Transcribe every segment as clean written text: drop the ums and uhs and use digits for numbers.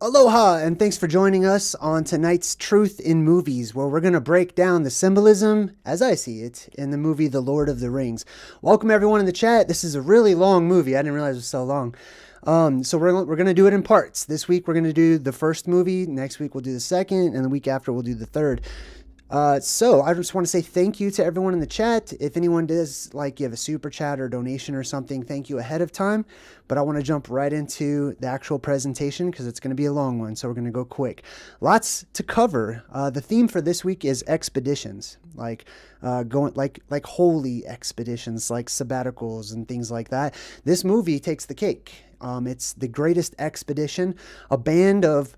Aloha, and thanks for joining us on tonight's Truth in Movies, where we're going to break down the symbolism, as I see it, in the movie The Lord of the Rings. Welcome everyone in the chat. This is a really long movie. I didn't realize it was so long. So we're going to do it in parts. This week we're going to do the first movie. Next week we'll do the second, and the week after we'll do the third. So I just want to say thank you to everyone in the chat. If anyone does give a super chat or donation or something, thank you ahead of time. But I want to jump right into the actual presentation because it's going to be a long one. So we're going to go quick. Lots to cover. The theme for this week is expeditions, like holy expeditions, like sabbaticals and things like that. This movie takes the cake. It's the greatest expedition, a band of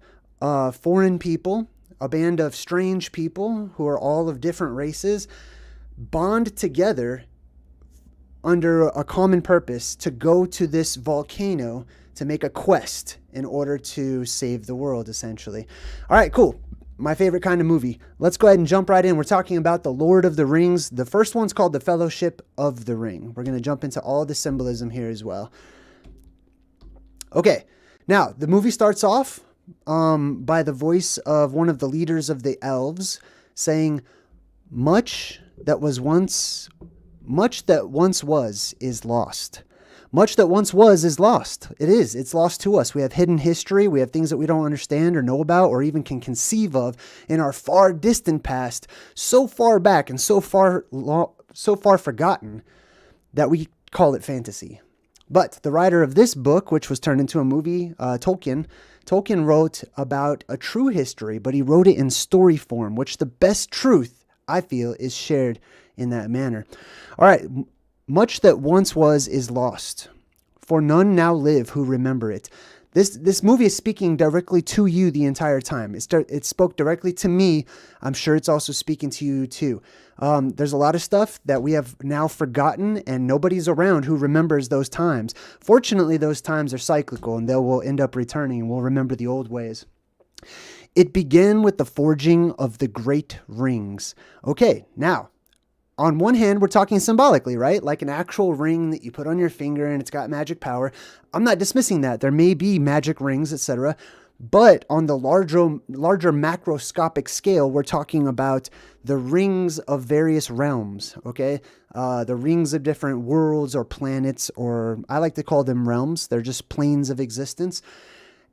foreign people, a band of strange people who are all of different races, bond together under a common purpose to go to this volcano to make a quest in order to save the world, essentially. All right, cool. My favorite kind of movie. Let's go ahead and jump right in. We're talking about The Lord of the Rings. The first one's called The Fellowship of the Ring. We're going to jump into all the symbolism here as well. Okay, now the movie starts off by the voice of one of the leaders of the Elves saying, much that once was is lost. Much that once was is lost. It's lost to us. We have hidden history. We have things that we don't understand or know about or even can conceive of in our far distant past, so far back and so far forgotten that we call it fantasy. But the writer of this book, which was turned into a movie, Tolkien wrote about a true history, but he wrote it in story form, which the best truth, I feel, is shared in that manner. All right, much that once was is lost, for none now live who remember it. This movie is speaking directly to you the entire time. It spoke directly to me. I'm sure it's also speaking to you too. There's a lot of stuff that we have now forgotten and nobody's around who remembers those times. Fortunately, those times are cyclical and they will end up returning and we'll remember the old ways. It began with the forging of the great rings. Okay, now, on one hand, we're talking symbolically, right? Like an actual ring that you put on your finger and it's got magic power. I'm not dismissing that. There may be magic rings, etc. But on the larger macroscopic scale, we're talking about the rings of various realms, okay? The rings of different worlds or planets, or I like to call them realms. They're just planes of existence.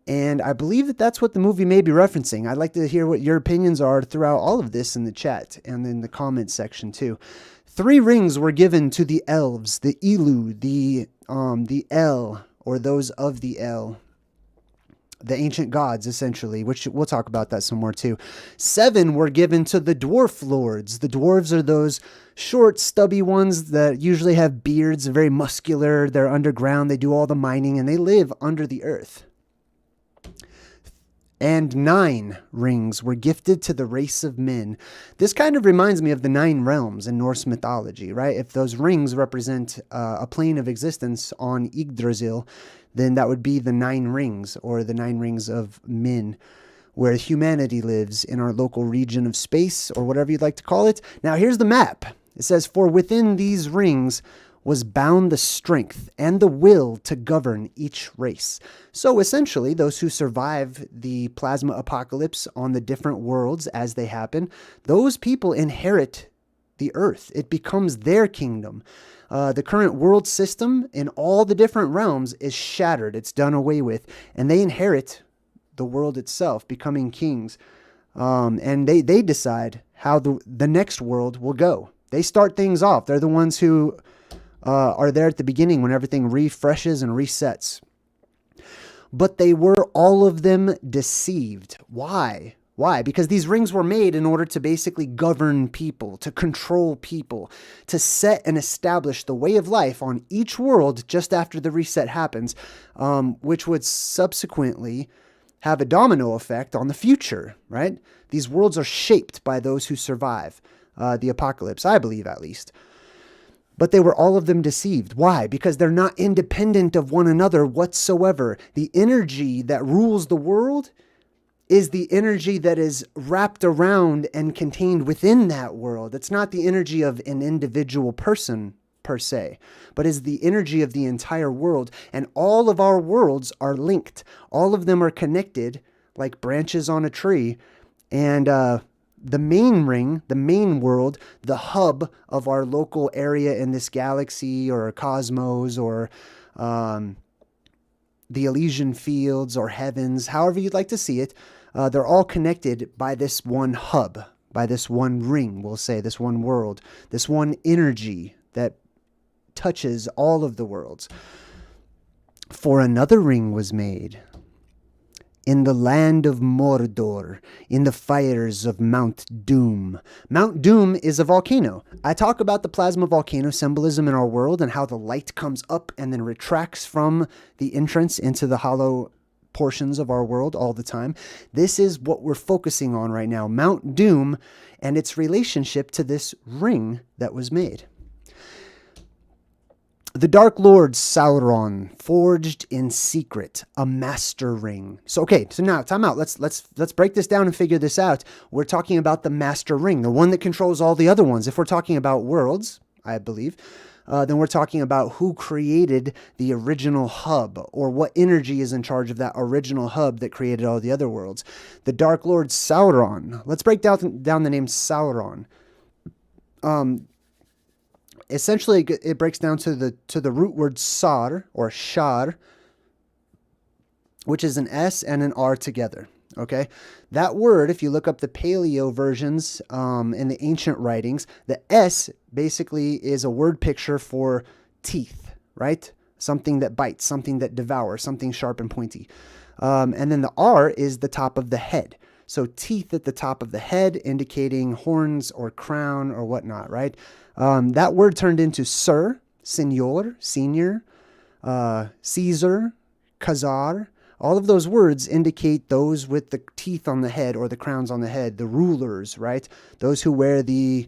And I believe that that's what the movie may be referencing. I'd like to hear what your opinions are throughout all of this in the chat and in the comments section too. 3 rings were given to the elves, the Elu, the El, or those of the El, the ancient gods, essentially, which we'll talk about that some more too. 7 were given to the Dwarf Lords. The dwarves are those short, stubby ones that usually have beards, very muscular. They're underground. They do all the mining and they live under the earth. And 9 rings were gifted to the race of men. This kind of reminds me of the 9 realms in Norse mythology, right? If those rings represent a plane of existence on Yggdrasil, then that would be the 9 rings, or the 9 rings of men, where humanity lives in our local region of space, or whatever you'd like to call it. Now, here's the map. It says, for within these rings was bound the strength and the will to govern each race. So essentially, those who survive the plasma apocalypse on the different worlds as they happen, those people inherit the earth. It becomes their kingdom. The current world system in all the different realms is shattered. It's done away with. And they inherit the world itself, becoming kings. And they decide how the next world will go. They start things off. They're the ones who are there at the beginning when everything refreshes and resets. But they were all of them deceived. Why? Why? Because these rings were made in order to basically govern people, to control people, to set and establish the way of life on each world just after the reset happens, which would subsequently have a domino effect on the future, right? These worlds are shaped by those who survive the apocalypse, I believe at least. But they were all of them deceived. Why? Because they're not independent of one another whatsoever. The energy that rules the world is the energy that is wrapped around and contained within that world. It's not the energy of an individual person per se, but is the energy of the entire world. And all of our worlds are linked. All of them are connected like branches on a tree. And the main ring, the main world, the hub of our local area in this galaxy or cosmos or the Elysian fields or heavens, however you'd like to see it, they're all connected by this one hub, by this one ring, we'll say, this one world, this one energy that touches all of the worlds. For another ring was made in the land of Mordor, in the fires of Mount Doom. Mount Doom is a volcano. I talk about the plasma volcano symbolism in our world and how the light comes up and then retracts from the entrance into the hollow portions of our world all the time. This is what we're focusing on right now, Mount Doom and its relationship to this ring that was made. The Dark Lord Sauron forged in secret a master ring. So now time out. Let's break this down and figure this out. We're talking about the master ring, the one that controls all the other ones. If we're talking about worlds, I believe, then we're talking about who created the original hub, or what energy is in charge of that original hub that created all the other worlds. The Dark Lord Sauron. Let's break down the name Sauron. Essentially, it breaks down to the root word sar, or shar, which is an S and an R together. Okay, that word, if you look up the paleo versions in the ancient writings, the S basically is a word picture for teeth, right? Something that bites, something that devours, something sharp and pointy. And then the R is the top of the head. So teeth at the top of the head, indicating horns or crown or whatnot, right? That word turned into sir, senor, senior, Caesar, Khazar. All of those words indicate those with the teeth on the head or the crowns on the head, the rulers, right? Those who wear the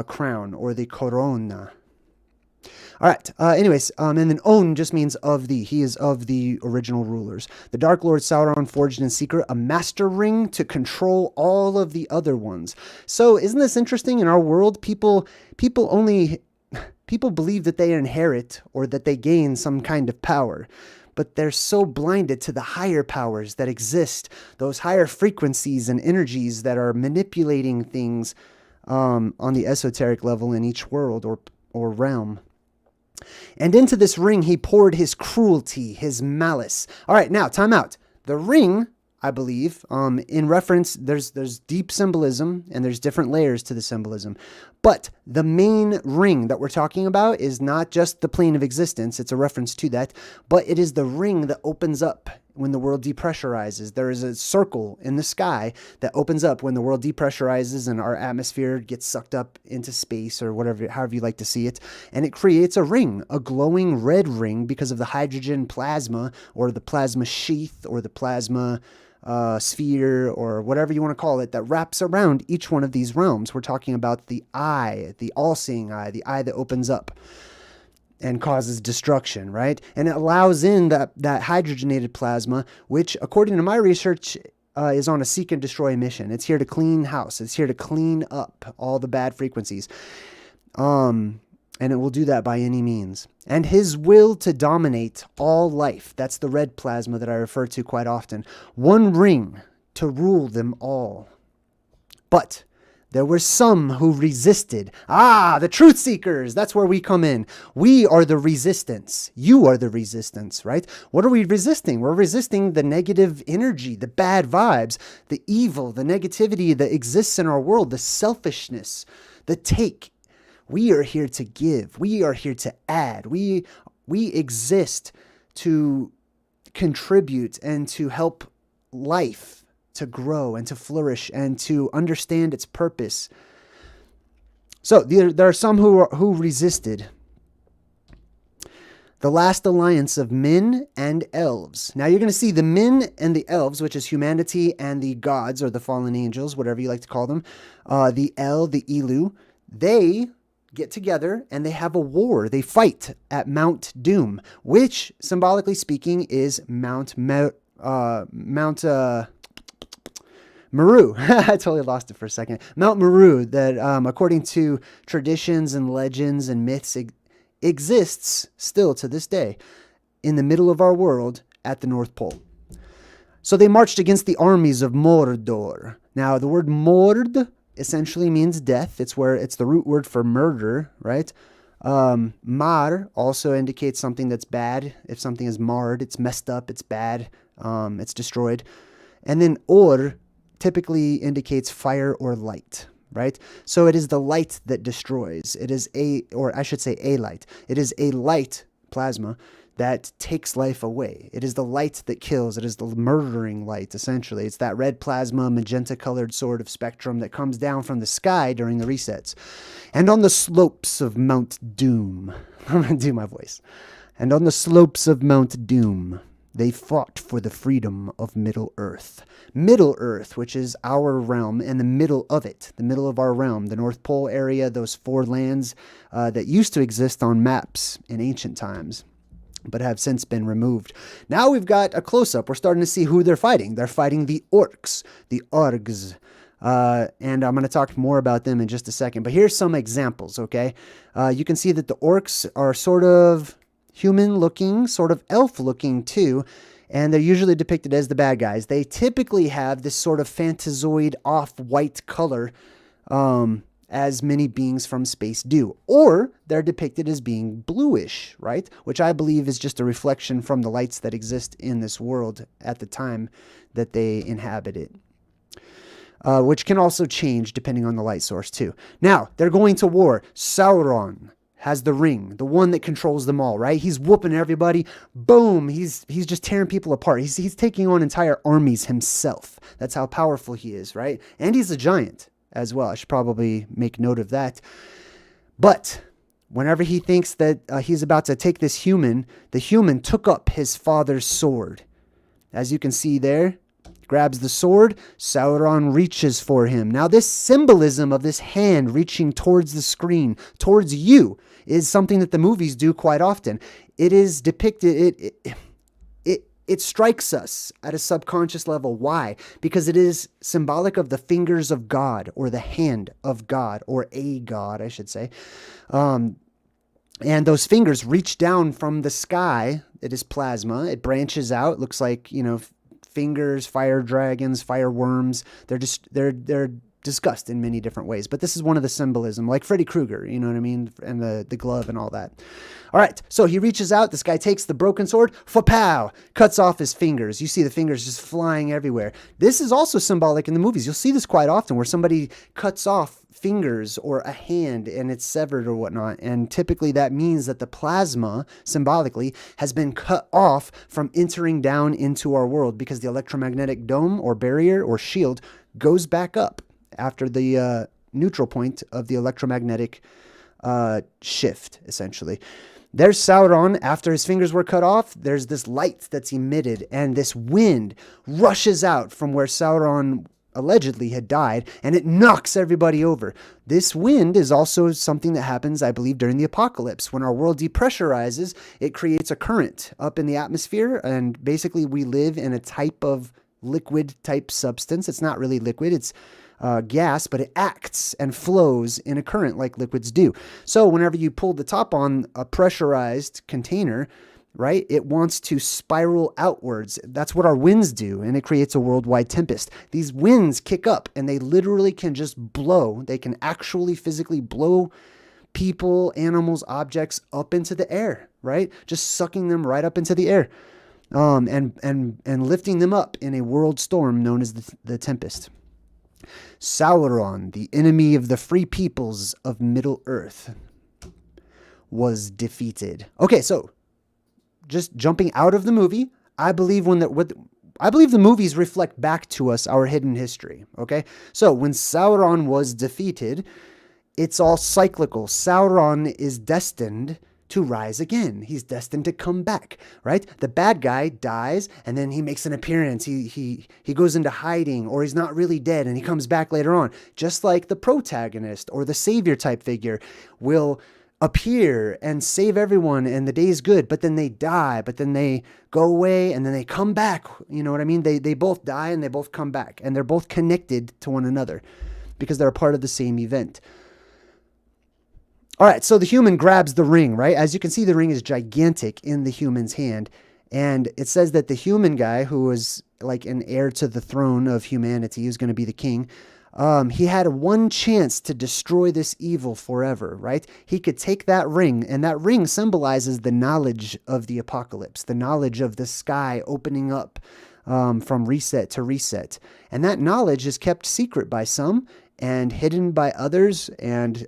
crown or the corona. All right. Anyways, and then On just means of the. He is of the original rulers. The Dark Lord Sauron forged in secret a master ring to control all of the other ones. So isn't this interesting? In our world, people believe that they inherit or that they gain some kind of power. But they're so blinded to the higher powers that exist, those higher frequencies and energies that are manipulating things on the esoteric level in each world or realm. And into this ring he poured his cruelty, his malice. All right, now, time out. The ring, I believe, in reference, there's deep symbolism and there's different layers to the symbolism. But the main ring that we're talking about is not just the plane of existence, it's a reference to that, but it is the ring that opens up when the world depressurizes. There is a circle in the sky that opens up when the world depressurizes and our atmosphere gets sucked up into space or whatever, however you like to see it. And it creates a ring, a glowing red ring because of the hydrogen plasma or the plasma sheath or the plasma sphere or whatever you want to call it that wraps around each one of these realms. We're talking about the eye, the all-seeing eye, the eye that opens up and causes destruction, right? And it allows in that hydrogenated plasma, which, according to my research, is on a seek and destroy mission. It's here to clean house. It's here to clean up all the bad frequencies. And it will do that by any means. And his will to dominate all life. That's the red plasma that I refer to quite often. One ring to rule them all. But there were some who resisted. The truth seekers. That's where we come in. We are the resistance. You are the resistance, right? What are we resisting? We're resisting the negative energy, the bad vibes, the evil, the negativity that exists in our world, the selfishness, the take. We are here to give. We are here to add. We exist to contribute and to help life to grow and to flourish and to understand its purpose. So there are some who resisted. The last alliance of men and elves. Now you're going to see the men and the elves, which is humanity, and the gods or the fallen angels, whatever you like to call them. The Elu, they get together and they have a war. They fight at Mount Doom, which symbolically speaking is Mount Meru. I totally lost it for a second. Mount Meru, that according to traditions and legends and myths exists still to this day in the middle of our world at the North Pole. So they marched against the armies of Mordor. Now the word Mord essentially means death. It's the root word for murder, right? Mar also indicates something that's bad. If something is marred, it's messed up, it's bad, it's destroyed. And then Or typically indicates fire or light, right? So it is the light that destroys. It is a light. It is a light plasma that takes life away. It is the light that kills. It is the murdering light, essentially. It's that red plasma, magenta-colored sort of spectrum that comes down from the sky during the resets. And on the slopes of Mount Doom, I'm going to do my voice. And on the slopes of Mount Doom, they fought for the freedom of Middle Earth. Middle Earth, which is our realm, and the middle of it, the middle of our realm, the North Pole area, those 4 lands that used to exist on maps in ancient times, but have since been removed. Now we've got a close-up. We're starting to see who they're fighting. They're fighting the orcs, the Orgs. And I'm going to talk more about them in just a second. But here's some examples, okay? You can see that the orcs are sort of human-looking, sort of elf-looking too, and they're usually depicted as the bad guys. They typically have this sort of Fantazoid off-white color, as many beings from space do. Or they're depicted as being bluish, right? Which I believe is just a reflection from the lights that exist in this world at the time that they inhabit it. Which can also change depending on the light source too. Now, they're going to war. Sauron has the ring, the one that controls them all, right? He's whooping everybody. Boom! He's just tearing people apart. He's taking on entire armies himself. That's how powerful he is, right? And he's a giant as well. I should probably make note of that. But whenever he thinks that he's about to take this human, the human took up his father's sword. As you can see there, grabs the sword, Sauron reaches for him. Now this symbolism of this hand reaching towards the screen, towards you, is something that the movies do quite often. It is depicted, it strikes us at a subconscious level. Why? Because it is symbolic of the fingers of God, or the hand of God, or a God, I should say. And those fingers reach down from the sky. It is plasma. It branches out. Looks like, fingers, fire dragons, fire worms. They're discussed in many different ways, but this is one of the symbolism, like Freddy Krueger, you know what I mean? And the glove and all that. All right, so he reaches out. This guy takes the broken sword, fa-pow, cuts off his fingers. You see the fingers just flying everywhere. This is also symbolic in the movies. You'll see this quite often where somebody cuts off fingers or a hand and it's severed or whatnot. And typically that means that the plasma, symbolically, has been cut off from entering down into our world, because the electromagnetic dome or barrier or shield goes back up after the neutral point of the electromagnetic shift, essentially. There's Sauron. After his fingers were cut off, there's this light that's emitted, and this wind rushes out from where Sauron allegedly had died, and it knocks everybody over. This wind is also something that happens, I believe, during the apocalypse. When our world depressurizes, it creates a current up in the atmosphere, and basically we live in a type of liquid type substance. It's not really liquid. It's gas, but it acts and flows in a current like liquids do. So whenever you pull the top on a pressurized container, right, it wants to spiral outwards. That's what our winds do, and it creates a worldwide tempest. These winds kick up, and they literally can just blow. They can actually physically blow people, animals, objects up into the air, right? Just sucking them right up into the air, and lifting them up in a world storm known as the Tempest. Sauron, the enemy of the free peoples of Middle Earth, was defeated. Okay, so just jumping out of the movie, I believe the movies reflect back to us our hidden history. Okay, so when Sauron was defeated, it's all cyclical. Sauron is destined to rise again. He's destined to come back, right? The bad guy dies, and then he makes an appearance. He goes into hiding, or he's not really dead, and he comes back later on. Just like the protagonist or the savior type figure will appear and save everyone, and the day is good, but then they die, but then they go away, and then they come back. You know what I mean? They both die, and they both come back, and they're both connected to one another because they're a part of the same event. All right, so the human grabs the ring, right? As you can see, the ring is gigantic in the human's hand. And it says that the human guy, who was like an heir to the throne of humanity, who's going to be the king, he had one chance to destroy this evil forever, right? He could take that ring, and that ring symbolizes the knowledge of the apocalypse, the knowledge of the sky opening up from reset to reset. And that knowledge is kept secret by some and hidden by others, and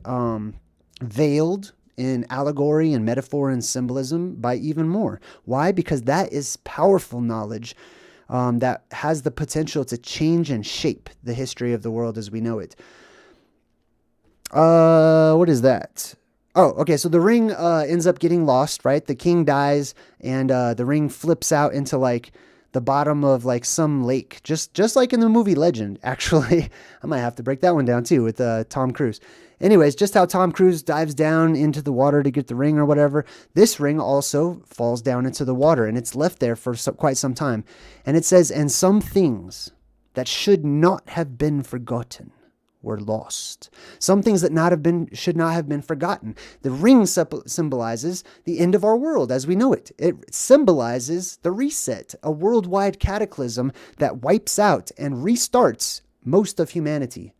veiled in allegory and metaphor and symbolism by even more. Why? Because that is powerful knowledge that has the potential to change and shape the history of the world as we know it. What is that? Oh, okay. So the ring ends up getting lost, right? The king dies, and the ring flips out into like the bottom of like some lake, just like in the movie Legend. Actually, I might have to break that one down too with Tom Cruise. Anyways, just how Tom Cruise dives down into the water to get the ring or whatever, this ring also falls down into the water, and it's left there for quite some time. And it says, and some things that should not have been forgotten were lost. Some things that should not have been forgotten. The ring symbolizes the end of our world as we know it. It symbolizes the reset, a worldwide cataclysm that wipes out and restarts most of humanity.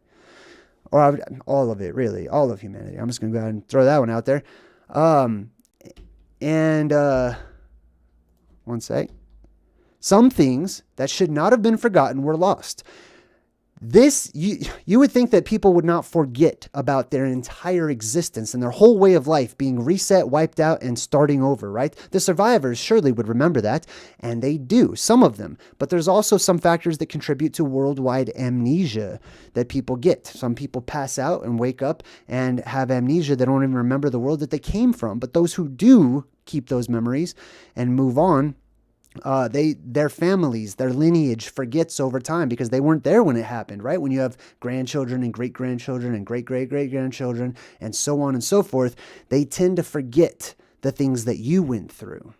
Or all of it, really. All of humanity. I'm just going to go ahead and throw that one out there. One sec. Some things that should not have been forgotten were lost. This, you would think that people would not forget about their entire existence and their whole way of life being reset, wiped out, and starting over, right? The survivors surely would remember that, and they do, some of them. But there's also some factors that contribute to worldwide amnesia that people get. Some people pass out and wake up and have amnesia. They don't even remember the world that they came from. But those who do keep those memories and move on, their families, their lineage forgets over time because they weren't there when it happened, right? When you have grandchildren and great-grandchildren and great-great-great-grandchildren and so on and so forth, they tend to forget the things that you went through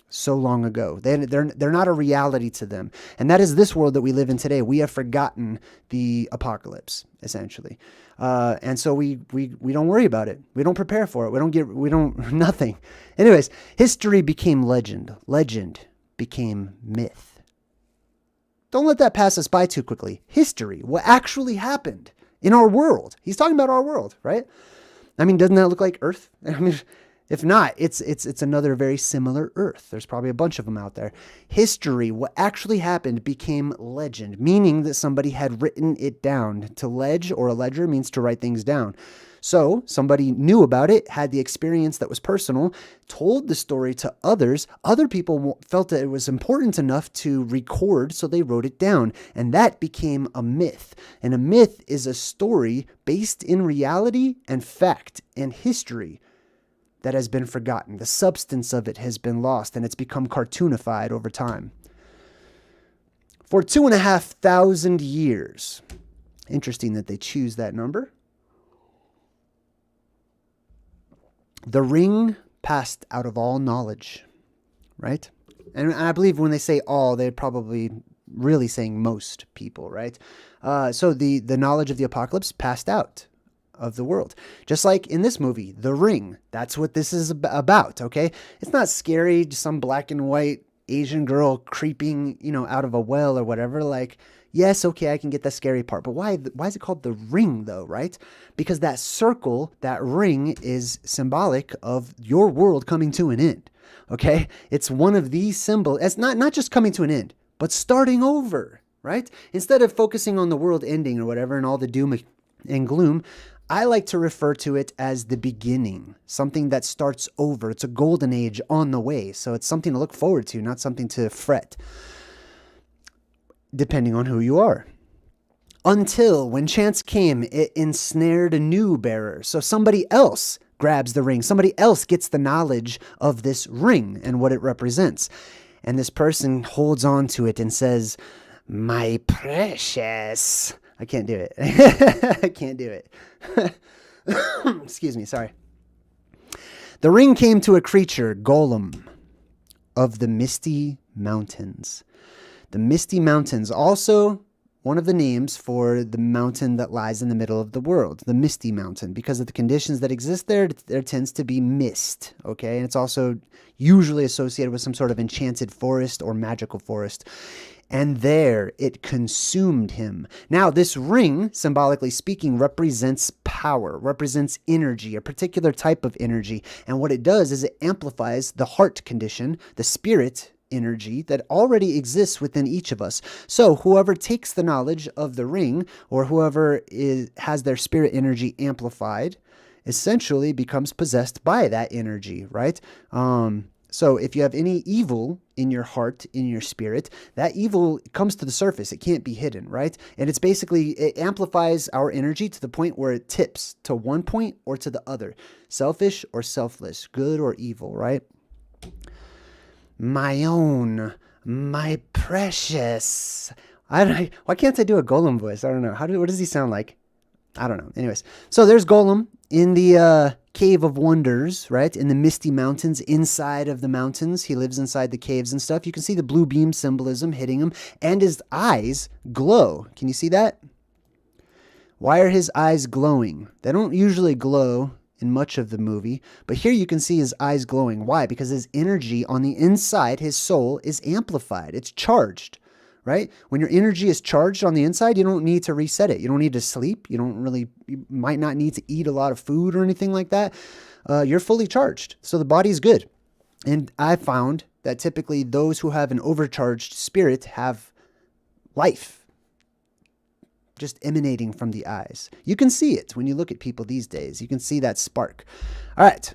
so long ago. They're not a reality to them. And that is this world that we live in today. We have forgotten the apocalypse, essentially. And so we don't worry about it. We don't prepare for it. Nothing. Anyways, history became legend. Legend became myth. Don't let that pass us by too quickly. History, what actually happened in our world. He's talking about our world, right? I mean, doesn't that look like Earth? I mean, if not, it's another very similar Earth. There's probably a bunch of them out there. History, what actually happened, became legend, meaning that somebody had written it down. To ledge or a ledger means to write things down. So somebody knew about it, had the experience that was personal, told the story to others. Other people felt that it was important enough to record, so they wrote it down. And that became a myth. And a myth is a story based in reality and fact and history that has been forgotten. The substance of it has been lost, and it's become cartoonified over time. For 2,500 years. Interesting that they choose that number. The ring passed out of all knowledge, right? And I believe when they say all, they probably really saying most people, right? So the knowledge of the apocalypse passed out of the world. Just like in this movie, The Ring. That's what this is about, okay? It's not scary, just some black and white Asian girl creeping, out of a well or whatever. Like, yes, okay, I can get the scary part, but why is it called The Ring though, right? Because that circle, that ring, is symbolic of your world coming to an end, okay? It's one of these symbols. It's not just coming to an end, but starting over, right? Instead of focusing on the world ending or whatever and all the doom and gloom, I like to refer to it as the beginning, something that starts over. It's a golden age on the way. So it's something to look forward to, not something to fret, depending on who you are. Until when chance came, it ensnared a new bearer. So somebody else grabs the ring. Somebody else gets the knowledge of this ring and what it represents. And this person holds on to it and says, "My precious." I can't do it. I can't do it. Excuse me, sorry. The ring came to a creature, Golem, of the Misty Mountains. The Misty Mountains, also one of the names for the mountain that lies in the middle of the world, the Misty Mountain. Because of the conditions that exist there tends to be mist, okay? And it's also usually associated with some sort of enchanted forest or magical forest. And there it consumed him. Now, this ring, symbolically speaking, represents power, represents energy, a particular type of energy. And what it does is it amplifies the heart condition, the spirit energy that already exists within each of us. So whoever takes the knowledge of the ring, or whoever has their spirit energy amplified, essentially becomes possessed by that energy, right? So if you have any evil in your heart, in your spirit, that evil comes to the surface. It can't be hidden, right? And it amplifies our energy to the point where it tips to one point or to the other. Selfish or selfless, good or evil, right? My own, my precious. Why can't I do a Golem voice? I don't know. What does he sound like? I don't know. Anyways, so there's Golem in the Cave of Wonders, right? In the Misty Mountains, inside of the mountains. He lives inside the caves and stuff. You can see the blue beam symbolism hitting him, and his eyes glow. Can you see that? Why are his eyes glowing? They don't usually glow in much of the movie, but here you can see his eyes glowing. Why? Because his energy on the inside, his soul, is amplified. It's charged, right? When your energy is charged on the inside, you don't need to reset it. You don't need to sleep. You might not need to eat a lot of food or anything like that. You're fully charged. So the body's good. And I found that typically those who have an overcharged spirit have life just emanating from the eyes. You can see it when you look at people these days. You can see that spark. All right.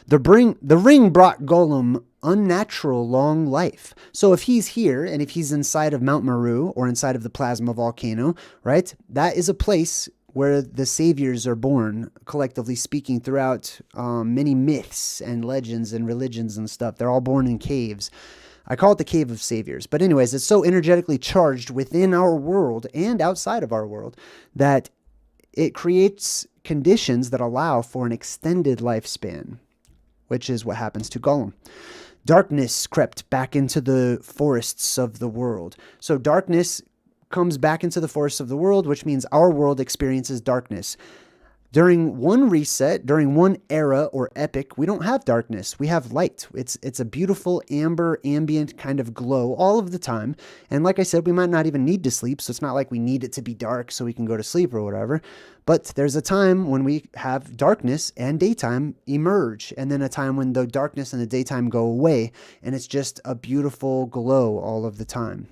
The ring brought Golem unnatural long life. So if he's here and if he's inside of Mount Meru or inside of the plasma volcano, right, that is a place where the saviors are born, collectively speaking, throughout many myths and legends and religions and stuff. They're all born in caves. I call it the Cave of Saviors. But anyways, it's so energetically charged within our world and outside of our world that it creates conditions that allow for an extended lifespan, which is what happens to Golem. Darkness crept back into the forests of the world. So darkness comes back into the forests of the world, which means our world experiences darkness. During one reset, during one era or epic, we don't have darkness. We have light. It's a beautiful amber ambient kind of glow all of the time. And like I said, we might not even need to sleep. So it's not like we need it to be dark so we can go to sleep or whatever. But there's a time when we have darkness and daytime emerge. And then a time when the darkness and the daytime go away. And it's just a beautiful glow all of the time.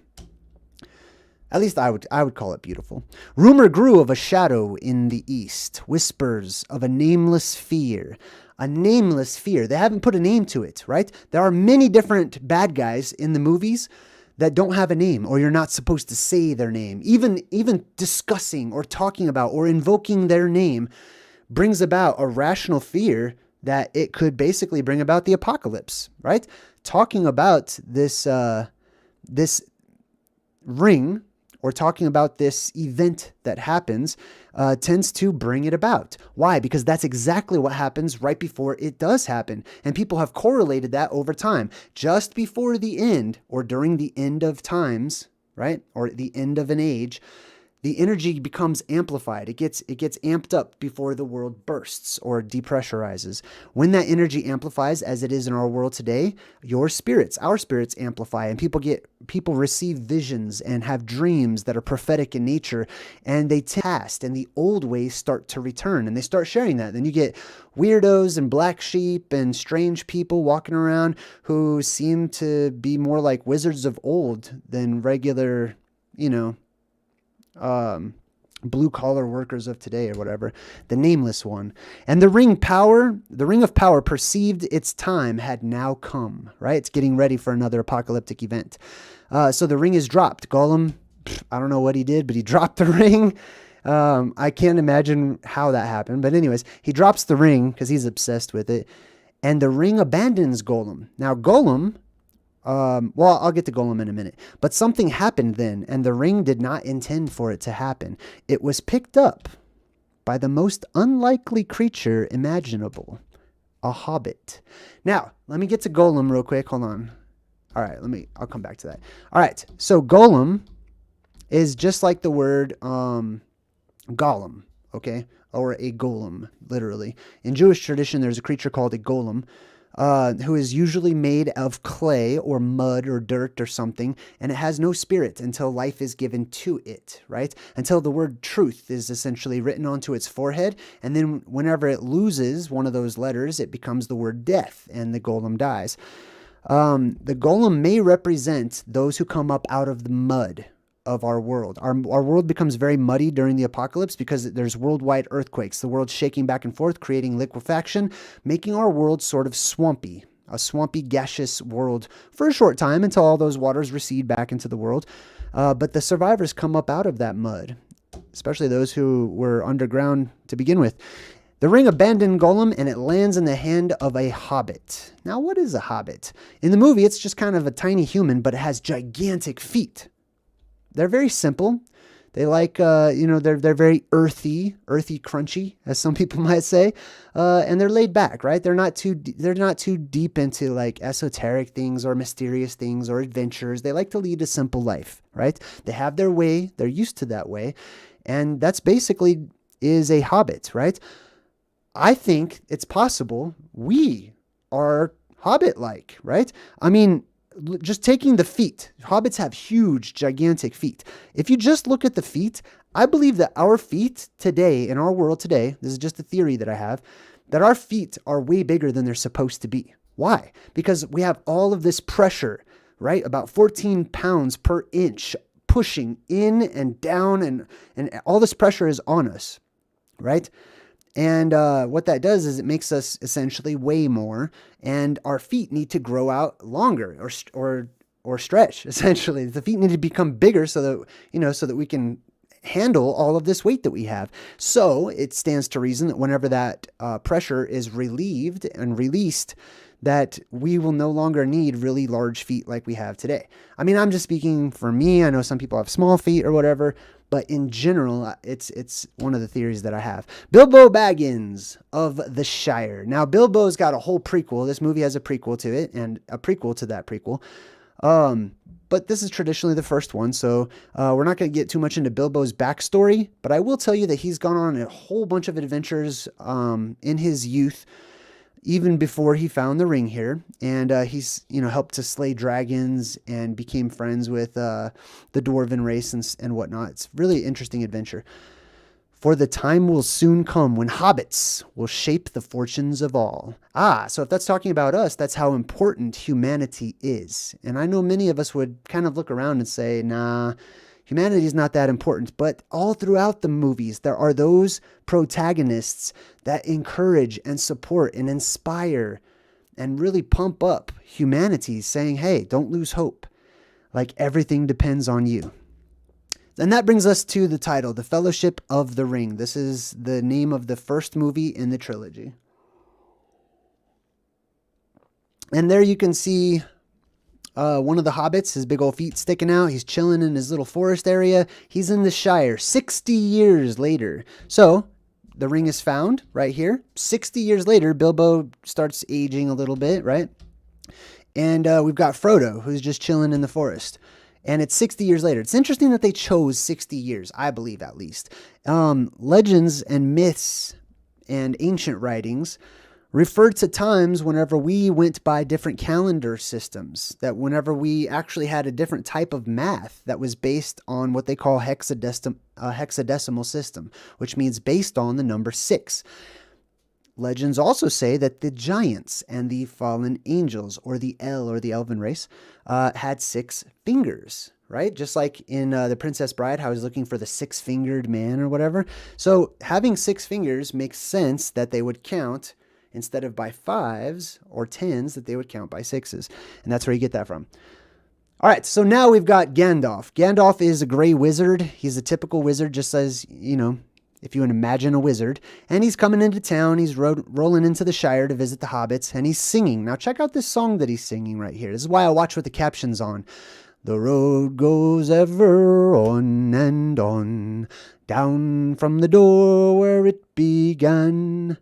At least I would call it beautiful. Rumor grew of a shadow in the east. Whispers of a nameless fear. A nameless fear. They haven't put a name to it, right? There are many different bad guys in the movies that don't have a name, or you're not supposed to say their name. Even discussing or talking about or invoking their name brings about a rational fear that it could basically bring about the apocalypse, right? Talking about this ring, or talking about this event that happens tends to bring it about. Why? Because that's exactly what happens right before it does happen. And people have correlated that over time. Just before the end, or during the end of times, right? Or the end of an age, the energy becomes amplified. It gets amped up before the world bursts or depressurizes. When that energy amplifies, as it is in our world today, our spirits amplify, and people receive visions and have dreams that are prophetic in nature, and they past, and the old ways start to return, and they start sharing that. Then you get weirdos and black sheep and strange people walking around who seem to be more like wizards of old than regular, blue collar workers of today, or whatever, the nameless one. And the ring of power perceived its time had now come, right? It's getting ready for another apocalyptic event. So the ring is dropped. Gollum, I don't know what he did, but he dropped the ring. I can't imagine how that happened, but anyways, he drops the ring because he's obsessed with it, and the ring abandons Gollum. Now Gollum, I'll get to Golem in a minute, but something happened then, and the ring did not intend for it to happen. It was picked up by the most unlikely creature imaginable, a hobbit. Now, let me get to Golem real quick. Hold on. All right, I'll come back to that. All right, so Golem is just like the word golem, okay? Or a golem, literally. In Jewish tradition, there's a creature called a golem, who is usually made of clay or mud or dirt or something, and it has no spirit until life is given to it, right? Until the word truth is essentially written onto its forehead, and then whenever it loses one of those letters, it becomes the word death, and the golem dies. The golem may represent those who come up out of the mud of our world. Our world becomes very muddy during the apocalypse because there's worldwide earthquakes, the world shaking back and forth, creating liquefaction, making our world sort of swampy, a swampy gaseous world for a short time until all those waters recede back into the world. But the survivors come up out of that mud, especially those who were underground to begin with. The ring abandoned Golem, and it lands in the hand of a hobbit. Now, what is a hobbit? In the movie, it's just kind of a tiny human, but it has gigantic feet. They're very simple. They like, they're very earthy, crunchy, as some people might say, and they're laid back, right? They're not too deep into like esoteric things or mysterious things or adventures. They like to lead a simple life, right? They have their way. They're used to that way, and that's basically is a hobbit, right? I think it's possible we are hobbit-like, right? I mean, just taking the feet. Hobbits have huge, gigantic feet. If you just look at the feet, I believe that our feet today, in our world today, this is just a theory that I have, that our feet are way bigger than they're supposed to be. Why? Because we have all of this pressure, right? About 14 pounds per inch pushing in and down, and all this pressure is on us, right? And what that does is it makes us essentially weigh more, and our feet need to grow out longer or stretch. Essentially, the feet need to become bigger so that we can handle all of this weight that we have. So it stands to reason that whenever that pressure is relieved and released, that we will no longer need really large feet like we have today. I mean, I'm just speaking for me. I know some people have small feet or whatever, but in general, it's one of the theories that I have. Bilbo Baggins of the Shire. Now, Bilbo's got a whole prequel. This movie has a prequel to it and a prequel to that prequel. But this is traditionally the first one, so we're not going to get too much into Bilbo's backstory, but I will tell you that he's gone on a whole bunch of adventures in his youth, even before he found the ring here, and he's helped to slay dragons and became friends with the dwarven race and whatnot. It's a really interesting adventure. For the time will soon come when hobbits will shape the fortunes of all. So if that's talking about us, that's how important humanity is. And I know many of us would kind of look around and say, nah, humanity is not that important. But all throughout the movies, there are those protagonists that encourage and support and inspire and really pump up humanity, saying, hey, don't lose hope. Like everything depends on you. And that brings us to the title, The Fellowship of the Ring. This is the name of the first movie in the trilogy. And there you can see One of the hobbits, his big old feet sticking out. He's chilling in his little forest area. He's in the Shire 60 years later. So the ring is found right here. 60 years later, Bilbo starts aging a little bit, right? And we've got Frodo, who's just chilling in the forest. And it's 60 years later. It's interesting that they chose 60 years, I believe at least. Legends and myths and ancient writings referred to times whenever we went by different calendar systems, that whenever we actually had a different type of math that was based on what they call hexadecimal system, which means based on the number 6. Legends also say that the giants and the fallen angels, or the elven race, had 6 fingers, right? Just like in The Princess Bride, how he's looking for the 6-fingered man or whatever. So having 6 fingers makes sense that they would count instead of by 5s or 10s, that they would count by 6s. And that's where you get that from. All right, so now we've got Gandalf. Gandalf is a gray wizard. He's a typical wizard, just as, if you imagine a wizard. And he's coming into town. He's rolling into the Shire to visit the hobbits, and he's singing. Now check out this song that he's singing right here. This is why I watch with the captions on. The road goes ever on and on, down from the door where it began.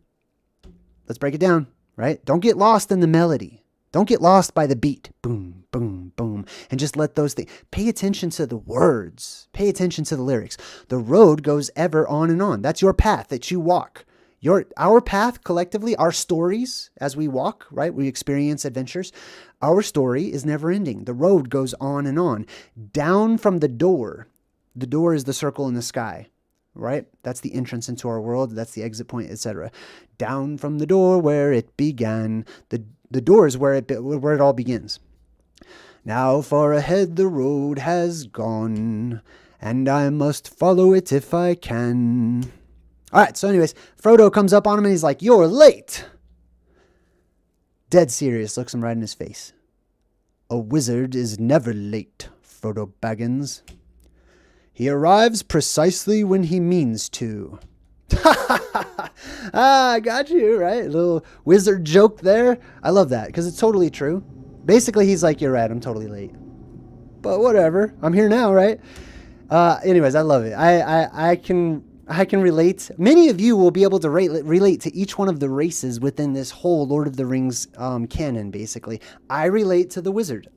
Let's break it down, right? Don't get lost in the melody. Don't get lost by the beat. Boom, boom, boom. And just let those things. Pay attention to the words. Pay attention to the lyrics. The road goes ever on and on. That's your path that you walk. Our path collectively, our stories as we walk, right? We experience adventures. Our story is never ending. The road goes on and on. Down from the door. The door is the circle in the sky. Right? That's the entrance into our world. That's the exit point, etc. Down from the door where it began. The door is where it all begins. Now far ahead the road has gone, and I must follow it if I can. All right, so anyways, Frodo comes up on him and he's like, "You're late." Dead serious, looks him right in his face. "A wizard is never late, Frodo Baggins. He arrives precisely when he means to." I got you, right? A little wizard joke there. I love that because it's totally true. Basically, he's like, "You're right, I'm totally late. But whatever, I'm here now, right?" Anyways, I love it. I can relate. Many of you will be able to relate to each one of the races within this whole Lord of the Rings canon, basically. I relate to the wizard.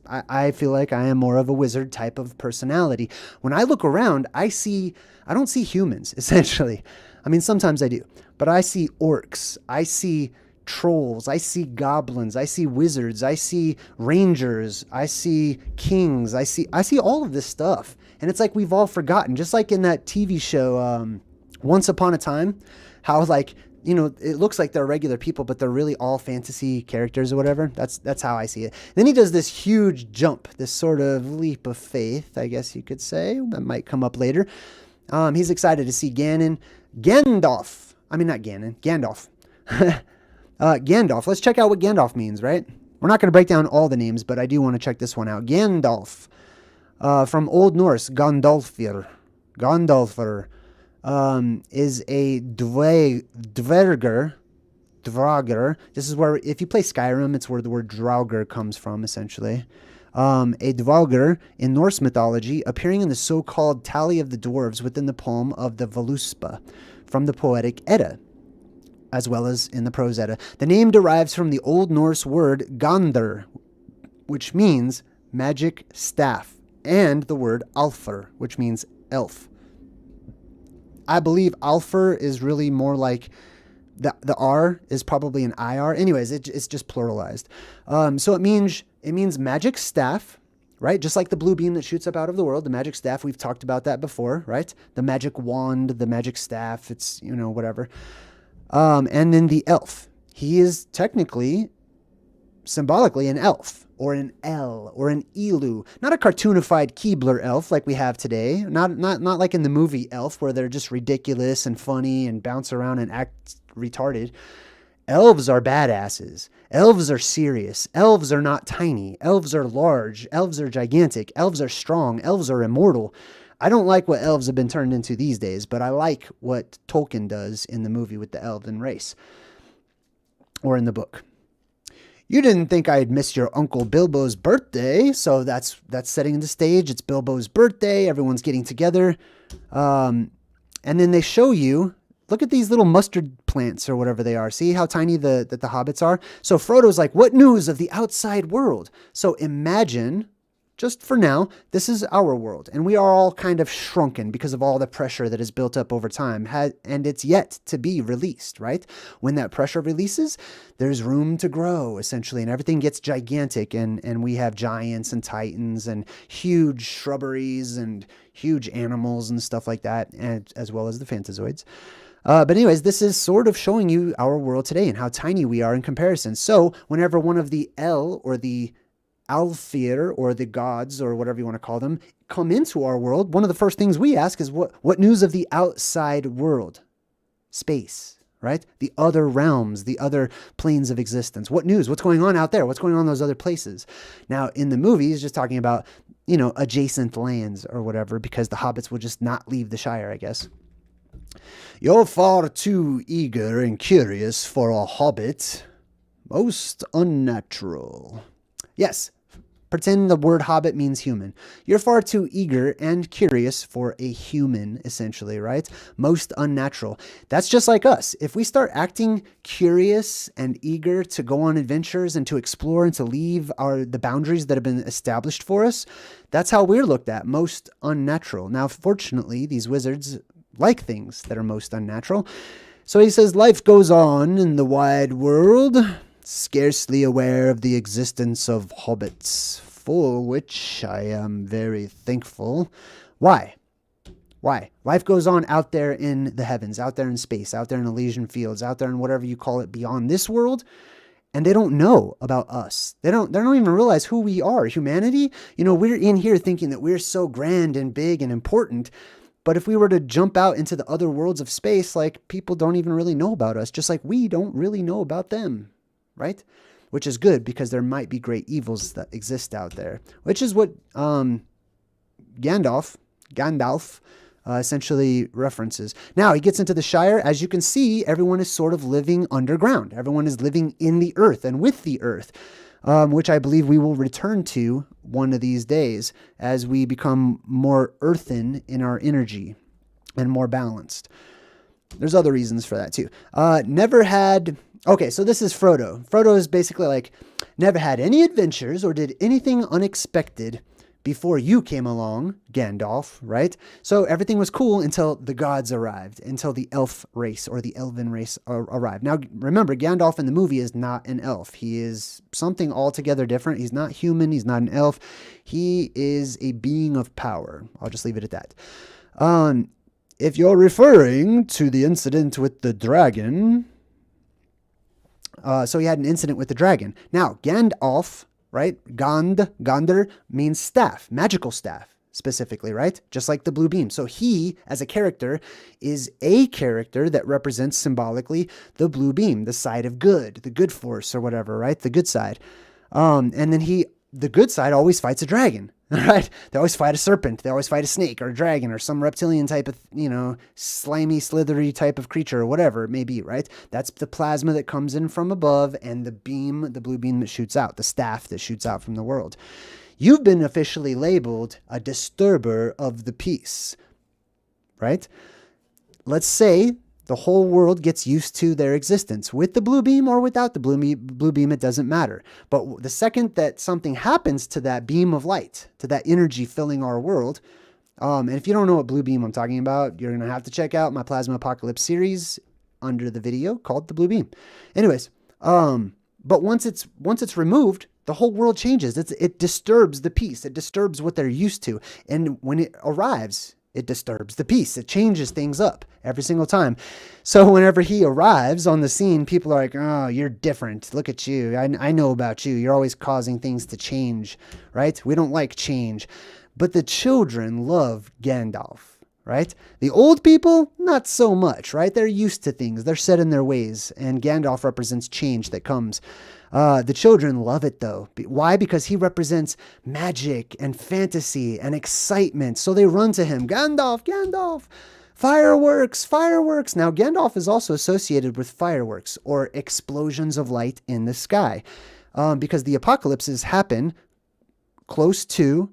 I feel like I am more of a wizard type of personality. When I look around, I don't see humans, essentially. I mean, sometimes I do. But I see orcs. I see trolls. I see goblins. I see wizards. I see rangers. I see kings. I see all of this stuff. And it's like we've all forgotten, just like in that TV show, Once Upon a Time, how it looks like they're regular people, but they're really all fantasy characters or whatever. That's how I see it. Then he does this huge jump, this sort of leap of faith, I guess you could say. That might come up later. He's excited to see Gandalf. Gandalf. Let's check out what Gandalf means, right? We're not going to break down all the names, but I do want to check this one out. Gandalf. From Old Norse, Gandalfr. Gandalfr is a dverger. This is where, if you play Skyrim, it's where the word draugr comes from, essentially. A dvalgr in Norse mythology, appearing in the so-called Tally of the Dwarves within the poem of the Voluspa from the Poetic Edda, as well as in the Prose Edda. The name derives from the Old Norse word gandr, which means magic staff, and the word alfr, which means elf. I believe alfr is really more like the R is probably an IR. Anyways, it's just pluralized. So it means magic staff, right? Just like the blue beam that shoots up out of the world, the magic staff, we've talked about that before, right? The magic wand, the magic staff, it's, whatever. And then the elf. He is technically, symbolically, an elf, or an El, or an Elu. Not a cartoonified Keebler elf like we have today. Not like in the movie Elf, where they're just ridiculous and funny and bounce around and act retarded. Elves are badasses. Elves are serious. Elves are not tiny. Elves are large. Elves are gigantic. Elves are strong. Elves are immortal. I don't like what elves have been turned into these days, but I like what Tolkien does in the movie with the elven race, or in the book. You didn't think I'd miss your Uncle Bilbo's birthday, so that's setting the stage. It's Bilbo's birthday. Everyone's getting together. And then they show you, look at these little mustard plants or whatever they are. See how tiny the hobbits are? So Frodo's like, what news of the outside world? So imagine, just for now, this is our world. And we are all kind of shrunken because of all the pressure that is built up over time. And it's yet to be released, right? When that pressure releases, there's room to grow, essentially. And everything gets gigantic. And we have giants and titans and huge shrubberies and huge animals and stuff like that, and as well as the Fantazoids. But anyways, this is sort of showing you our world today and how tiny we are in comparison. So whenever one of the El or the Alfir or the gods or whatever you want to call them come into our world, one of the first things we ask is what news of the outside world? Space, right? The other realms, the other planes of existence. What news? What's going on out there? What's going on in those other places? Now, in the movie, he's just talking about, adjacent lands or whatever, because the hobbits will just not leave the Shire, I guess. You're far too eager and curious for a hobbit. Most unnatural. Yes, pretend the word hobbit means human. You're far too eager and curious for a human, essentially, right? Most unnatural. That's just like us. If we start acting curious and eager to go on adventures and to explore and to leave the boundaries that have been established for us, that's how we're looked at, most unnatural. Now, fortunately, these wizards like things that are most unnatural. So he says, life goes on in the wide world, scarcely aware of the existence of hobbits, for which I am very thankful. Why? Life goes on out there in the heavens, out there in space, out there in Elysian fields, out there in whatever you call it beyond this world, and they don't know about us. They don't even realize who we are. Humanity, we're in here thinking that we're so grand and big and important. But if we were to jump out into the other worlds of space, like, people don't even really know about us, just like we don't really know about them, right? Which is good, because there might be great evils that exist out there, which is what Gandalf essentially references. Now he gets into the Shire. As you can see, everyone is sort of living underground. Everyone is living in the earth and with the earth. Which I believe we will return to one of these days as we become more earthen in our energy and more balanced. There's other reasons for that too. Okay, so this is Frodo. Frodo is basically like, never had any adventures or did anything unexpected before you came along, Gandalf, right? So everything was cool until the gods arrived, until the elf race or the elven race arrived. Now, remember, Gandalf in the movie is not an elf. He is something altogether different. He's not human. He's not an elf. He is a being of power. I'll just leave it at that. If you're referring to the incident with the dragon, so he had an incident with the dragon. Now, Gandalf, right? Gondr means staff, magical staff specifically, right? Just like the blue beam. So he, as a character, is a character that represents symbolically the blue beam, the side of good, the good force or whatever, right? The good side. And then the good side always fights a dragon, right? They always fight a serpent. They always fight a snake or a dragon or some reptilian type of, slimy, slithery type of creature or whatever it may be, right? That's the plasma that comes in from above and the beam, the blue beam that shoots out, the staff that shoots out from the world. You've been officially labeled a disturber of the peace, right? Let's say the whole world gets used to their existence with the blue beam or without the blue beam, it doesn't matter. But the second that something happens to that beam of light, to that energy filling our world, and if you don't know what blue beam I'm talking about, you're going to have to check out my Plasma Apocalypse series under the video called The Blue Beam. Anyways, but once it's removed, the whole world changes. It disturbs the peace. It disturbs what they're used to. And when it arrives, it disturbs the peace. It changes things up every single time. So whenever he arrives on the scene, people are like, oh, you're different. Look at you. I know about you. You're always causing things to change, right? We don't like change. But the children love Gandalf, right? The old people, not so much, right? They're used to things. They're set in their ways. And Gandalf represents change that comes. The children love it though. Why? Because he represents magic and fantasy and excitement. So they run to him. Gandalf, Gandalf, fireworks, fireworks. Now Gandalf is also associated with fireworks or explosions of light in the sky. because the apocalypses happen close to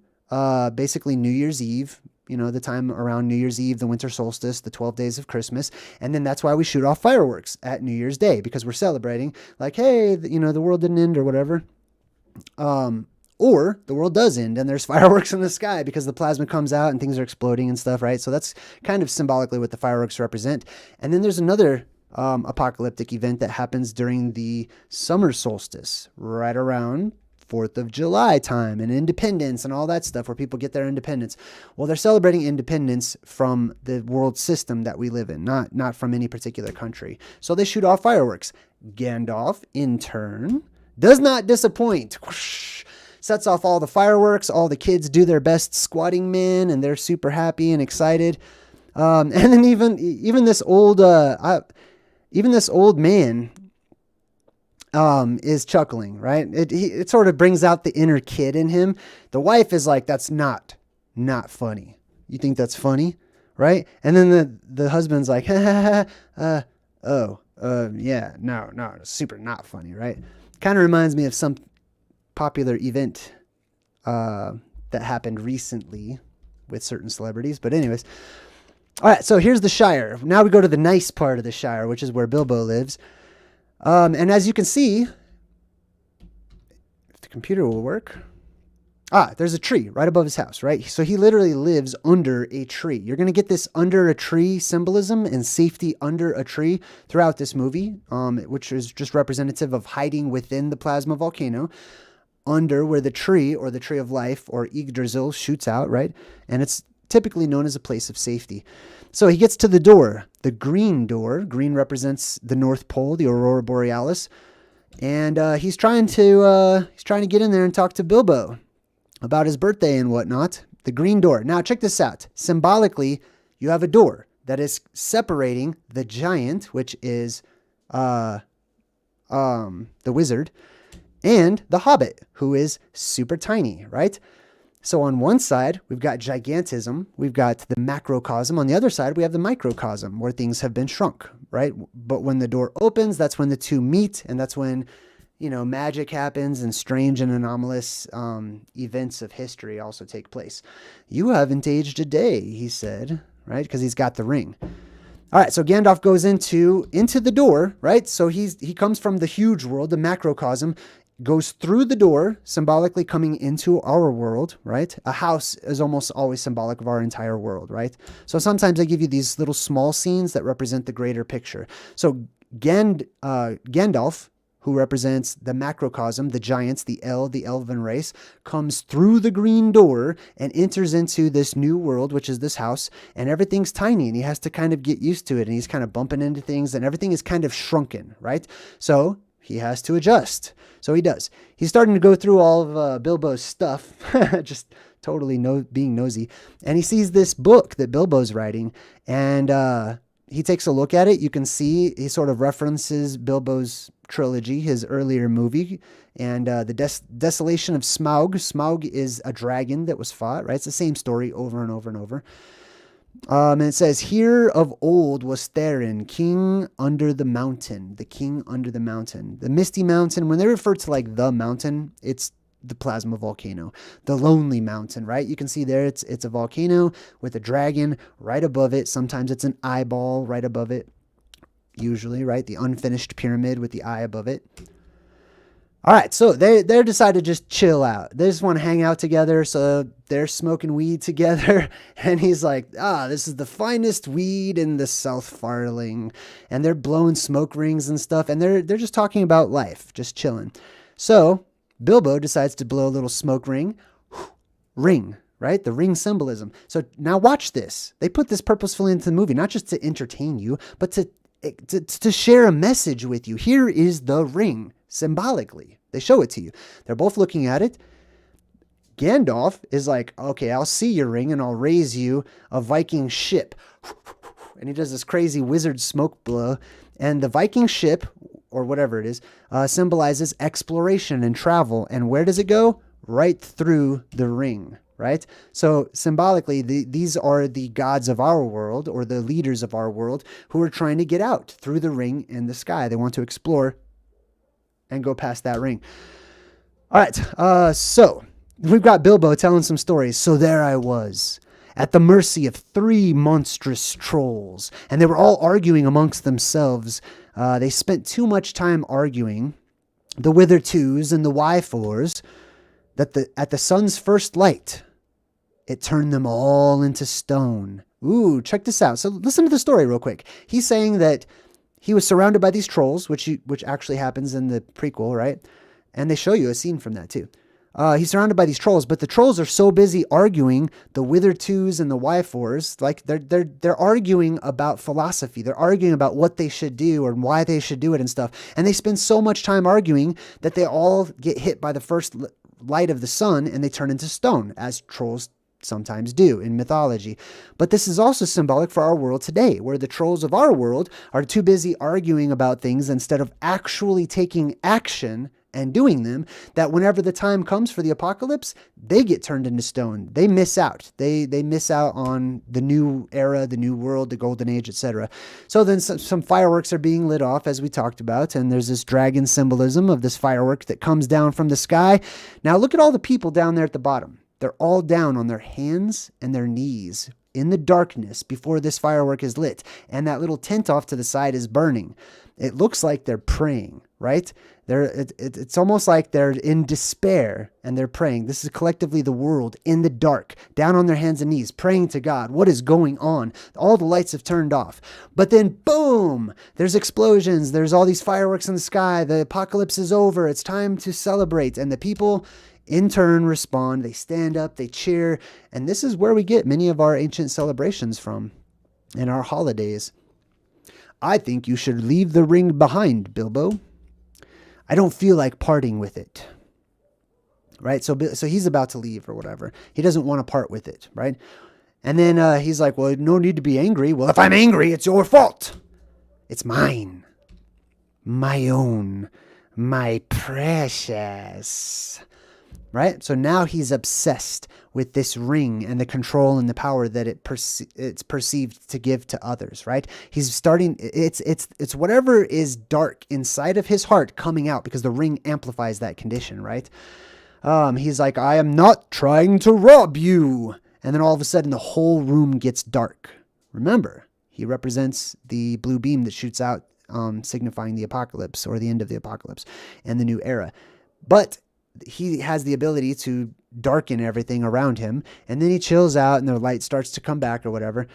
basically New Year's Eve, the time around New Year's Eve, the winter solstice, the 12 days of Christmas. And then that's why we shoot off fireworks at New Year's Day, because we're celebrating like, hey, the world didn't end or whatever. Or the world does end and there's fireworks in the sky because the plasma comes out and things are exploding and stuff, right? So that's kind of symbolically what the fireworks represent. And then there's another apocalyptic event that happens during the summer solstice, right around 4th of July time and independence and all that stuff, where people get their independence. Well, they're celebrating independence from the world system that we live in, not from any particular country. So they shoot off fireworks. Gandalf, in turn, does not disappoint. Sets off all the fireworks. All the kids do their best squatting men, and they're super happy and excited. And then even this old man is chuckling, right? It sort of brings out the inner kid in him. The wife is like, "That's not funny. You think that's funny, right?" And then the husband's like, "Yeah, no, super not funny, right?" Kind of reminds me of some popular event that happened recently with certain celebrities. But anyways, all right, so here's the Shire. Now we go to the nice part of the Shire, which is where Bilbo lives. And as you can see, if the computer will work, there's a tree right above his house, right? So he literally lives under a tree. You're going to get this under a tree symbolism and safety under a tree throughout this movie, which is just representative of hiding within the plasma volcano, under where the tree, or the tree of life, or Yggdrasil, shoots out, right? And it's typically known as a place of safety. So he gets to the door, the green door. Green represents the North Pole, the Aurora Borealis. And he's trying to get in there and talk to Bilbo about his birthday and whatnot. The green door. Now check this out. Symbolically, you have a door that is separating the giant, which is the wizard, and the hobbit, who is super tiny, right? So on one side, we've got gigantism. We've got the macrocosm. On the other side, we have the microcosm, where things have been shrunk, right? But when the door opens, that's when the two meet, and that's when, magic happens and strange and anomalous events of history also take place. "You haven't aged a day," he said, right? Because he's got the ring. All right, so Gandalf goes into the door, right? So he comes from the huge world, the macrocosm, goes through the door, symbolically coming into our world, right? A house is almost always symbolic of our entire world, right? So sometimes I give you these little small scenes that represent the greater picture. So Gandalf, who represents the macrocosm, the giants, the elven race, comes through the green door and enters into this new world, which is this house, and everything's tiny, and he has to kind of get used to it, and he's kind of bumping into things, and everything is kind of shrunken, right? So he has to adjust. So he does. He's starting to go through all of Bilbo's stuff, just totally being nosy. And he sees this book that Bilbo's writing, and he takes a look at it. You can see he sort of references Bilbo's trilogy, his earlier movie, and the Desolation of Smog. Smog is a dragon that was fought, right? It's the same story over and over and over. And it says, "Here of old was Therin, king under the mountain." The king under the mountain. The Misty Mountain, when they refer to like the mountain, it's the plasma volcano. The lonely mountain, right? You can see there it's a volcano with a dragon right above it. Sometimes it's an eyeball right above it. Usually, right? The unfinished pyramid with the eye above it. All right, so they decide to just chill out. They just want to hang out together, so they're smoking weed together. And he's like, this is the finest weed in the South Farling. And they're blowing smoke rings and stuff, and they're just talking about life, just chilling. So Bilbo decides to blow a little smoke ring. Ring, right? The ring symbolism. So now watch this. They put this purposefully into the movie, not just to entertain you, but to share a message with you. Here is the ring. Symbolically, they show it to you. They're both looking at it. Gandalf is like, "Okay, I'll see your ring and I'll raise you a Viking ship." And he does this crazy wizard smoke blow. And the Viking ship, or whatever it is, symbolizes exploration and travel. And where does it go? Right through the ring, right? So symbolically, these are the gods of our world, or the leaders of our world, who are trying to get out through the ring in the sky. They want to explore and go past that ring. All right, so we've got Bilbo telling some stories. So there I was, at the mercy of 3 monstrous trolls, and they were all arguing amongst themselves. They spent too much time arguing, the Wither-twos and the Y-fours, that at the sun's first light, it turned them all into stone. Ooh, check this out. So listen to the story real quick. He's saying that he was surrounded by these trolls, which actually happens in the prequel, right? And they show you a scene from that too. He's surrounded by these trolls, but the trolls are so busy arguing, the Wither-twos and the Y-fours, like they're arguing about philosophy. They're arguing about what they should do or why they should do it and stuff. And they spend so much time arguing that they all get hit by the first light of the sun and they turn into stone, as trolls sometimes do in mythology. But this is also symbolic for our world today, where the trolls of our world are too busy arguing about things instead of actually taking action and doing them, that whenever the time comes for the apocalypse, they get turned into stone. They miss out. They miss out on the new era, the new world, the golden age, etc. So then some fireworks are being lit off, as we talked about, and there's this dragon symbolism of this firework that comes down from the sky. Now look at all the people down there at the bottom. They're all down on their hands and their knees in the darkness before this firework is lit, and that little tent off to the side is burning. It looks like they're praying, right? It's almost like they're in despair and they're praying. This is collectively the world in the dark, down on their hands and knees, praying to God. What is going on? All the lights have turned off. But then, boom, there's explosions. There's all these fireworks in the sky. The apocalypse is over. It's time to celebrate. And the people in turn respond. They stand up, they cheer. And this is where we get many of our ancient celebrations from and our holidays. I think you should leave the ring behind, Bilbo. I don't feel like parting with it. Right? So he's about to leave or whatever. He doesn't want to part with it, right? And then he's like, well, no need to be angry. Well, if I'm angry, it's your fault. It's mine. My own. My precious. Right? So now he's obsessed with this ring and the control and the power that it's perceived to give to others, right? He's starting, it's whatever is dark inside of his heart coming out, because the ring amplifies that condition, right? He's like, I am not trying to rob you. And then all of a sudden the whole room gets dark. Remember, he represents the blue beam that shoots out, signifying the apocalypse or the end of the apocalypse and the new era. But he has the ability to darken everything around him, and then he chills out and the light starts to come back or whatever.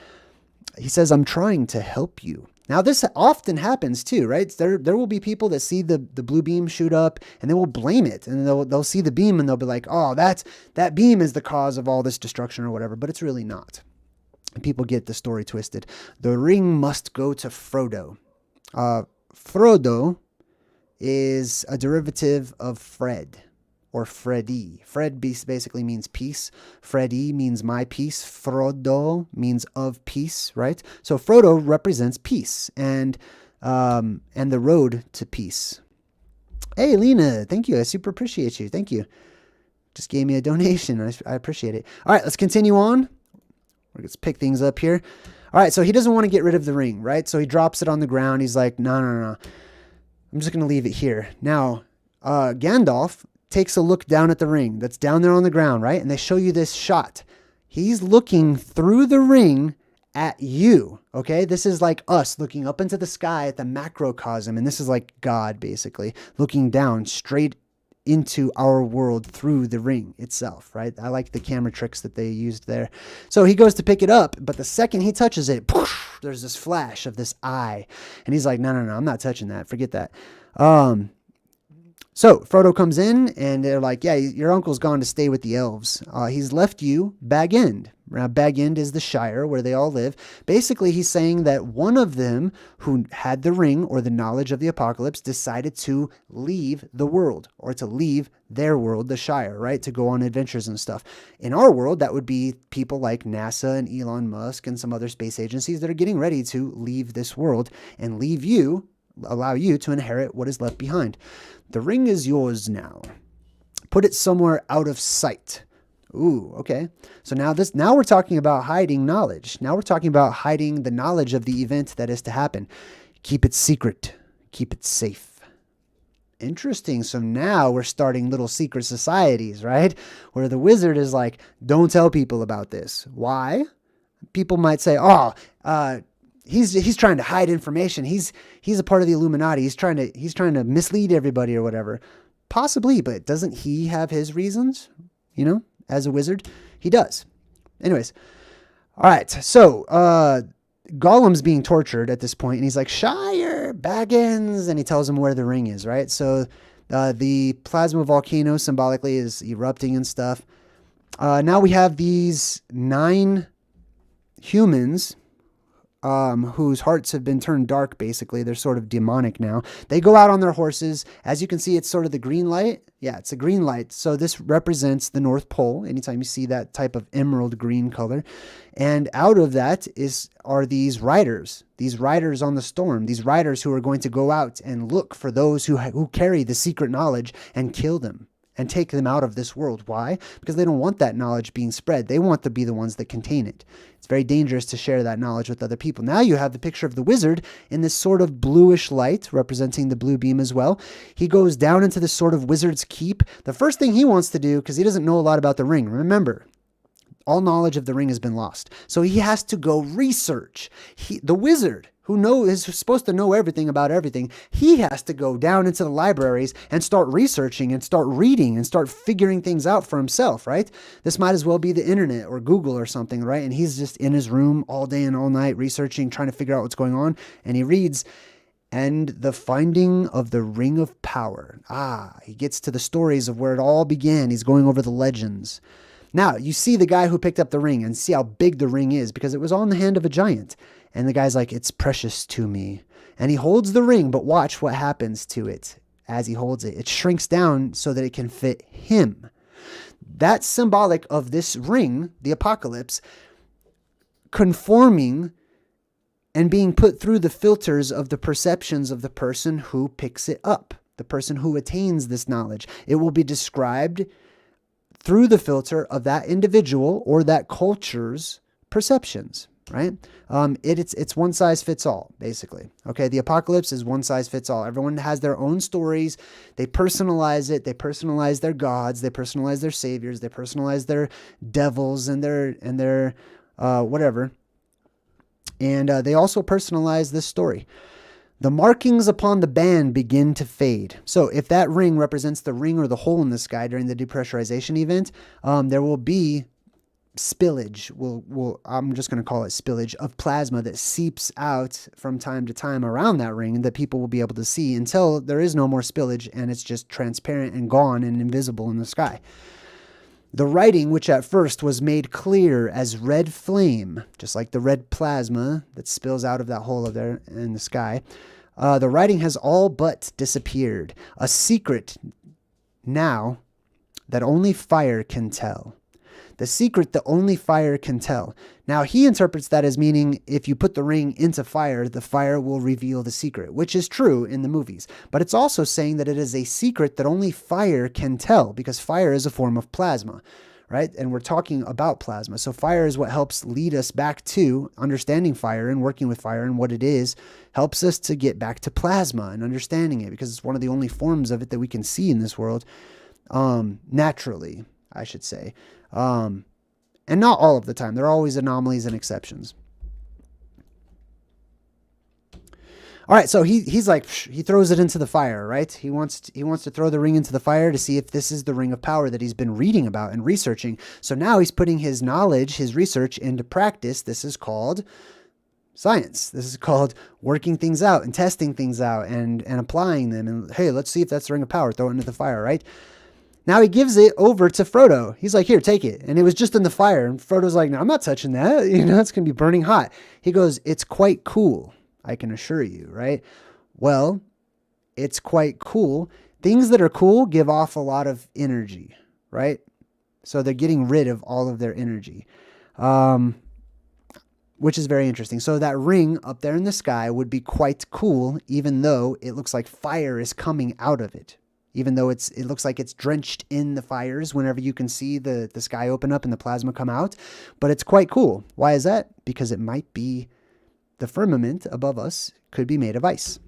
He says, I'm trying to help you. Now, this often happens too, right? There will be people that see the blue beam shoot up and they will blame it, and they'll see the beam and they'll be like, oh, that beam is the cause of all this destruction or whatever, but it's really not. And people get the story twisted. The ring must go to Frodo. Frodo is a derivative of Fred. Or Freddy. Fred basically means peace. Freddy means my peace. Frodo means of peace, right? So Frodo represents peace and the road to peace. Hey, Lena, thank you. I super appreciate you. Thank you. Just gave me a donation. I appreciate it. All right, let's continue on. Let's pick things up here. All right, so he doesn't want to get rid of the ring, right? So he drops it on the ground. He's like, no. I'm just going to leave it here. Now, Gandalf takes a look down at the ring that's down there on the ground, right? And they show you this shot. He's looking through the ring at you, okay? This is like us looking up into the sky at the macrocosm, and this is like God, basically, looking down straight into our world through the ring itself, right? I like the camera tricks that they used there. So he goes to pick it up, but the second he touches it, poosh, there's this flash of this eye, and he's like, no, I'm not touching that. Forget that. So Frodo comes in and they're like, yeah, your uncle's gone to stay with the elves. He's left you Bag End. Now, Bag End is the Shire where they all live. Basically, he's saying that one of them who had the ring or the knowledge of the apocalypse decided to leave the world, or to leave their world, the Shire, right? To go on adventures and stuff. In our world, that would be people like NASA and Elon Musk and some other space agencies that are getting ready to leave this world and leave you, allow you to inherit what is left behind. The ring is yours now. Put it somewhere out of sight. Ooh, okay. So now we're talking about hiding knowledge. Now we're talking about hiding the knowledge of the event that is to happen. Keep it secret. Keep it safe. interesting. So now we're starting little secret societies, right? Where the wizard is like, don't tell people about this. Why? People might say, oh, he's trying to hide information. He's a part of the Illuminati. He's trying to mislead everybody or whatever. Possibly, but doesn't he have his reasons? You know, as a wizard, he does. Anyways, all right. So Gollum's being tortured at this point, and he's like, Shire, Baggins, and he tells him where the ring is, right? So the plasma volcano symbolically is erupting and stuff. Now we have these 9 humans whose hearts have been turned dark, basically. They're sort of demonic now. They go out on their horses. As you can see, it's sort of the green light. Yeah, it's a green light. So this represents the North Pole, anytime you see that type of emerald green color. And out of that are these riders on the storm, these riders who are going to go out and look for those who carry the secret knowledge and kill them and take them out of this world. Why? Because they don't want that knowledge being spread. They want to be the ones that contain it. It's very dangerous to share that knowledge with other people. Now you have the picture of the wizard in this sort of bluish light, representing the blue beam as well. He goes down into this sort of wizard's keep. The first thing he wants to do, because he doesn't know a lot about the ring, remember, all knowledge of the ring has been lost. So he has to go research. The wizard, who is supposed to know everything about everything, he has to go down into the libraries and start researching and start reading and start figuring things out for himself, right? This might as well be the internet or Google or something, right? And he's just in his room all day and all night researching, trying to figure out what's going on. And he reads, and the finding of the ring of power. He gets to the stories of where it all began. He's going over the legends. Now, you see the guy who picked up the ring and see how big the ring is because it was on the hand of a giant. And the guy's like, it's precious to me. And he holds the ring, but watch what happens to it as he holds it. It shrinks down so that it can fit him. That's symbolic of this ring, the apocalypse, conforming and being put through the filters of the perceptions of the person who picks it up, the person who attains this knowledge. It will be described through the filter of that individual or that culture's perceptions, right? It's one size fits all, basically. Okay, the apocalypse is one size fits all. Everyone has their own stories. They personalize it. They personalize their gods. They personalize their saviors. They personalize their devils and their whatever. And they also personalize this story. The markings upon the band begin to fade. So if that ring represents the ring or the hole in the sky during the depressurization event, there will be spillage. I'm just going to call it spillage of plasma that seeps out from time to time around that ring that people will be able to see until there is no more spillage and it's just transparent and gone and invisible in the sky. The writing, which at first was made clear as red flame, just like the red plasma that spills out of that hole there in the sky, the writing has all but disappeared. A secret now that only fire can tell. The secret that only fire can tell. Now, he interprets that as meaning if you put the ring into fire, the fire will reveal the secret, which is true in the movies. But it's also saying that it is a secret that only fire can tell because fire is a form of plasma, right? And we're talking about plasma. So fire is what helps lead us back to understanding fire and working with fire and what it is, helps us to get back to plasma and understanding it because it's one of the only forms of it that we can see in this world, naturally, I should say. And not all of the time. There are always anomalies and exceptions. All right, so he's like, he throws it into the fire, right? He wants to throw the ring into the fire to see if this is the ring of power that he's been reading about and researching. So now he's putting his knowledge, his research into practice. This is called science. This is called working things out and testing things out and applying them. And hey, let's see if that's the ring of power. Throw it into the fire, right? Now he gives it over to Frodo. He's like, here, take it. And it was just in the fire. And Frodo's like, no, I'm not touching that. You know, it's going to be burning hot. He goes, it's quite cool, I can assure you, right? Well, it's quite cool. Things that are cool give off a lot of energy, right? So they're getting rid of all of their energy, which is very interesting. So that ring up there in the sky would be quite cool, even though it looks like fire is coming out of it. Even though it looks like it's drenched in the fires whenever you can see the sky open up and the plasma come out. But it's quite cool. Why is that? Because it might be the firmament above us could be made of ice.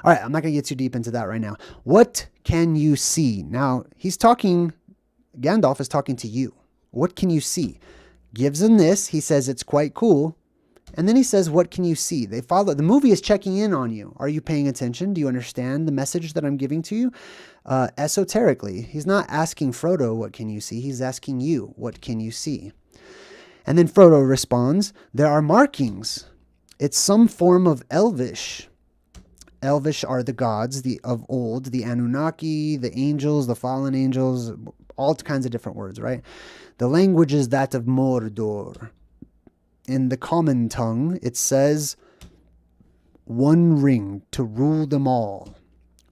All right, I'm not going to get too deep into that right now. What can you see? Now, Gandalf is talking to you. What can you see? Gives him this. He says it's quite cool. And then he says, what can you see? The movie is checking in on you. Are you paying attention? Do you understand the message that I'm giving to you? Esoterically, he's not asking Frodo, what can you see? He's asking you, what can you see? And then Frodo responds, there are markings. It's some form of Elvish. Elvish are the gods of old, the Anunnaki, the angels, the fallen angels, all kinds of different words, right? The language is that of Mordor. In the common tongue, it says, one ring to rule them all.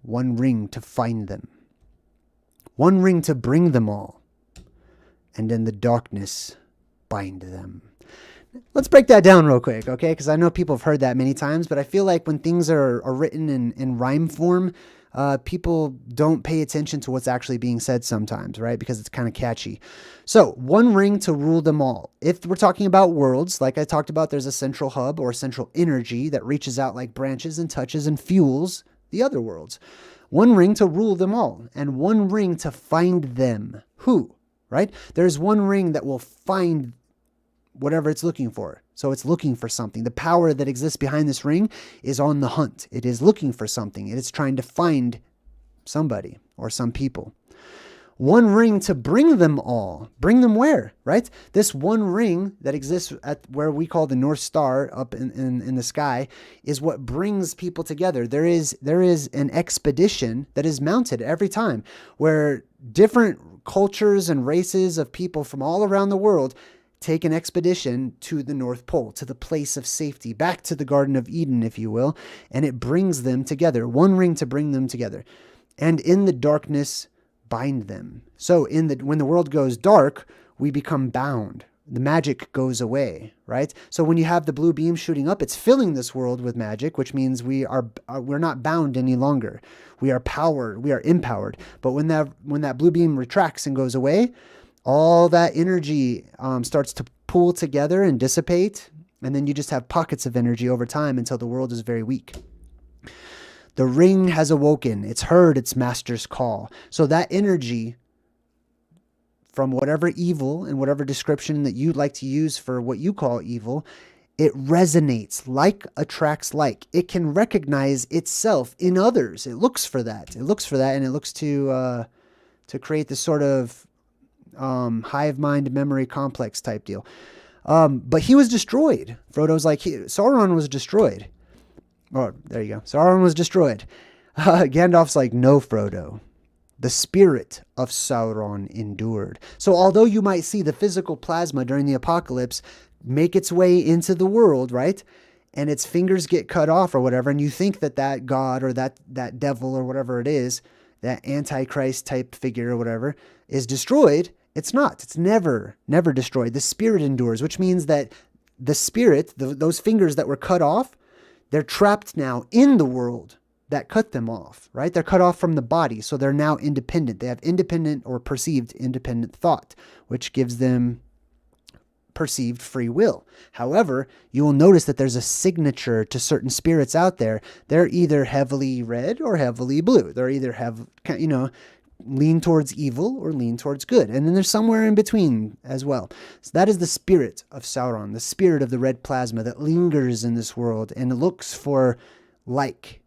One ring to find them. One ring to bring them all. And in the darkness, bind them. Let's break that down real quick, okay? Because I know people have heard that many times, but I feel like when things are written in rhyme form, people don't pay attention to what's actually being said sometimes, right? Because it's kind of catchy. So, one ring to rule them all. If we're talking about worlds, like I talked about, there's a central hub or central energy that reaches out like branches and touches and fuels the other worlds. One ring to rule them all, and one ring to find them. Who, right? There's one ring that will find whatever it's looking for. So it's looking for something. The power that exists behind this ring is on the hunt. It is looking for something. It is trying to find somebody or some people. One ring to bring them all. Bring them where, right? This one ring that exists at where we call the North Star up in the sky is what brings people together. There is an expedition that is mounted every time where different cultures and races of people from all around the world take an expedition to the North Pole, to the place of safety, back to the Garden of Eden, if you will, and it brings them together. One ring to bring them together. And in the darkness, bind them. So when the world goes dark, we become bound. The magic goes away, right? So when you have the blue beam shooting up, it's filling this world with magic, which means we're not bound any longer. We are powered, we are empowered. But when that blue beam retracts and goes away, all that energy starts to pool together and dissipate, and then you just have pockets of energy over time until the world is very weak. The ring has awoken. It's heard its master's call. So that energy from whatever evil and whatever description that you'd like to use for what you call evil, it resonates. Like attracts like. It can recognize itself in others. It looks for that. And it looks to create this sort of hive mind memory complex type deal. But he was destroyed. Frodo's like, Sauron was destroyed. Oh, there you go. Sauron was destroyed. Gandalf's like, no, Frodo. The spirit of Sauron endured. So although you might see the physical plasma during the apocalypse make its way into the world, right? And its fingers get cut off or whatever, and you think that god or that devil or whatever it is, that antichrist type figure or whatever, is destroyed. It's not. It's never destroyed. The spirit endures, which means that the spirit, those fingers that were cut off, they're trapped now in the world that cut them off, right? They're cut off from the body, so they're now independent. They have independent or perceived independent thought, which gives them perceived free will. However, you will notice that there's a signature to certain spirits out there. They're either heavily red or heavily blue. They're either lean towards evil or lean towards good. And then there's somewhere in between as well. So that is the spirit of Sauron, the spirit of the red plasma that lingers in this world and looks for like.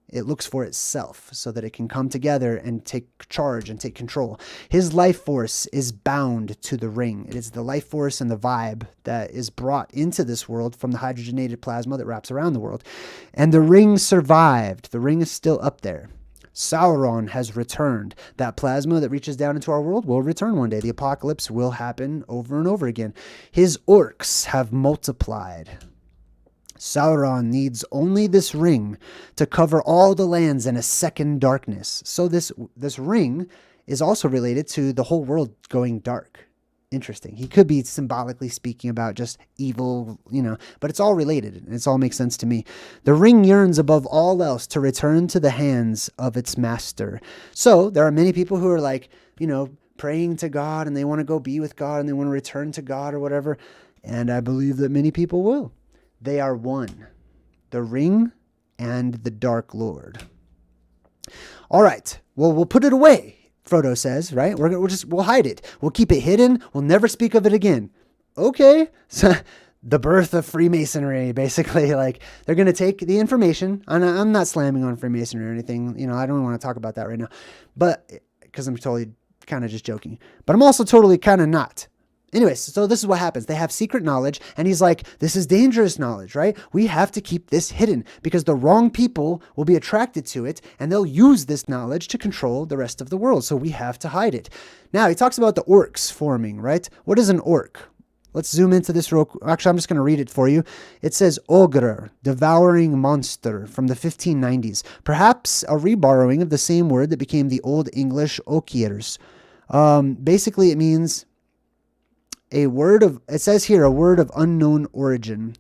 It looks for itself so that it can come together and take charge and take control. His life force is bound to the ring. It is the life force and the vibe that is brought into this world from the hydrogenated plasma that wraps around the world. And the ring survived. The ring is still up there. Sauron has returned. That plasma that reaches down into our world will return one day. The apocalypse will happen over and over again. His orcs have multiplied. Sauron needs only this ring to cover all the lands in a second darkness. So this ring is also related to the whole world going dark. Interesting. He could be symbolically speaking about just evil, but it's all related. And it all makes sense to me. The ring yearns above all else to return to the hands of its master. So there are many people who are like, praying to God and they want to go be with God and they want to return to God or whatever. And I believe that many people will. They are one. The ring and the Dark Lord. All right, well, we'll put it away, Frodo says, right? We'll hide it. We'll keep it hidden. We'll never speak of it again. Okay. So the birth of Freemasonry, basically, like they're going to take the information. And I'm not slamming on Freemasonry or anything. You know, I don't want to talk about that right now, but because I'm totally kind of just joking, but I'm also totally kind of not. Anyways, so this is what happens. They have secret knowledge, and he's like, this is dangerous knowledge, right? We have to keep this hidden because the wrong people will be attracted to it, and they'll use this knowledge to control the rest of the world. So we have to hide it. Now, he talks about the orcs forming, right? What is an orc? Let's zoom into this actually, I'm just going to read it for you. It says ogre, devouring monster, from the 1590s. Perhaps a reborrowing of the same word that became the Old English okiers. Basically, it means it says here, a word of unknown origin.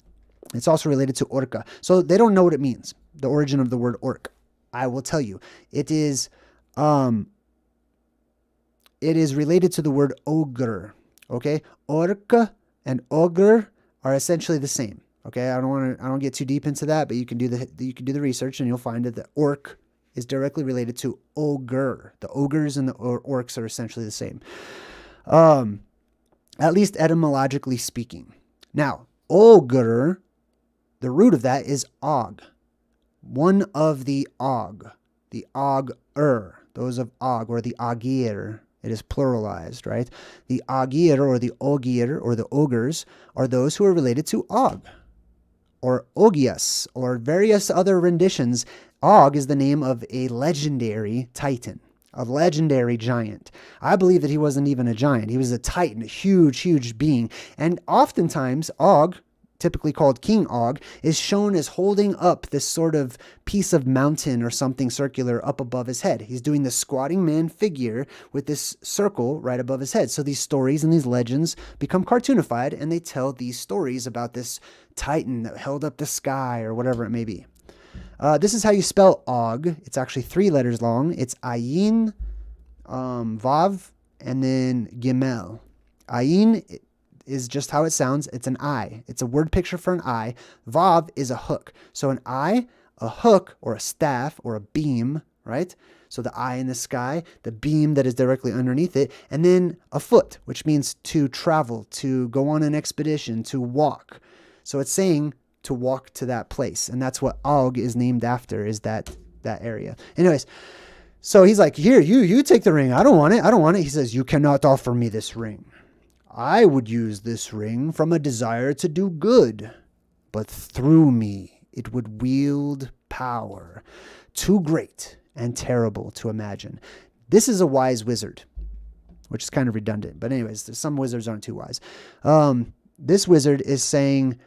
It's also related to orca. So they don't know what it means, the origin of the word orc. I will tell you. It is related to the word ogre. Okay? Orca and ogre are essentially the same. Okay? I don't get too deep into that, but you can do the research and you'll find that the orc is directly related to ogre. The ogres and the orcs are essentially the same. At least etymologically speaking. Now, ogre, the root of that is og. One of the og. The og-er. Those of og, or the ogir. It is pluralized, right? The ogir, or the ogir, or the ogres, are those who are related to Og, or Ogias, or various other renditions. Og is the name of a legendary titan. A legendary giant. I believe that he wasn't even a giant. He was a titan, a huge, huge being. And oftentimes, Og, typically called King Og, is shown as holding up this sort of piece of mountain or something circular up above his head. He's doing the squatting man figure with this circle right above his head. So these stories and these legends become cartoonified, and they tell these stories about this titan that held up the sky or whatever it may be. This is how you spell Og. It's actually 3 letters long. It's Ayin, Vav, and then Gimel. Ayin is just how it sounds. It's an eye. It's a word picture for an eye. Vav is a hook. So an eye, a hook, or a staff, or a beam, right? So the eye in the sky, the beam that is directly underneath it, and then a foot, which means to travel, to go on an expedition, to walk. So it's saying to walk to that place. And that's what Og is named after, is that area. Anyways, so he's like, here, you take the ring. I don't want it. He says, you cannot offer me this ring. I would use this ring from a desire to do good, but through me it would wield power too great and terrible to imagine. This is a wise wizard, which is kind of redundant. But anyways, some wizards aren't too wise. This wizard is saying,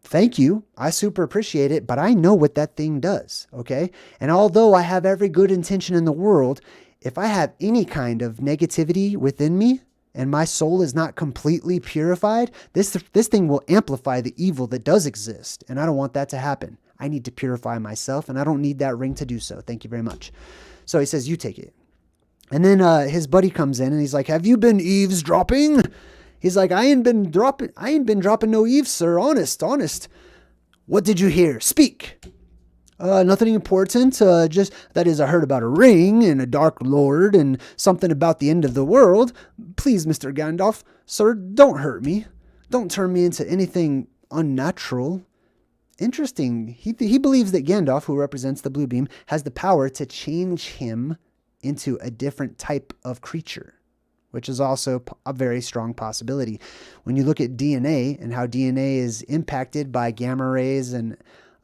thank you. I super appreciate it, but I know what that thing does, okay? And although I have every good intention in the world, if I have any kind of negativity within me and my soul is not completely purified, this thing will amplify the evil that does exist, and I don't want that to happen. I need to purify myself, and I don't need that ring to do so. Thank you very much. So he says, you take it. And then his buddy comes in, and he's like, have you been eavesdropping? He's like, I ain't been dropping no eaves, sir. Honest. What did you hear? Speak. Nothing important. Just, that is, I heard about a ring and a Dark Lord and something about the end of the world. Please, Mr. Gandalf, sir, don't hurt me. Don't turn me into anything unnatural. Interesting. He believes that Gandalf, who represents the blue beam, has the power to change him into a different type of creature, which is also a very strong possibility. When you look at DNA and how DNA is impacted by gamma rays and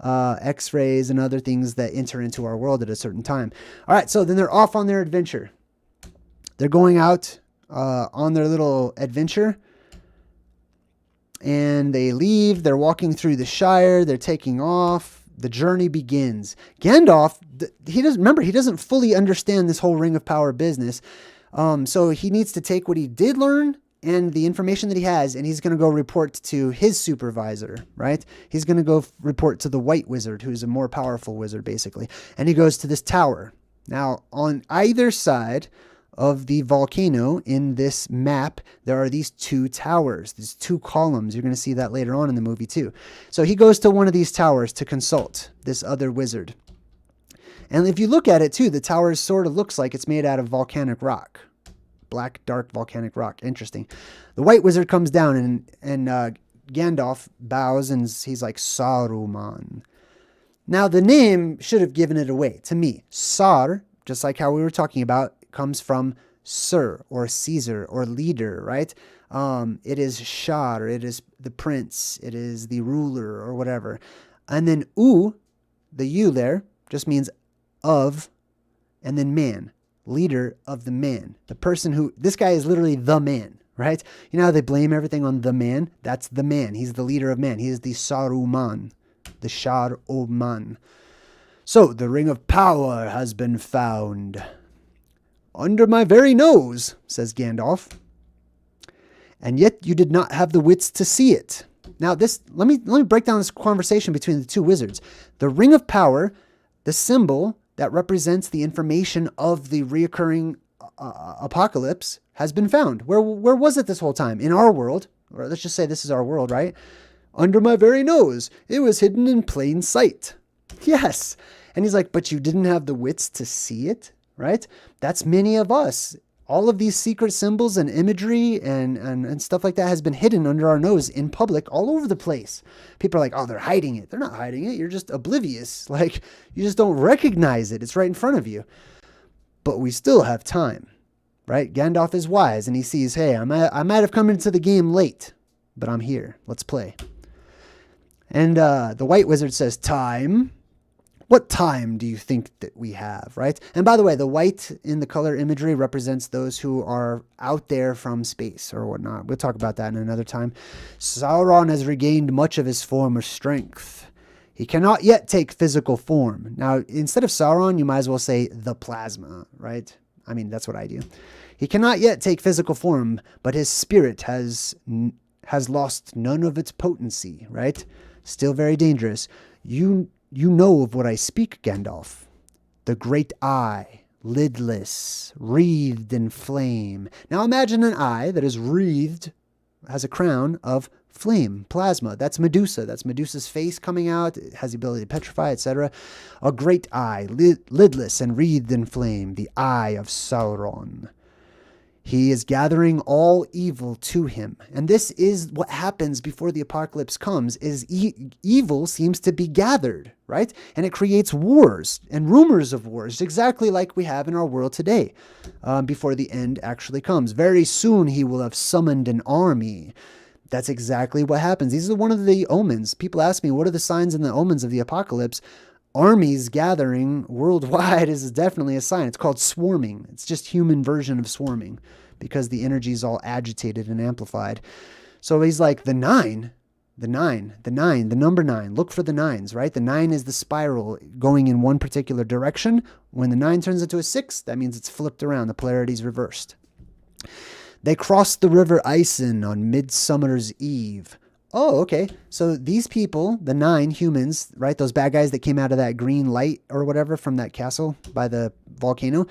X-rays and other things that enter into our world at a certain time. All right, so then they're off on their adventure. They're going out on their little adventure, and they leave. They're walking through the Shire. They're taking off. The journey begins. Gandalf, he doesn't fully understand this whole Ring of Power business. So he needs to take what he did learn and the information that he has, and he's going to go report to his supervisor, right? He's going to go report to the White Wizard, who's a more powerful wizard, basically. And he goes to this tower. Now, on either side of the volcano in this map, there are these two towers, these two columns. You're going to see that later on in the movie too. So he goes to one of these towers to consult this other wizard. And if you look at it too, the tower sort of looks like it's made out of volcanic rock. Black, dark volcanic rock. Interesting. The white wizard comes down and Gandalf bows and he's like, Saruman. Now, the name should have given it away to me. Sar, just like how we were talking about, comes from Sir or Caesar or leader, right? It is Shar, it is the prince, it is the ruler or whatever. And then U, the U there, just means of, and then man, leader of the man. The person who, this guy is literally the man, right? You know how they blame everything on the man? That's the man. He's the leader of man. He is the Saruman. The Shar Oman. So, the ring of power has been found. Under my very nose, says Gandalf. And yet you did not have the wits to see it. Now, let me break down this conversation between the two wizards. The ring of power, the symbol that represents the information of the reoccurring apocalypse, has been found. Where was it this whole time? In our world. Or let's just say this is our world, right? Under my very nose. It was hidden in plain sight. Yes. And he's like, but you didn't have the wits to see it, right? That's many of us. All of these secret symbols and imagery and stuff like that has been hidden under our nose in public all over the place. People are like, oh, they're hiding it. They're not hiding it. You're just oblivious. Like, you just don't recognize it. It's right in front of you. But we still have time, right? Gandalf is wise and he sees, hey, I might have come into the game late, but I'm here. Let's play. And the white wizard says, time. What time do you think that we have, right? And by the way, the white in the color imagery represents those who are out there from space or whatnot. We'll talk about that in another time. Sauron has regained much of his former strength. He cannot yet take physical form. Now, instead of Sauron, you might as well say the plasma, right? I mean, that's what I do. He cannot yet take physical form, but his spirit has lost none of its potency, right? Still very dangerous. You know of what I speak, Gandalf. The great eye, lidless, wreathed in flame. Now imagine an eye that is wreathed, has a crown of flame, plasma. That's Medusa. That's Medusa's face coming out. It has the ability to petrify, etc. A great eye, lidless and wreathed in flame. The eye of Sauron. He is gathering all evil to him. And this is what happens before the apocalypse comes, is evil seems to be gathered, right? And it creates wars and rumors of wars, exactly like we have in our world today, before the end actually comes. Very soon he will have summoned an army. That's exactly what happens. These are one of the omens. People ask me, what are the signs and the omens of the apocalypse? Armies gathering worldwide is definitely a sign. It's called swarming. It's just human version of swarming because the energy is all agitated and amplified. So he's like, the number 9. Look for the nines, right? The 9 is the spiral going in one particular direction. When the 9 turns into a 6, that means it's flipped around. The polarity is reversed. They crossed the river Isen on Midsummer's Eve. Oh, okay. So these people, the 9 humans, right? Those bad guys that came out of that green light or whatever from that castle by the volcano,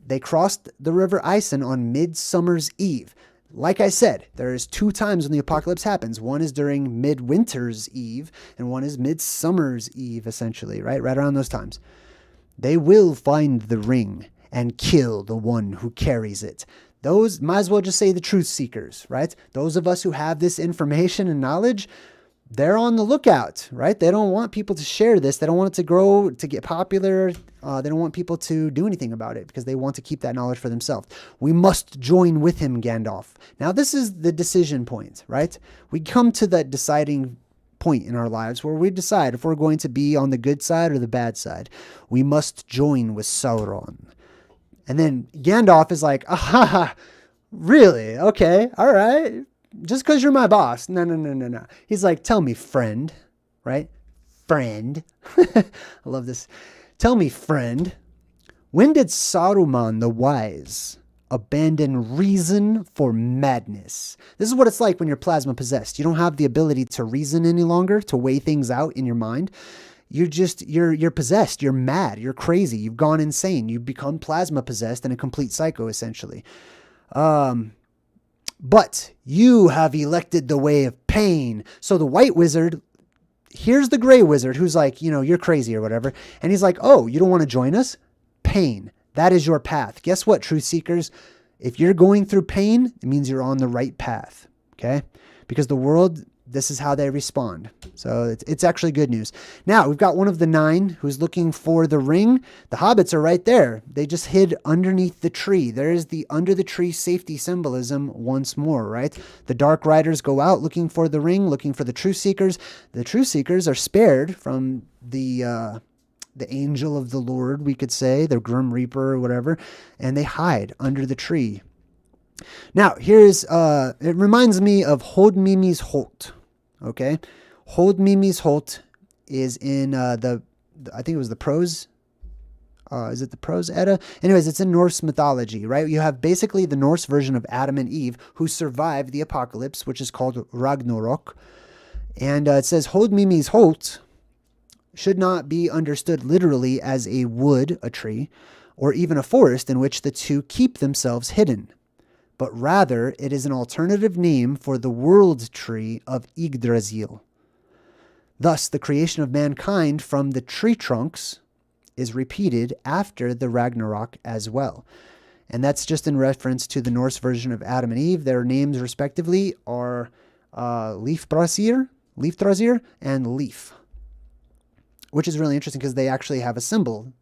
they crossed the river Isen on Midsummer's Eve. Like I said, there is 2 times when the apocalypse happens. One is during Midwinter's Eve, and one is Midsummer's Eve, essentially, right? Right around those times. They will find the ring and kill the one who carries it. Those, might as well just say the truth seekers, right? Those of us who have this information and knowledge, they're on the lookout, right? They don't want people to share this. They don't want it to grow, to get popular. They don't want people to do anything about it because they want to keep that knowledge for themselves. We must join with him, Gandalf. Now, this is the decision point, right? We come to that deciding point in our lives where we decide if we're going to be on the good side or the bad side. We must join with Sauron. And then Gandalf is like, ah, really? Okay, all right. Just because you're my boss. No. He's like, tell me, friend, right? Friend. I love this. Tell me, friend, when did Saruman the Wise abandon reason for madness? This is what it's like when you're plasma possessed. You don't have the ability to reason any longer, to weigh things out in your mind. you're possessed, you're mad, you're crazy, you've gone insane, you've become plasma possessed and a complete psycho essentially. But you have elected the way of pain. So the white wizard, here's the gray wizard who's like, you're crazy or whatever. And he's like, oh, you don't want to join us? Pain. That is your path. Guess what, truth seekers? If you're going through pain, it means you're on the right path. Okay? Because the world, this is how they respond. So it's actually good news. Now, we've got one of the 9 who's looking for the ring. The hobbits are right there. They just hid underneath the tree. There is the under the tree safety symbolism once more, right? The dark riders go out looking for the ring, looking for the truth seekers. The truth seekers are spared from the angel of the Lord, we could say, the Grim Reaper or whatever, and they hide under the tree. Now, here's, it reminds me of Hold Mimi's Holt. Okay, Hold Mimi's Holt is in I think it was the Prose. Is it the Prose Edda? Anyways, it's in Norse mythology, right? You have basically the Norse version of Adam and Eve who survived the apocalypse, which is called Ragnarok. And it says Hold Mimi's Holt should not be understood literally as a wood, a tree, or even a forest in which the two keep themselves hidden, but rather it is an alternative name for the world tree of Yggdrasil. Thus, the creation of mankind from the tree trunks is repeated after the Ragnarok as well. And that's just in reference to the Norse version of Adam and Eve. Their names respectively are Leifdrasir, and Leif, which is really interesting because they actually have a symbol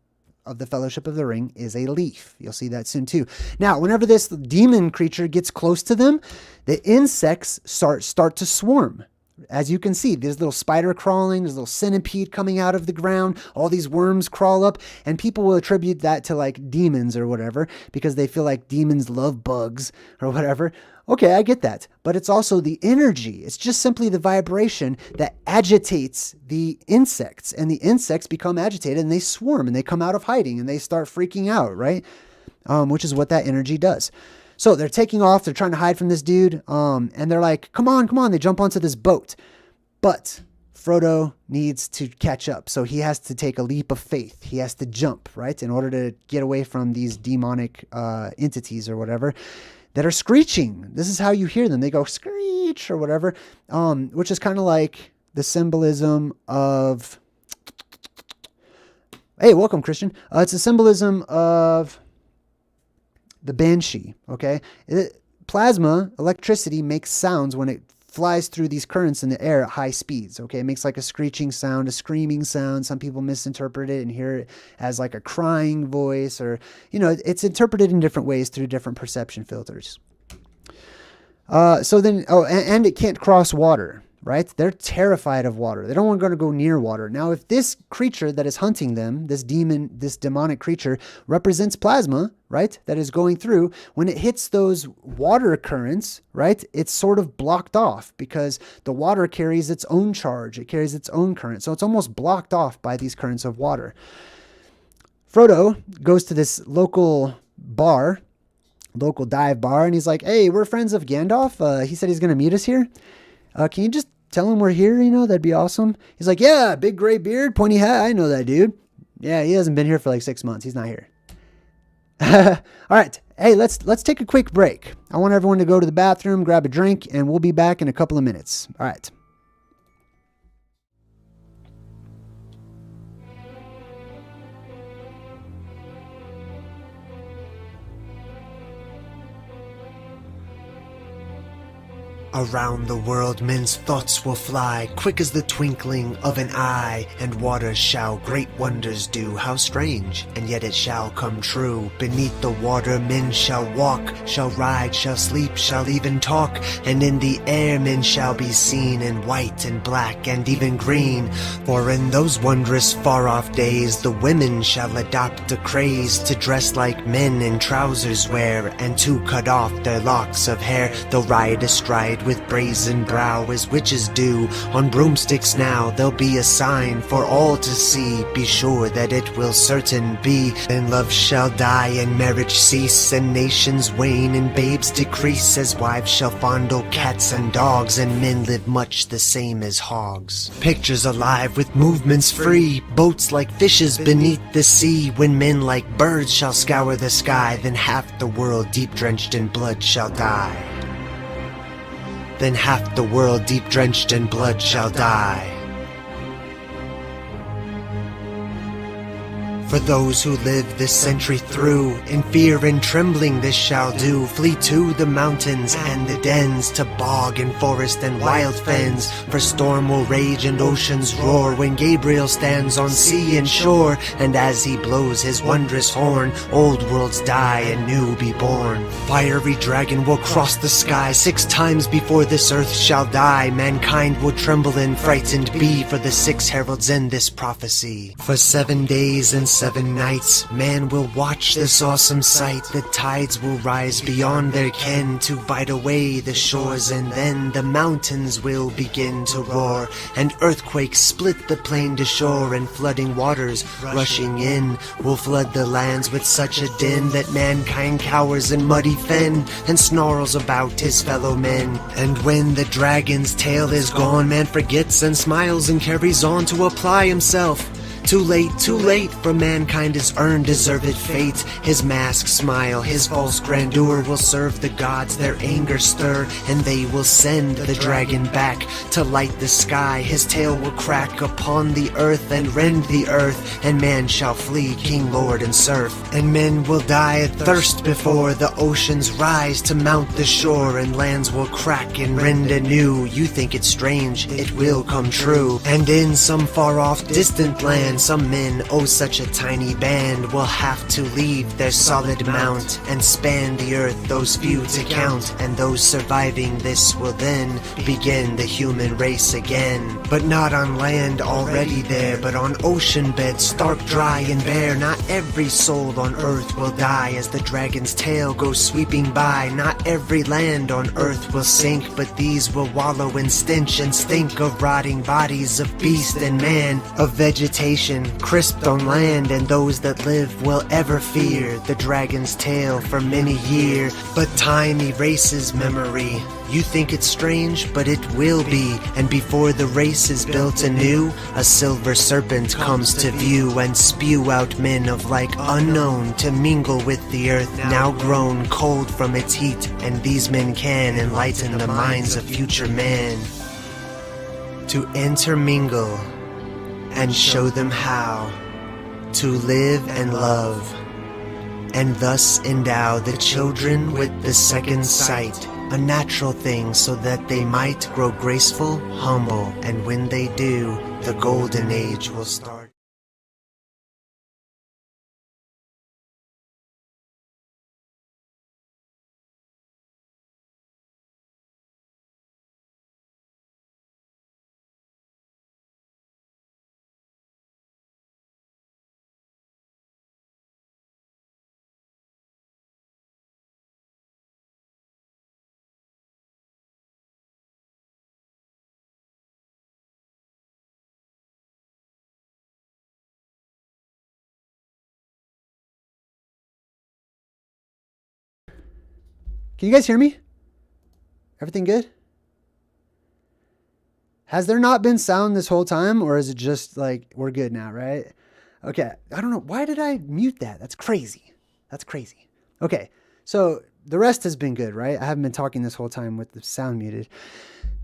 of the Fellowship of the Ring is a leaf. You'll see that soon too. Now, whenever this demon creature gets close to them, the insects start to swarm. As you can see, there's little spider crawling, there's a little centipede coming out of the ground, all these worms crawl up, and people will attribute that to like demons or whatever, because they feel like demons love bugs or whatever. Okay, I get that. But it's also the energy. It's just simply the vibration that agitates the insects. And the insects become agitated and they swarm and they come out of hiding and they start freaking out, right? Which is what that energy does. So they're taking off. They're trying to hide from this dude. And they're like, come on, come on. They jump onto this boat. But Frodo needs to catch up. So he has to take a leap of faith. He has to jump, right? In order to get away from these demonic entities or whatever that are screeching. This is how you hear them. They go screech or whatever, which is kind of like the symbolism of, hey, welcome, Christian. It's a symbolism of the banshee, okay? Plasma, electricity, makes sounds when it flies through these currents in the air at high speeds, okay? It makes like a screeching sound, a screaming sound. Some people misinterpret it and hear it as like a crying voice, or, it's interpreted in different ways through different perception filters. And it can't cross water, right? They're terrified of water. They don't want to go near water. Now, if this creature that is hunting them, this demonic creature, represents plasma, right, that is going through, when it hits those water currents, right, it's sort of blocked off because the water carries its own charge. It carries its own current. So it's almost blocked off by these currents of water. Frodo goes to this local dive bar, and he's like, hey, we're friends of Gandalf. He said he's going to meet us here. Can you just tell him we're here? That'd be awesome. He's like, yeah, big gray beard, pointy hat. I know that dude. Yeah, he hasn't been here for like 6 months. He's not here. All right. Hey, let's take a quick break. I want everyone to go to the bathroom, grab a drink, and we'll be back in a couple of minutes. All right. Around the world men's thoughts will fly, quick as the twinkling of an eye, and waters shall great wonders do. How strange, and yet it shall come true. Beneath the water men shall walk, shall ride, shall sleep, shall even talk, and in the air men shall be seen in white and black and even green. For in those wondrous far-off days the women shall adopt a craze to dress like men in trousers wear, and to cut off their locks of hair they'll ride astride ride with brazen brow as witches do. On broomsticks now there'll be a sign for all to see. Be sure that it will certain be. Then love shall die and marriage cease, and nations wane and babes decrease, as wives shall fondle cats and dogs, and men live much the same as hogs. Pictures alive with movements free, boats like fishes beneath the sea. When men like birds shall scour the sky, then half the world deep drenched in blood shall die. Then half the world deep drenched in blood shall die. For those who live this century through, in fear and trembling this shall do. Flee to the mountains and the dens, to bog and forest and wild fens. For storm will rage and oceans roar, when Gabriel stands on sea and shore. And as he blows his wondrous horn, old worlds die and new be born. Fiery dragon will cross the sky 6 times before this earth shall die. Mankind will tremble and frightened be, for the 6 heralds in this prophecy. For 7 days and 7 nights, man will watch this awesome sight. The tides will rise beyond their ken to bite away the shores, and then the mountains will begin to roar, and earthquakes split the plain to shore, and flooding waters rushing in will flood the lands with such a din that mankind cowers in muddy fen and snarls about his fellow men. And when the dragon's tail is gone, man forgets and smiles and carries on to apply himself. Too late, for mankind has earned deserved fate. His masked smile, his false grandeur will serve the gods their anger stir, and they will send the dragon back to light the sky. His tail will crack upon the earth and rend the earth, and man shall flee king, lord, and serf. And men will die of thirst before the oceans rise to mount the shore, and lands will crack and rend anew. You think it's strange, it will come true. And in some far off distant land, some men, oh such a tiny band, will have to leave their solid mount and span the earth, those few to count. And those surviving this will then begin the human race again. But not on land already there, but on ocean beds stark, dry, and bare. Not every soul on earth will die as the dragon's tail goes sweeping by. Not every land on earth will sink, but these will wallow in stench and stink of rotting bodies of beast and man, of vegetation crisped on land. And those that live will ever fear the dragon's tail for many years. But time erases memory. You think it's strange, but it will be. And before the race is built anew, a silver serpent comes to view, and spew out men of like unknown to mingle with the earth, now grown cold from its heat. And these men can enlighten the minds of future man to intermingle and show them how to live and love, and thus endow the children with the second sight, a natural thing, so that they might grow graceful, humble, and when they do, the golden age will start. Can you guys hear me? Everything good? Has there not been sound this whole time, or is it just like we're good now, right? Okay, I don't know. Why did I mute that? That's crazy. That's crazy. Okay, so the rest has been good, right? I haven't been talking this whole time with the sound muted.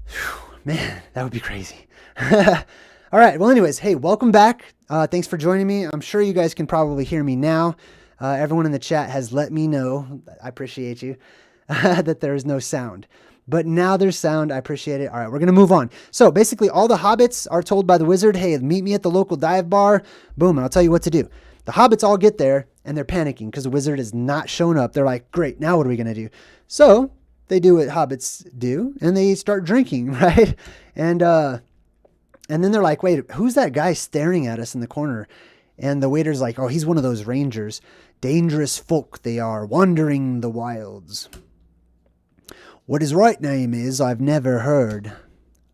Whew, man, that would be crazy. All right, well anyways, hey, welcome back. Thanks for joining me. I'm sure you guys can probably hear me now. Everyone in the chat has let me know, I appreciate you, that there is no sound. But now there's sound. I appreciate it. All right, we're going to move on. So basically all the hobbits are told by the wizard, hey, meet me at the local dive bar. Boom, and I'll tell you what to do. The hobbits all get there and they're panicking because the wizard has not shown up. They're like, great, now what are we going to do? So they do what hobbits do and they start drinking, right? And then they're like, wait, who's that guy staring at us in the corner? And the waiter's like, oh, he's one of those rangers. Dangerous folk they are, wandering the wilds. What his right name is, I've never heard,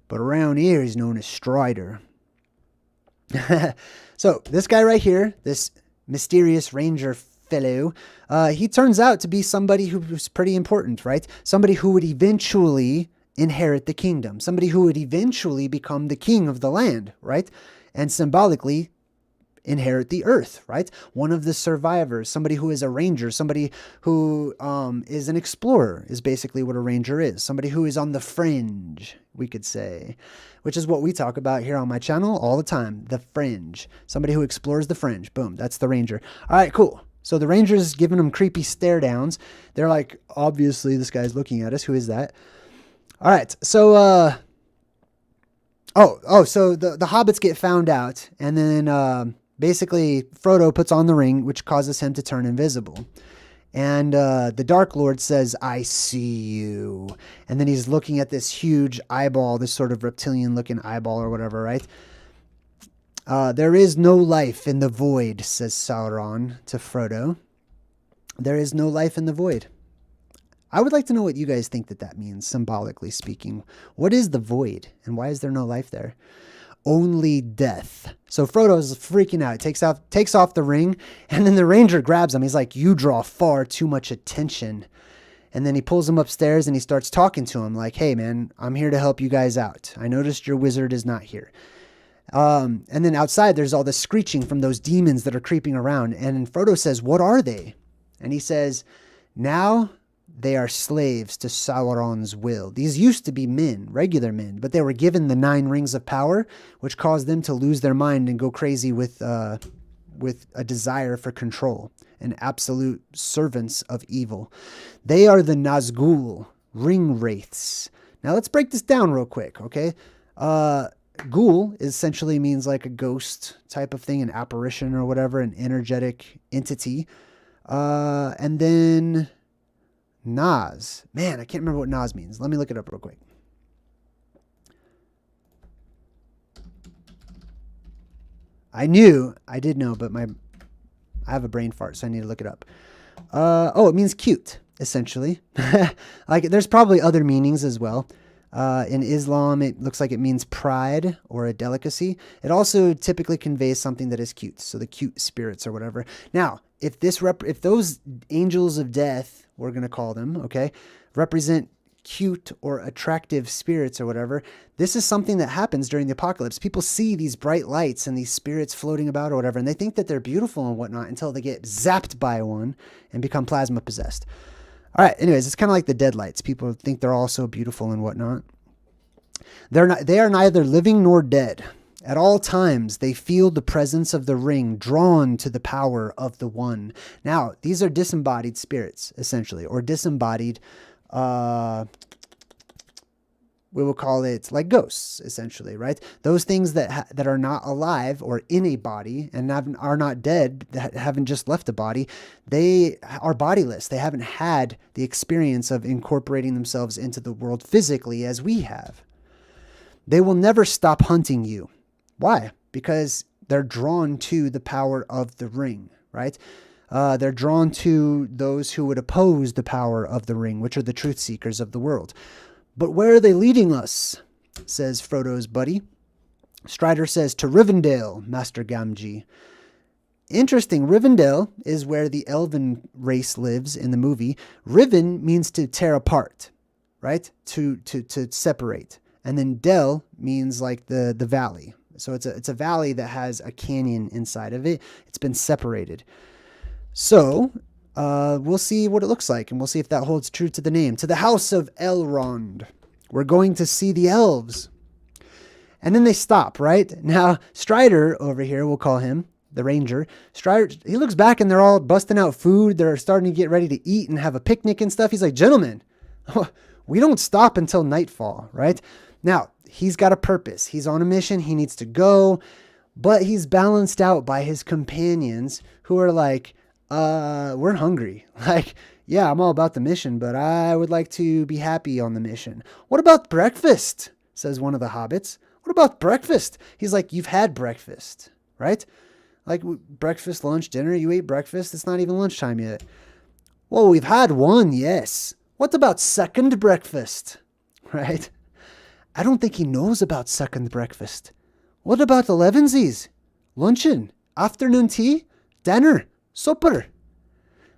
but around here he's known as Strider. So this guy right here, this mysterious ranger fellow, he turns out to be somebody who's pretty important, right? Somebody who would eventually inherit the kingdom, somebody who would eventually become the king of the land, right? And symbolically inherit the earth, right? One of the survivors, somebody who is a ranger, somebody who is an explorer is basically what a ranger is. Somebody who is on the fringe, we could say, which is what we talk about here on my channel all the time, the fringe. Somebody who explores the fringe. Boom, that's the ranger. All right, cool. So the ranger's giving them creepy stare downs. They're like, obviously this guy's looking at us. Who is that? All right, so, so the hobbits get found out, and then basically Frodo puts on the ring, which causes him to turn invisible. And the Dark Lord says, I see you. And then he's looking at this huge eyeball, this sort of reptilian-looking eyeball or whatever, right? There is no life in the void, says Sauron to Frodo. There is no life in the void. I would like to know what you guys think that means, symbolically speaking. What is the void, and why is there no life there? Only death. So Frodo's freaking out. Takes off the ring, and then the ranger grabs him. He's like, you draw far too much attention. And then he pulls him upstairs, and he starts talking to him like, hey, man, I'm here to help you guys out. I noticed your wizard is not here. And then outside, there's all this screeching from those demons that are creeping around. And Frodo says, what are they? And he says, now they are slaves to Sauron's will. These used to be men, regular men, but they were given the 9 rings of power, which caused them to lose their mind and go crazy with a desire for control and absolute servants of evil. They are the Nazgul, ring wraiths. Now let's break this down real quick, okay? Ghoul essentially means like a ghost type of thing, an apparition or whatever, an energetic entity. And then Naz. Man, I can't remember what Naz means. Let me look it up real quick. I did know, but I have a brain fart, so I need to look it up. It means cute, essentially. Like, there's probably other meanings as well. In Islam, it looks like it means pride or a delicacy. It also typically conveys something that is cute, so the cute spirits or whatever. Now, if those angels of death, we're going to call them, okay, represent cute or attractive spirits or whatever, this is something that happens during the apocalypse. People see these bright lights and these spirits floating about or whatever, and they think that they're beautiful and whatnot until they get zapped by one and become plasma possessed. All right, anyways, it's kind of like the deadlights. People think they're all so beautiful and whatnot. They are neither living nor dead. At all times, they feel the presence of the ring, drawn to the power of the one. Now, these are disembodied spirits, essentially, or disembodied, we will call it like ghosts, essentially, right? Those things that are not alive or in a body and are not dead, that haven't just left a body, they are bodiless. They haven't had the experience of incorporating themselves into the world physically as we have. They will never stop hunting you. Why? Because they're drawn to the power of the ring, right? They're drawn to those who would oppose the power of the ring, which are the truth seekers of the world. But where are they leading us? Says Frodo's buddy. Strider says, to Rivendell, Master Gamgee. Interesting. Rivendell is where the elven race lives in the movie. Riven means to tear apart, right? To separate. And then Del means like the valley. So it's a valley that has a canyon inside of it. It's been separated. So we'll see what it looks like, and we'll see if that holds true to the name. To the house of Elrond. We're going to see the elves. And then they stop, right? Now, Strider over here, we'll call him the ranger. Strider, he looks back and they're all busting out food. They're starting to get ready to eat and have a picnic and stuff. He's like, gentlemen, we don't stop until nightfall, right? Now, he's got a purpose. He's on a mission. He needs to go, but he's balanced out by his companions who are like, we're hungry. Like, yeah, I'm all about the mission, but I would like to be happy on the mission. What about breakfast? Says one of the hobbits. What about breakfast? He's like, you've had breakfast, right? Like breakfast, lunch, dinner. You ate breakfast. It's not even lunchtime yet. Well, we've had one, yes. What about second breakfast? Right? I don't think he knows about second breakfast. What about 11sies? Luncheon, afternoon tea, dinner, supper.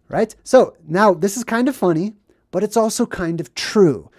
Right? So now this is kind of funny, but it's also kind of true.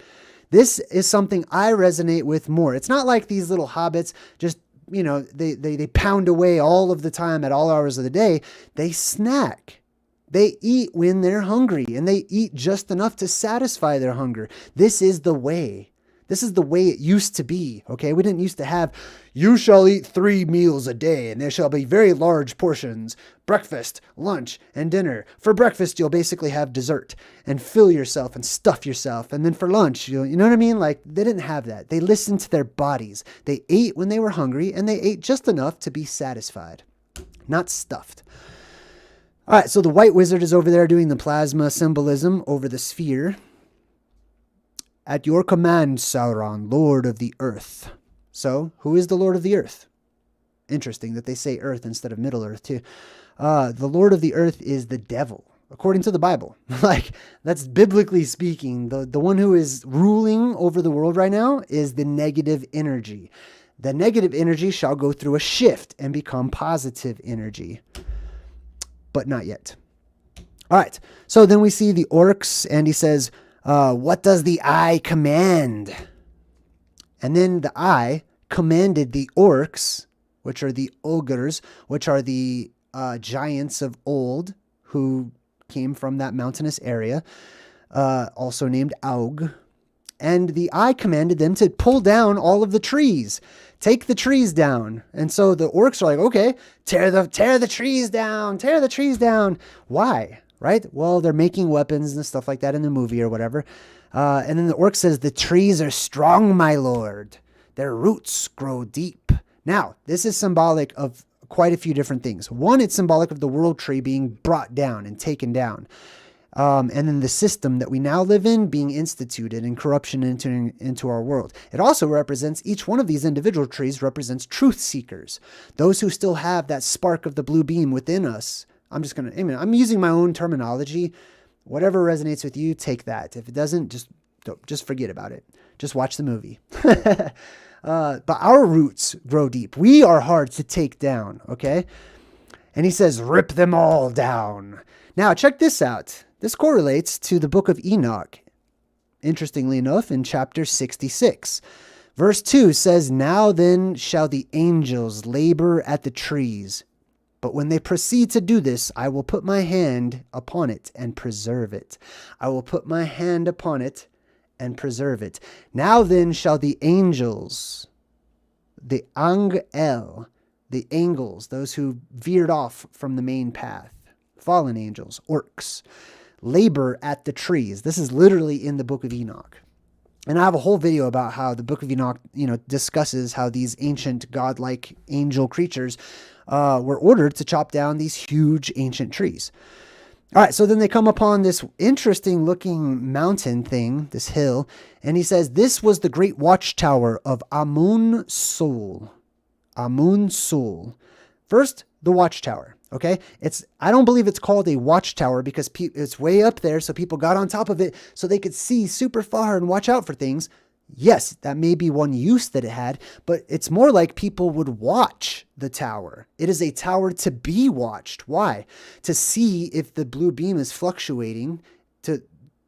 This is something I resonate with more. It's not like these little hobbits just, they pound away all of the time at all hours of the day. They snack. They eat when they're hungry, and they eat just enough to satisfy their hunger. This is the way. This is the way it used to be, okay? We didn't used to have, you shall eat 3 meals a day, and there shall be very large portions, breakfast, lunch, and dinner. For breakfast, you'll basically have dessert and fill yourself and stuff yourself. And then for lunch, you know what I mean? Like, they didn't have that. They listened to their bodies. They ate when they were hungry, and they ate just enough to be satisfied, not stuffed. All right, so the white wizard is over there doing the plasma symbolism over the sphere. At your command, Sauron, Lord of the Earth. So, who is the Lord of the Earth? Interesting that they say Earth instead of Middle Earth, too. The Lord of the Earth is the devil, according to the Bible. Like, that's biblically speaking. The one who is ruling over the world right now is the negative energy. The negative energy shall go through a shift and become positive energy. But not yet. All right, so then we see the orcs, and he says, what does the eye command? And then the eye commanded the orcs, which are the ogres, which are the giants of old who came from that mountainous area, also named Aug. And the eye commanded them to pull down all of the trees. Take the trees down. And so the orcs are like, okay, tear the trees down, tear the trees down. Why? Right? Well, they're making weapons and stuff like that in the movie or whatever. And then the orc says, the trees are strong, my lord. Their roots grow deep. Now, this is symbolic of quite a few different things. One, it's symbolic of the world tree being brought down and taken down. And then the system that we now live in being instituted and corruption entering into our world. It also represents, each one of these individual trees represents truth seekers. Those who still have that spark of the blue beam within us. I'm using my own terminology. Whatever resonates with you, take that. If it doesn't, just forget about it. Just watch the movie. But our roots grow deep. We are hard to take down, okay? And he says, rip them all down. Now, check this out. This correlates to the book of Enoch. Interestingly enough, in chapter 66. Verse 2 says, now then shall the angels labor at the trees. But when they proceed to do this, I will put my hand upon it and preserve it. I will put my hand upon it and preserve it. Now then shall the angels, the angel, the angels, those who veered off from the main path, fallen angels, orcs, labor at the trees. This is literally in the book of Enoch. And I have a whole video about how the book of Enoch, discusses how these ancient godlike angel creatures were ordered to chop down these huge ancient trees. All right, so then they come upon this interesting looking mountain thing, this hill, and he says, this was the great watchtower of Amun Sol. Amun Sol. First, the watchtower, okay? I don't believe it's called a watchtower because it's way up there, so people got on top of it so they could see super far and watch out for things. Yes, that may be one use that it had, but it's more like people would watch the tower. It is a tower to be watched. Why? To see if the blue beam is fluctuating, to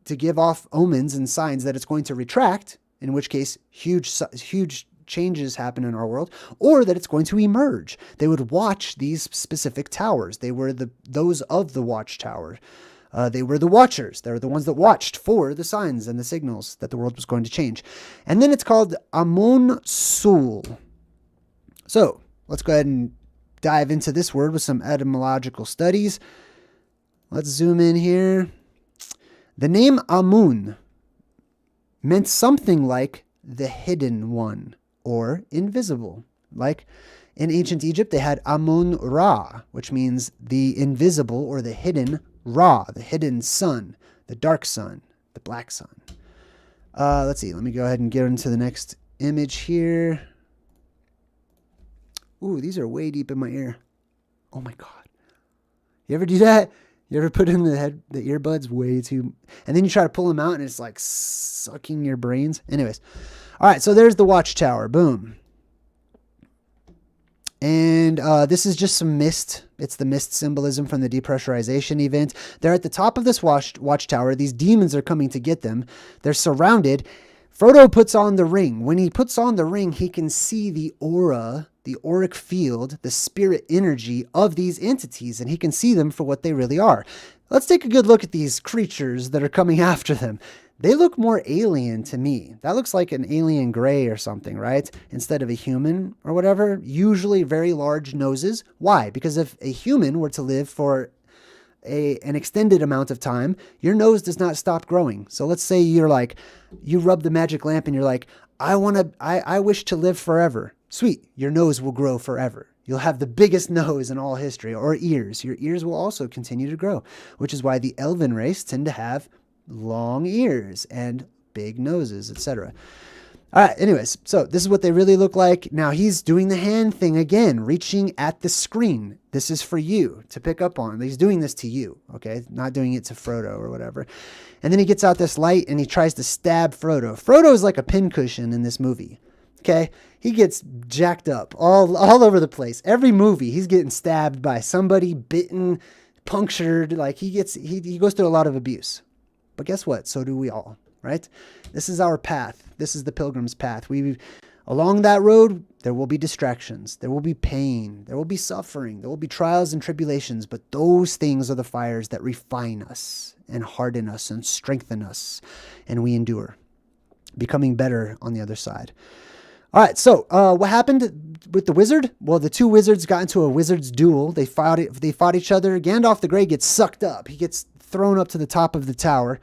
give off omens and signs that it's going to retract, in which case huge changes happen in our world, or that it's going to emerge. They would watch these specific towers. They were those of the watchtower. They were the watchers. They were the ones that watched for the signs and the signals that the world was going to change. And then it's called Amun Sul. So let's go ahead and dive into this word with some etymological studies. Let's zoom in here. The name Amun meant something like the hidden one or invisible. Like in ancient Egypt, they had Amun Ra, which means the invisible or the hidden Ra, the hidden sun, the dark sun, the black sun. Let's see. Let me go ahead and get into the next image here. Ooh, these are way deep in my ear. Oh my God. You ever do that? You ever put in the earbuds way too, and then you try to pull them out and it's like sucking your brains. Anyways. All right. So there's the watchtower. Boom. And this is just some mist. It's the mist symbolism from the depressurization event. They're at the top of this watchtower. These demons are coming to get them. They're surrounded. Frodo puts on the ring. When he puts on the ring, he can see the aura, the auric field, the spirit energy of these entities, and he can see them for what they really are. Let's take a good look at these creatures that are coming after them. They look more alien to me. That looks like an alien gray or something, right? Instead of a human or whatever. Usually very large noses. Why? Because if a human were to live for an extended amount of time, your nose does not stop growing. So let's say you rub the magic lamp and you're like, I wish to live forever. Sweet. Your nose will grow forever. You'll have the biggest nose in all history, or ears. Your ears will also continue to grow, which is why the elven race tend to have long ears and big noses, etc. All right, anyways, so this is what they really look like. Now he's doing the hand thing again, reaching at the screen. This is for you to pick up on. He's doing this to you, okay? Not doing it to Frodo or whatever. And then he gets out this light and he tries to stab Frodo. Frodo is like a pincushion in this movie, okay? He gets jacked up all over the place. Every movie, he's getting stabbed by somebody, bitten, punctured. Like he goes through a lot of abuse. But guess what? So do we all, right? This is our path. This is the pilgrim's path. Along that road, there will be distractions. There will be pain. There will be suffering. There will be trials and tribulations. But those things are the fires that refine us and harden us and strengthen us. And we endure, becoming better on the other side. All right, so what happened with the wizard? Well, the two wizards got into a wizard's duel. They fought each other. Gandalf the Grey gets sucked up. He gets thrown up to the top of the tower,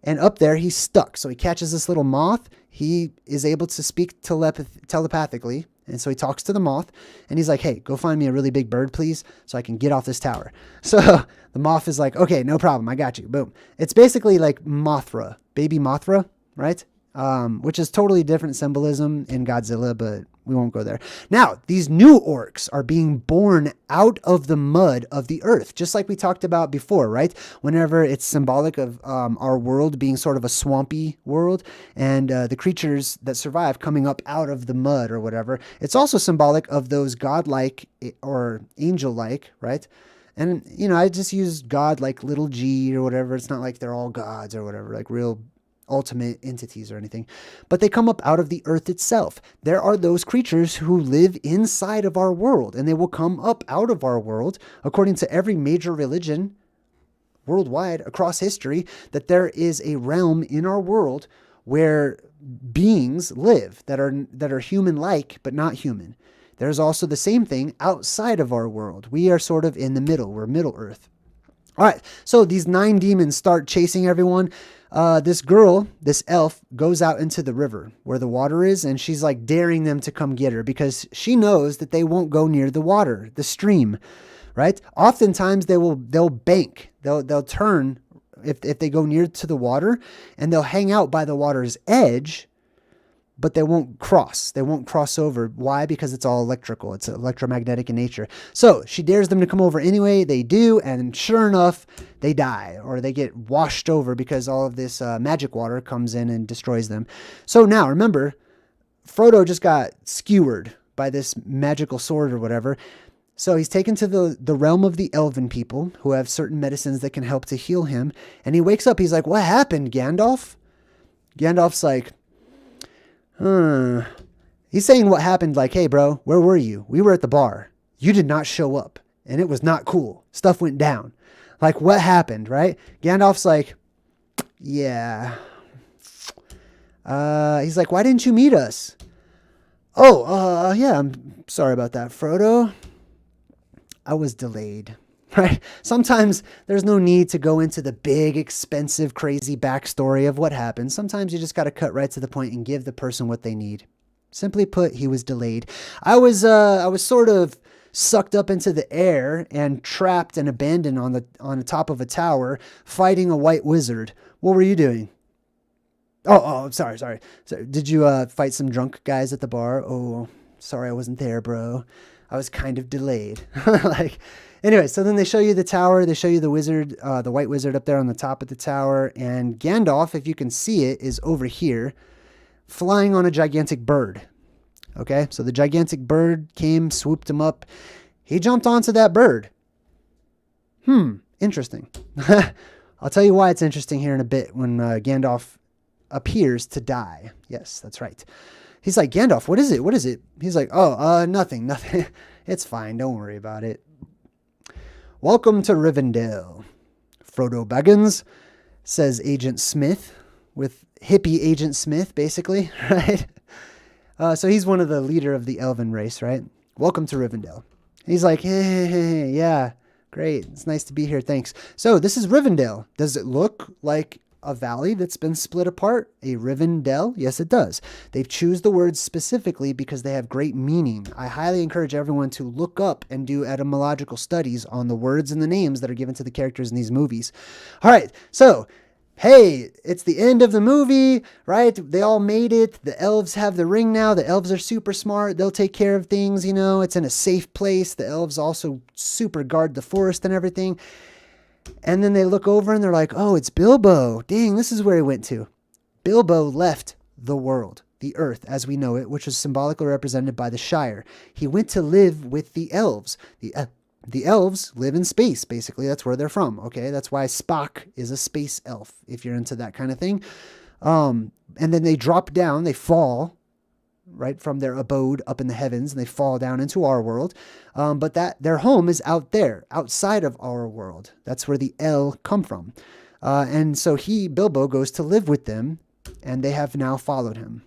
and up there he's stuck. So he catches this little moth. He is able to speak telepathically, and so he talks to the moth, and he's like, hey, go find me a really big bird, please, so I can get off this tower. So the moth is like, okay, no problem, I got you. Boom. It's basically like Mothra, baby Mothra, right? Which is totally different symbolism in Godzilla, but we won't go there. Now, these new orcs are being born out of the mud of the earth, just like we talked about before, right? Whenever it's symbolic of our world being sort of a swampy world, and the creatures that survive coming up out of the mud or whatever, it's also symbolic of those godlike or angel-like, right? And, I just use God like little g or whatever. It's not like they're all gods or whatever, like real ultimate entities or anything, but they come up out of the earth itself. There are those creatures who live inside of our world, and they will come up out of our world, according to every major religion worldwide across history, that there is a realm in our world where beings live that are human-like, but not human. There's also the same thing outside of our world. We are sort of in the middle. We're Middle Earth. All right, so these 9 demons start chasing everyone. This girl, this elf, goes out into the river where the water is, and she's like daring them to come get her because she knows that they won't go near the water, the stream, right? Oftentimes they'll bank, they'll turn if they go near to the water, and they'll hang out by the water's edge, but they won't cross. They won't cross over. Why? Because it's all electrical. It's electromagnetic in nature. So she dares them to come over anyway. They do, and sure enough, they die, or they get washed over because all of this magic water comes in and destroys them. So now, remember, Frodo just got skewered by this magical sword or whatever. So he's taken to the realm of the elven people who have certain medicines that can help to heal him. And he wakes up. He's like, what happened, Gandalf? Gandalf's like, He's saying what happened like, hey, bro, where were you? We were at the bar. You did not show up, and it was not cool. Stuff went down. Like, what happened, right? Gandalf's like, yeah. He's like, why didn't you meet us? Oh, yeah, I'm sorry about that, Frodo. I was delayed, right? Sometimes there's no need to go into the big, expensive, crazy backstory of what happened. Sometimes you just got to cut right to the point and give the person what they need. Simply put, he was delayed. I was sort of sucked up into the air and trapped and abandoned on the top of a tower, fighting a white wizard. What were you doing? Oh, sorry. So, did you fight some drunk guys at the bar? Oh, sorry, I wasn't there, bro. I was kind of delayed. Like, anyway, so then they show you the tower. They show you the wizard, the white wizard up there on the top of the tower. And Gandalf, if you can see it, is over here flying on a gigantic bird. Okay, so the gigantic bird came, swooped him up. He jumped onto that bird. Interesting. I'll tell you why it's interesting here in a bit when Gandalf appears to die. Yes, that's right. He's like, Gandalf, what is it? What is it? He's like, oh, nothing. It's fine. Don't worry about it. Welcome to Rivendell, Frodo Baggins, says Agent Smith, with hippie Agent Smith, basically, right? So he's one of the leader of the elven race, right? Welcome to Rivendell. He's like, hey, yeah, great. It's nice to be here. Thanks. So this is Rivendell. Does it look like a valley that's been split apart? A Rivendell? Yes, it does. They've choose the words specifically because they have great meaning. I highly encourage everyone to look up and do etymological studies on the words and the names that are given to the characters in these movies. All right, so hey, it's the end of the movie, right? They all made it. The elves have the ring now. The elves are super smart. They'll take care of things, you know. It's in a safe place. The elves also super guard the forest and everything. And then they look over and they're like, oh, it's Bilbo. Dang, this is where he went to. Bilbo left the world, the earth as we know it, which was symbolically represented by the Shire. He went to live with the elves. The elves live in space, basically. That's where they're from, okay? That's why Spock is a space elf, if you're into that kind of thing. And then they drop down, they fall, right, from their abode up in the heavens, and they fall down into our world. But their home is out there, outside of our world. That's where the El come from. And so Bilbo, goes to live with them, and they have now followed him.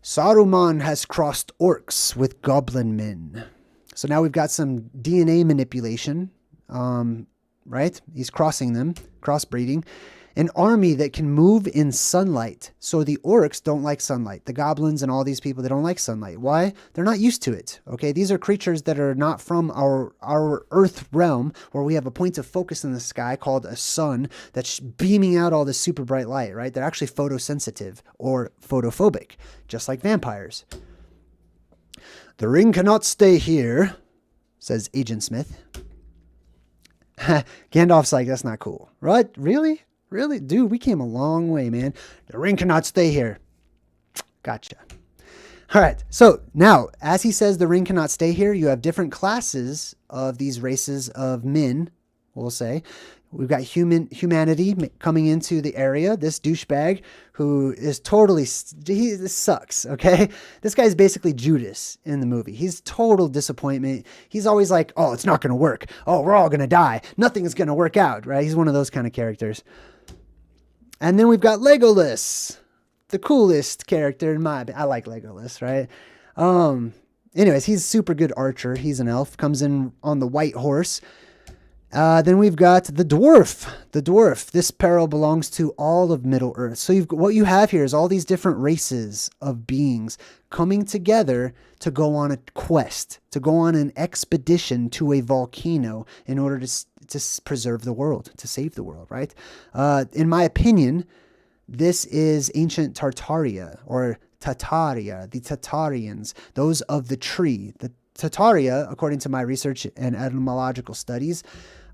Saruman has crossed orcs with goblin men. So now we've got some DNA manipulation, right? He's crossing them, crossbreeding. An army that can move in sunlight. So the orcs don't like sunlight. The goblins and all these people, they don't like sunlight. Why? They're not used to it, okay? These are creatures that are not from our earth realm, where we have a point of focus in the sky called a sun that's beaming out all this super bright light, right? They're actually photosensitive or photophobic, just like vampires. The ring cannot stay here, says Agent Smith. Gandalf's like, that's not cool. Right? Really? Really? Dude, we came a long way, man. The ring cannot stay here. Gotcha. All right. So now, as he says the ring cannot stay here, you have different classes of these races of men, we'll say. We've got humanity coming into the area. This douchebag who is totally, this sucks, okay? This guy's basically Judas in the movie. He's total disappointment. He's always like, oh, it's not going to work. Oh, we're all going to die. Nothing is going to work out, right? He's one of those kind of characters. And then we've got Legolas, the coolest character in I like Legolas, right? Anyways, he's a super good archer. He's an elf, comes in on the white horse. Then we've got the dwarf. The dwarf. This peril belongs to all of Middle Earth. So what you have here is all these different races of beings coming together to go on a quest, to go on an expedition to a volcano in order to preserve the world, to save the world, right? In my opinion, this is ancient Tartaria or Tataria, the Tatarians, those of the tree. The Tataria, according to my research and etymological studies,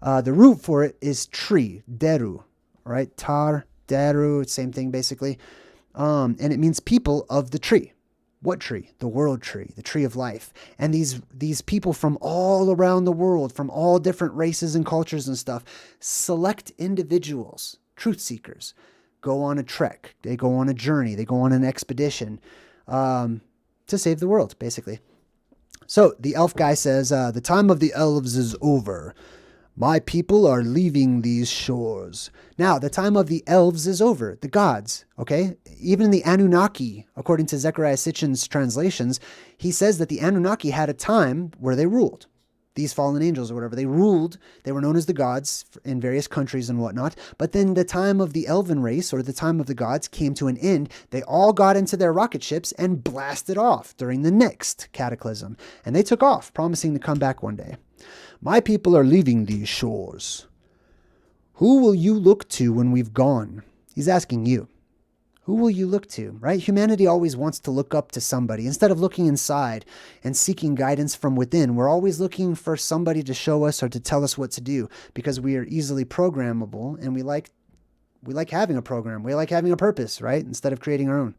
the root for it is tree, deru, right? Tar, deru, same thing basically. And it means people of the tree. What tree? The world tree, the tree of life. And these people from all around the world, from all different races and cultures and stuff, select individuals, truth seekers, go on a trek. They go on a journey. They go on an expedition to save the world, basically. So the elf guy says, the time of the elves is over. My people are leaving these shores. Now, the time of the elves is over. The gods, okay? Even the Anunnaki, according to Zecharia Sitchin's translations, he says that the Anunnaki had a time where they ruled. These fallen angels or whatever, they ruled. They were known as the gods in various countries and whatnot. But then the time of the elven race or the time of the gods came to an end. They all got into their rocket ships and blasted off during the next cataclysm. And they took off, promising to come back one day. My people are leaving these shores. Who will you look to when we've gone? He's asking you. Who will you look to, right? Humanity always wants to look up to somebody. Instead of looking inside and seeking guidance from within, we're always looking for somebody to show us or to tell us what to do, because we are easily programmable, and we like having a program. We like having a purpose, right? Instead of creating our own.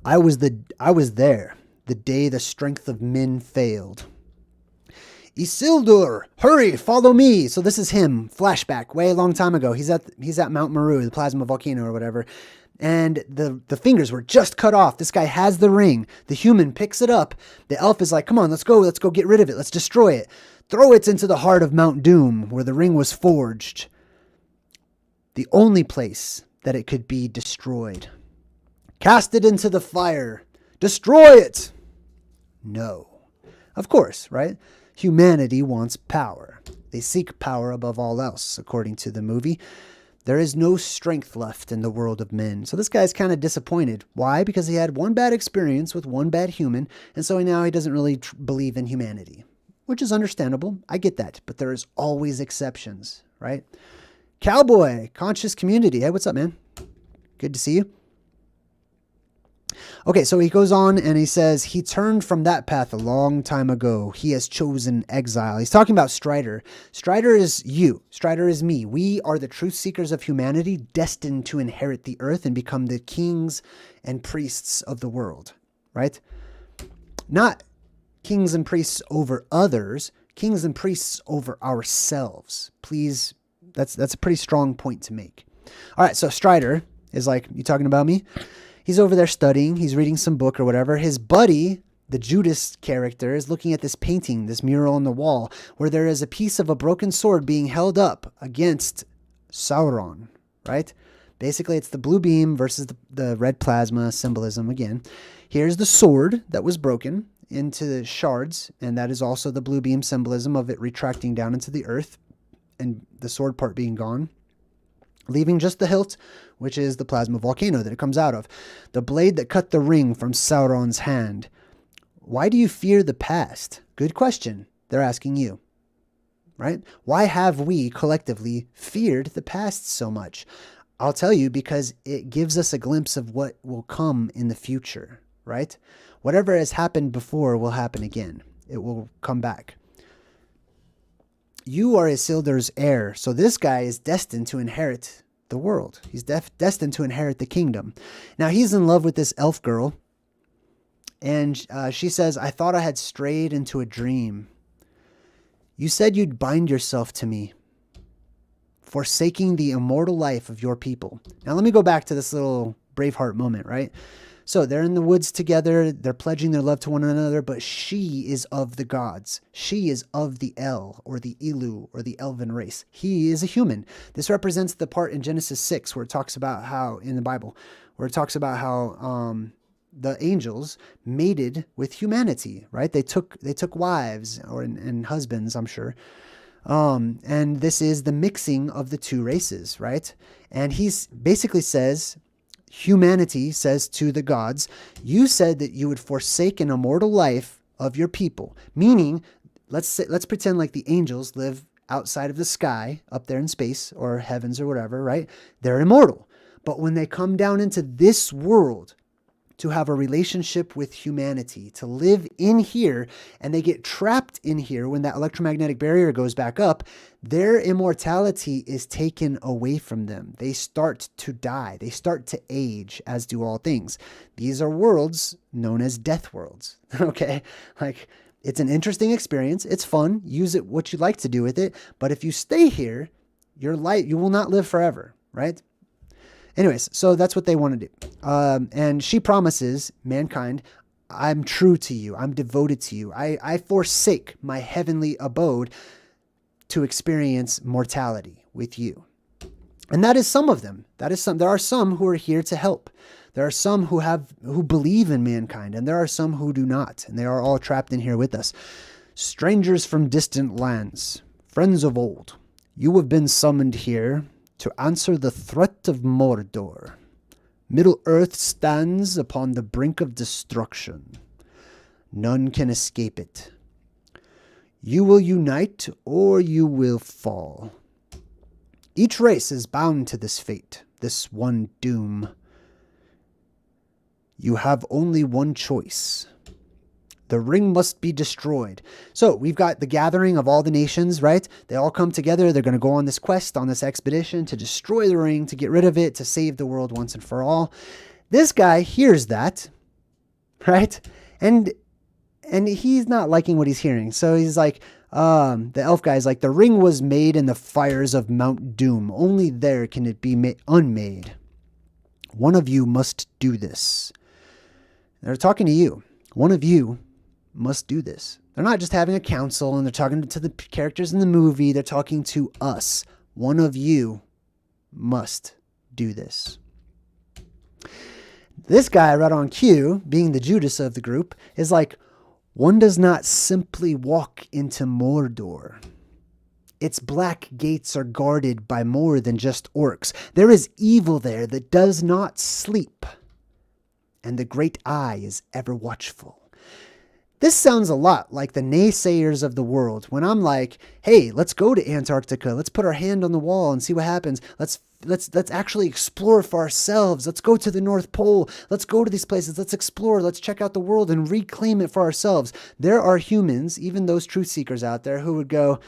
I was there the day the strength of men failed. Isildur, hurry, follow me. So this is him, flashback, way a long time ago. He's at Mount Meru, the plasma volcano or whatever. And the fingers were just cut off. This guy has the ring. The human picks it up. The elf is like, come on, let's go get rid of it. Let's destroy it. Throw it into the heart of Mount Doom, where the ring was forged. The only place that it could be destroyed. Cast it into the fire. Destroy it. No. Of course, right? Humanity wants power. They seek power above all else, according to the movie. There is no strength left in the world of men. So this guy's kind of disappointed. Why? Because he had one bad experience with one bad human, and so now he doesn't really believe in humanity, which is understandable. I get that, but there is always exceptions, right? Cowboy, conscious community. Hey, what's up, man? Good to see you. Okay, so he goes on and he says, he turned from that path a long time ago. He has chosen exile. He's talking about Strider. Strider is you. Strider is me. We are the truth seekers of humanity, destined to inherit the earth and become the kings and priests of the world, right? Not kings and priests over others, kings and priests over ourselves. Please, that's a pretty strong point to make. All right, so Strider is like, you talking about me? He's over there studying. He's reading some book or whatever. His buddy, the Judas character, is looking at this painting, this mural on the wall, where there is a piece of a broken sword being held up against Sauron, right? Basically, it's the blue beam versus the red plasma symbolism again. Here's the sword that was broken into the shards, and that is also the blue beam symbolism of it retracting down into the earth and the sword part being gone, leaving just the hilt, which is the plasma volcano that it comes out of. The blade that cut the ring from Sauron's hand. Why do you fear the past? Good question. They're asking you, right? Why have we collectively feared the past so much? I'll tell you, because it gives us a glimpse of what will come in the future, right? Whatever has happened before will happen again. It will come back. You are Isildur's heir, so this guy is destined to inherit the world. He's destined to inherit the kingdom. Now, he's in love with this elf girl, and she says, I thought I had strayed into a dream. You said you'd bind yourself to me, forsaking the immortal life of your people. Now, let me go back to this little Braveheart moment, right? So they're in the woods together. They're pledging their love to one another, but she is of the gods. She is of the El, or the Elu, or the elven race. He is a human. This represents the part in Genesis 6 where it talks about how, in the Bible, where it talks about how the angels mated with humanity, right? They took wives and husbands, I'm sure. And this is the mixing of the two races, right? And he's basically says, humanity says to the gods, you said that you would forsake an immortal life of your people. Meaning, let's pretend like the angels live outside of the sky, up there in space or heavens or whatever, right? They're immortal. But when they come down into this world to have a relationship with humanity, to live in here, and they get trapped in here when that electromagnetic barrier goes back up, their immortality is taken away from them. They start to die. They start to age, as do all things. These are worlds known as death worlds, okay? Like, it's an interesting experience. It's fun. Use it what you like to do with it. But if you stay here, your life, you will not live forever, right? Anyways, so that's what they want to do. And she promises mankind, I'm true to you. I'm devoted to you. I forsake my heavenly abode to experience mortality with you. And that is some of them. There are some who are here to help. There are some who believe in mankind, and there are some who do not. And they are all trapped in here with us. Strangers from distant lands, friends of old, you have been summoned here to answer the threat of Mordor. Middle-earth stands upon the brink of destruction. None can escape it. You will unite or you will fall. Each race is bound to this fate, this one doom. You have only one choice. The ring must be destroyed. So we've got the gathering of all the nations, right? They all come together. They're going to go on this quest, on this expedition to destroy the ring, to get rid of it, to save the world once and for all. This guy hears that, right? And he's not liking what he's hearing. So he's like, the elf guy's like, the ring was made in the fires of Mount Doom. Only there can it be unmade. One of you must do this. They're talking to you. One of you must do this. They're not just having a council and they're talking to the characters in the movie. They're talking to us. One of you must do this. This guy right on cue, being the Judas of the group, is like, one does not simply walk into Mordor. Its black gates are guarded by more than just orcs. There is evil there that does not sleep. And the great eye is ever watchful. This sounds a lot like the naysayers of the world. When I'm like, hey, let's go to Antarctica. Let's put our hand on the wall and see what happens. Let's actually explore for ourselves. Let's go to the North Pole. Let's go to these places. Let's explore. Let's check out the world and reclaim it for ourselves. There are humans, even those truth seekers out there, who would go,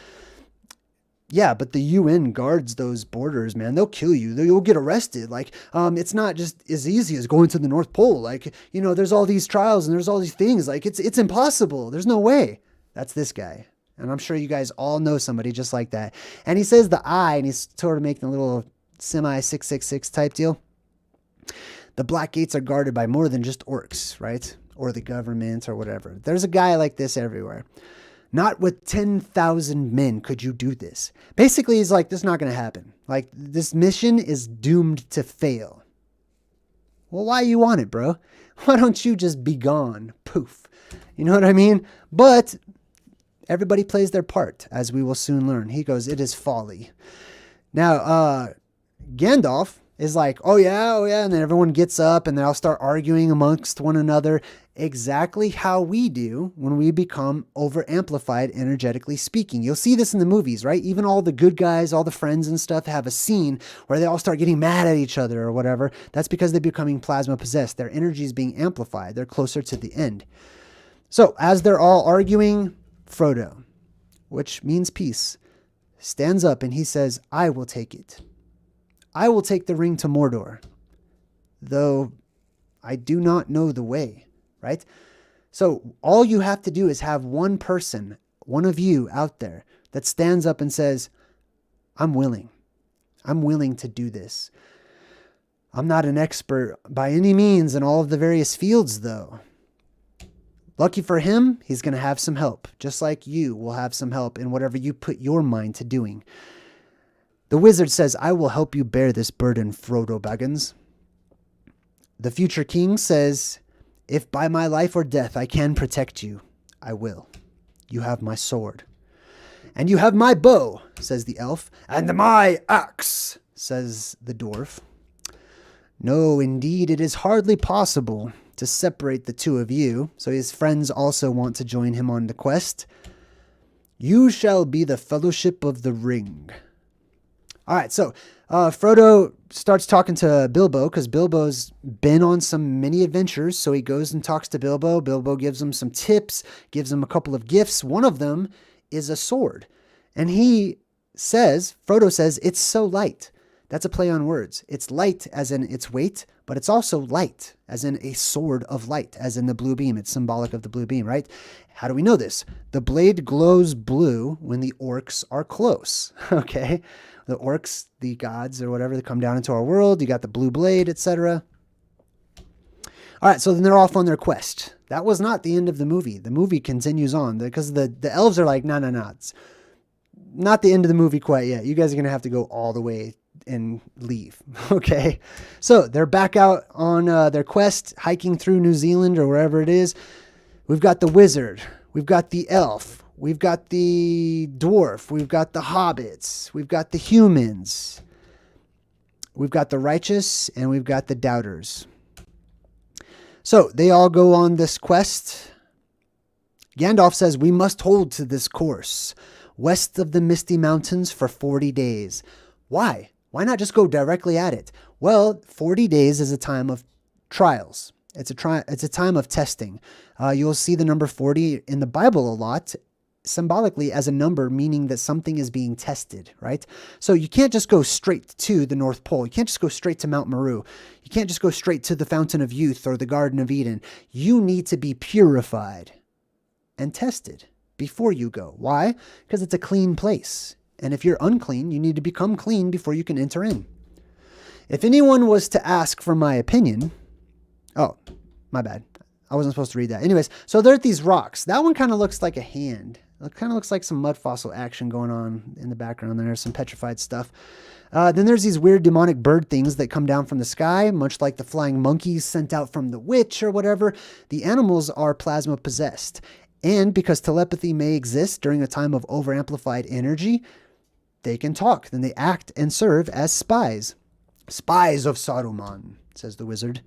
yeah, but the UN guards those borders, man. They'll kill you. You'll get arrested. Like, it's not just as easy as going to the North Pole. Like, you know, there's all these trials and there's all these things. Like, it's impossible. There's no way. That's this guy. And I'm sure you guys all know somebody just like that. And he says the eye, and he's sort of making a little semi-666 type deal. The black gates are guarded by more than just orcs, right? Or the government or whatever. There's a guy like this everywhere. Not with 10,000 men could you do this. Basically, he's like, this is not going to happen. Like, this mission is doomed to fail. Well, why you want it, bro? Why don't you just be gone? Poof. You know what I mean? But everybody plays their part, as we will soon learn. He goes, it is folly. Now, Gandalf is like, oh yeah. And then everyone gets up and they all start arguing amongst one another. Exactly how we do when we become over-amplified, energetically speaking. You'll see this in the movies, right? Even all the good guys, all the friends and stuff have a scene where they all start getting mad at each other or whatever. That's because they're becoming plasma possessed. Their energy is being amplified. They're closer to the end. So as they're all arguing, Frodo, which means peace, stands up and he says, I will take it. I will take the ring to Mordor, though I do not know the way. Right? So all you have to do is have one person, one of you out there that stands up and says, I'm willing. I'm willing to do this. I'm not an expert by any means in all of the various fields, though. Lucky for him, he's going to have some help, just like you will have some help in whatever you put your mind to doing. The wizard says, I will help you bear this burden, Frodo Baggins. The future king says, if by my life or death I can protect you, I will. You have my sword. And you have my bow, says the elf. And my axe, says the dwarf. No, indeed, it is hardly possible to separate the two of you. So his friends also want to join him on the quest. You shall be the fellowship of the ring. All right, so Frodo starts talking to Bilbo because Bilbo's been on some many adventures. So he goes and talks to Bilbo. Bilbo gives him some tips, gives him a couple of gifts. One of them is a sword. And Frodo says, it's so light. That's a play on words. It's light as in its weight, but it's also light as in a sword of light, as in the blue beam. It's symbolic of the blue beam, right? How do we know this? The blade glows blue when the orcs are close, okay? The orcs, the gods or whatever, that come down into our world. You got the blue blade, etc. All right, so then they're off on their quest. That was not the end of the movie. The movie continues on because the elves are like, no. It's not the end of the movie quite yet. You guys are going to have to go all the way and leave. Okay. So they're back out on their quest, hiking through New Zealand or wherever it is. We've got the wizard. We've got the elf. We've got the dwarf. We've got the hobbits. We've got the humans. We've got the righteous, and we've got the doubters. So they all go on this quest. Gandalf says, we must hold to this course, west of the Misty Mountains for 40 days. Why? Why not just go directly at it? Well, 40 days is a time of trials. It's a time of testing. You'll see the number 40 in the Bible a lot, symbolically as a number, meaning that something is being tested, right? So you can't just go straight to the North Pole. You can't just go straight to Mount Meru. You can't just go straight to the Fountain of Youth or the Garden of Eden. You need to be purified and tested before you go. Why? Because it's a clean place. And if you're unclean, you need to become clean before you can enter in. If anyone was to ask for my opinion, oh, my bad. I wasn't supposed to read that. Anyways, so they're at these rocks. That one kind of looks like a hand. It kind of looks like some mud fossil action going on in the background there, some petrified stuff. Then there's these weird demonic bird things that come down from the sky, much like the flying monkeys sent out from the witch or whatever. The animals are plasma possessed. And because telepathy may exist during a time of overamplified energy, they can talk. Then they act and serve as spies. Spies of Saruman, says the wizard.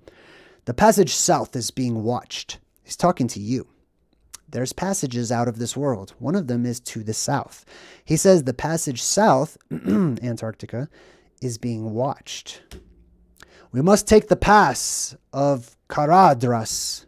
The passage south is being watched. He's talking to you. There's passages out of this world. One of them is to the south. He says the passage south, Antarctica, is being watched. We must take the pass of Karadras.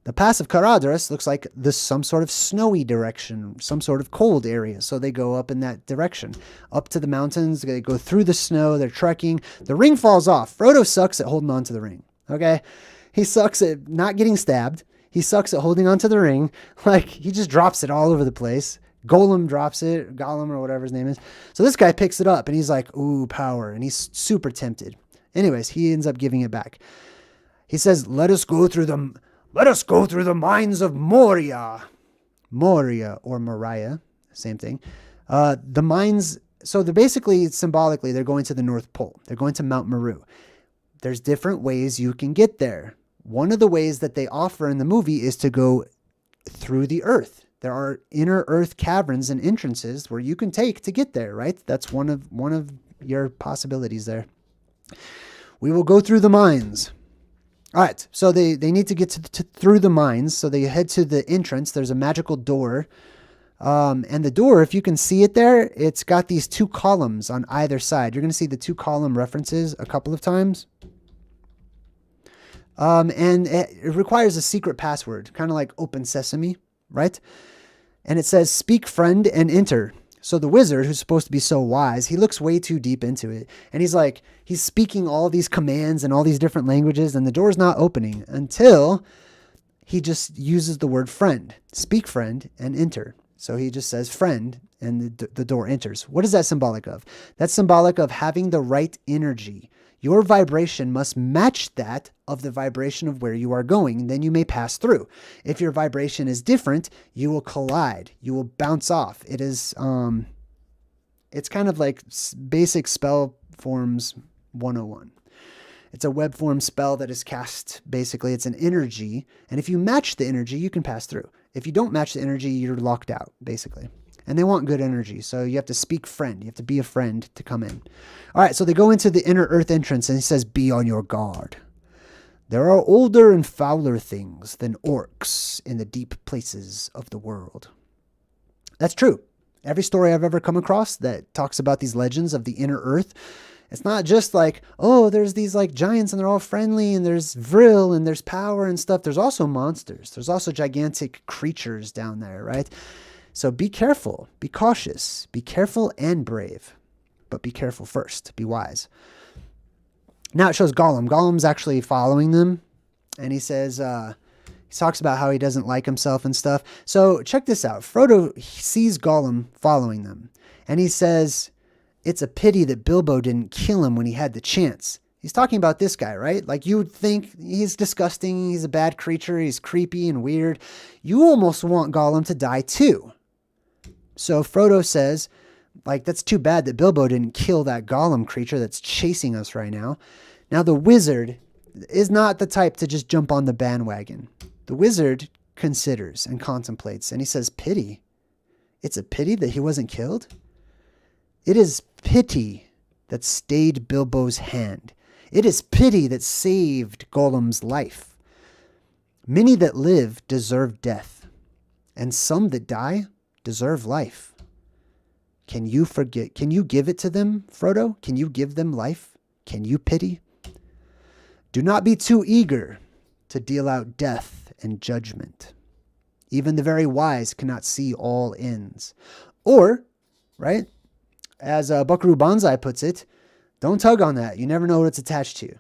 The pass of Karadras looks like some sort of snowy direction, some sort of cold area. So they go up in that direction, up to the mountains. They go through the snow. They're trekking. The ring falls off. Frodo sucks at holding on to the ring. Okay? He sucks at not getting stabbed. He sucks at holding onto the ring. Like, he just drops it all over the place. Gollum drops it, Gollum or whatever his name is. So this guy picks it up and he's like, ooh, power. And he's super tempted. Anyways, he ends up giving it back. He says, let us go through the mines of Moria. Moria or Moria, same thing. The mines, so they're basically, symbolically, they're going to the North Pole. They're going to Mount Meru. There's different ways you can get there. One of the ways that they offer in the movie is to go through the earth. There are inner earth caverns and entrances where you can take to get there, right? That's one of your possibilities there. We will go through the mines. All right, so they need to get through the mines, so they head to the entrance. There's a magical door, and the door, if you can see it there, it's got these two columns on either side. You're going to see the two column references a couple of times. And it requires a secret password, kind of like Open Sesame, right? And it says, speak friend and enter. So the wizard, who's supposed to be so wise, he looks way too deep into it. And he's speaking all these commands in all these different languages, and the door's not opening until he just uses the word friend. Speak friend and enter. So he just says friend, and the door enters. What is that symbolic of? That's symbolic of having the right energy. Your vibration must match that of the vibration of where you are going. Then you may pass through. If your vibration is different, you will collide. You will bounce off. It is, it's kind of like basic spell forms 101. It's a web form spell that is cast. Basically, it's an energy. And if you match the energy, you can pass through. If you don't match the energy, you're locked out, basically. And they want good energy. So you have to speak friend. You have to be a friend to come in. All right, so they go into the inner earth entrance, and he says, be on your guard. There are older and fouler things than orcs in the deep places of the world. That's true. Every story I've ever come across that talks about these legends of the inner earth, it's not just like, oh, there's these like giants and they're all friendly and there's vril and there's power and stuff. There's also monsters. There's also gigantic creatures down there, right? So be careful, be cautious, be careful and brave, but be careful first, be wise. Now it shows Gollum. Gollum's actually following them, and he says, he talks about how he doesn't like himself and stuff. So check this out. Frodo sees Gollum following them, and he says, it's a pity that Bilbo didn't kill him when he had the chance. He's talking about this guy, right? Like you would think he's disgusting, he's a bad creature, he's creepy and weird. You almost want Gollum to die too. So Frodo says, like, that's too bad that Bilbo didn't kill that Gollum creature that's chasing us right now. Now, the wizard is not the type to just jump on the bandwagon. The wizard considers and contemplates, and he says, pity. It's a pity that he wasn't killed? It is pity that stayed Bilbo's hand. It is pity that saved Gollum's life. Many that live deserve death, and some that die deserve life. Can you forget? Can you give it to them, Frodo? Can you give them life? Can you pity? Do not be too eager to deal out death and judgment. Even the very wise cannot see all ends. Or, right, as Buckaroo Banzai puts it, don't tug on that. You never know what it's attached to.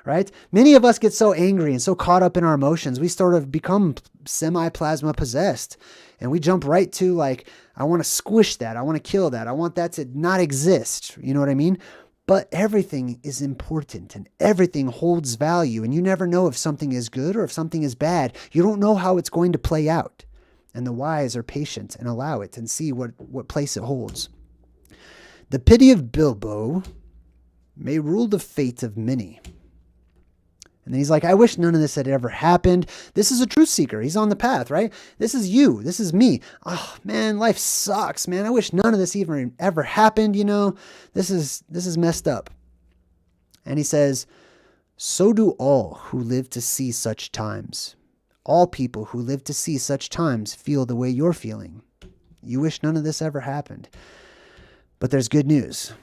Right? Many of us get so angry and so caught up in our emotions, we sort of become semi-plasma possessed. And we jump right to like, I want to squish that. I want to kill that. I want that to not exist. You know what I mean? But everything is important and everything holds value. And you never know if something is good or if something is bad. You don't know how it's going to play out. And the wise are patient and allow it and see what place it holds. The pity of Bilbo may rule the fate of many. And then he's like, I wish none of this had ever happened. This is a truth seeker. He's on the path, right? This is you. This is me. Oh, man, life sucks, man. I wish none of this even ever happened, you know? This is messed up. And he says, so do all who live to see such times. All people who live to see such times feel the way you're feeling. You wish none of this ever happened. But there's good news.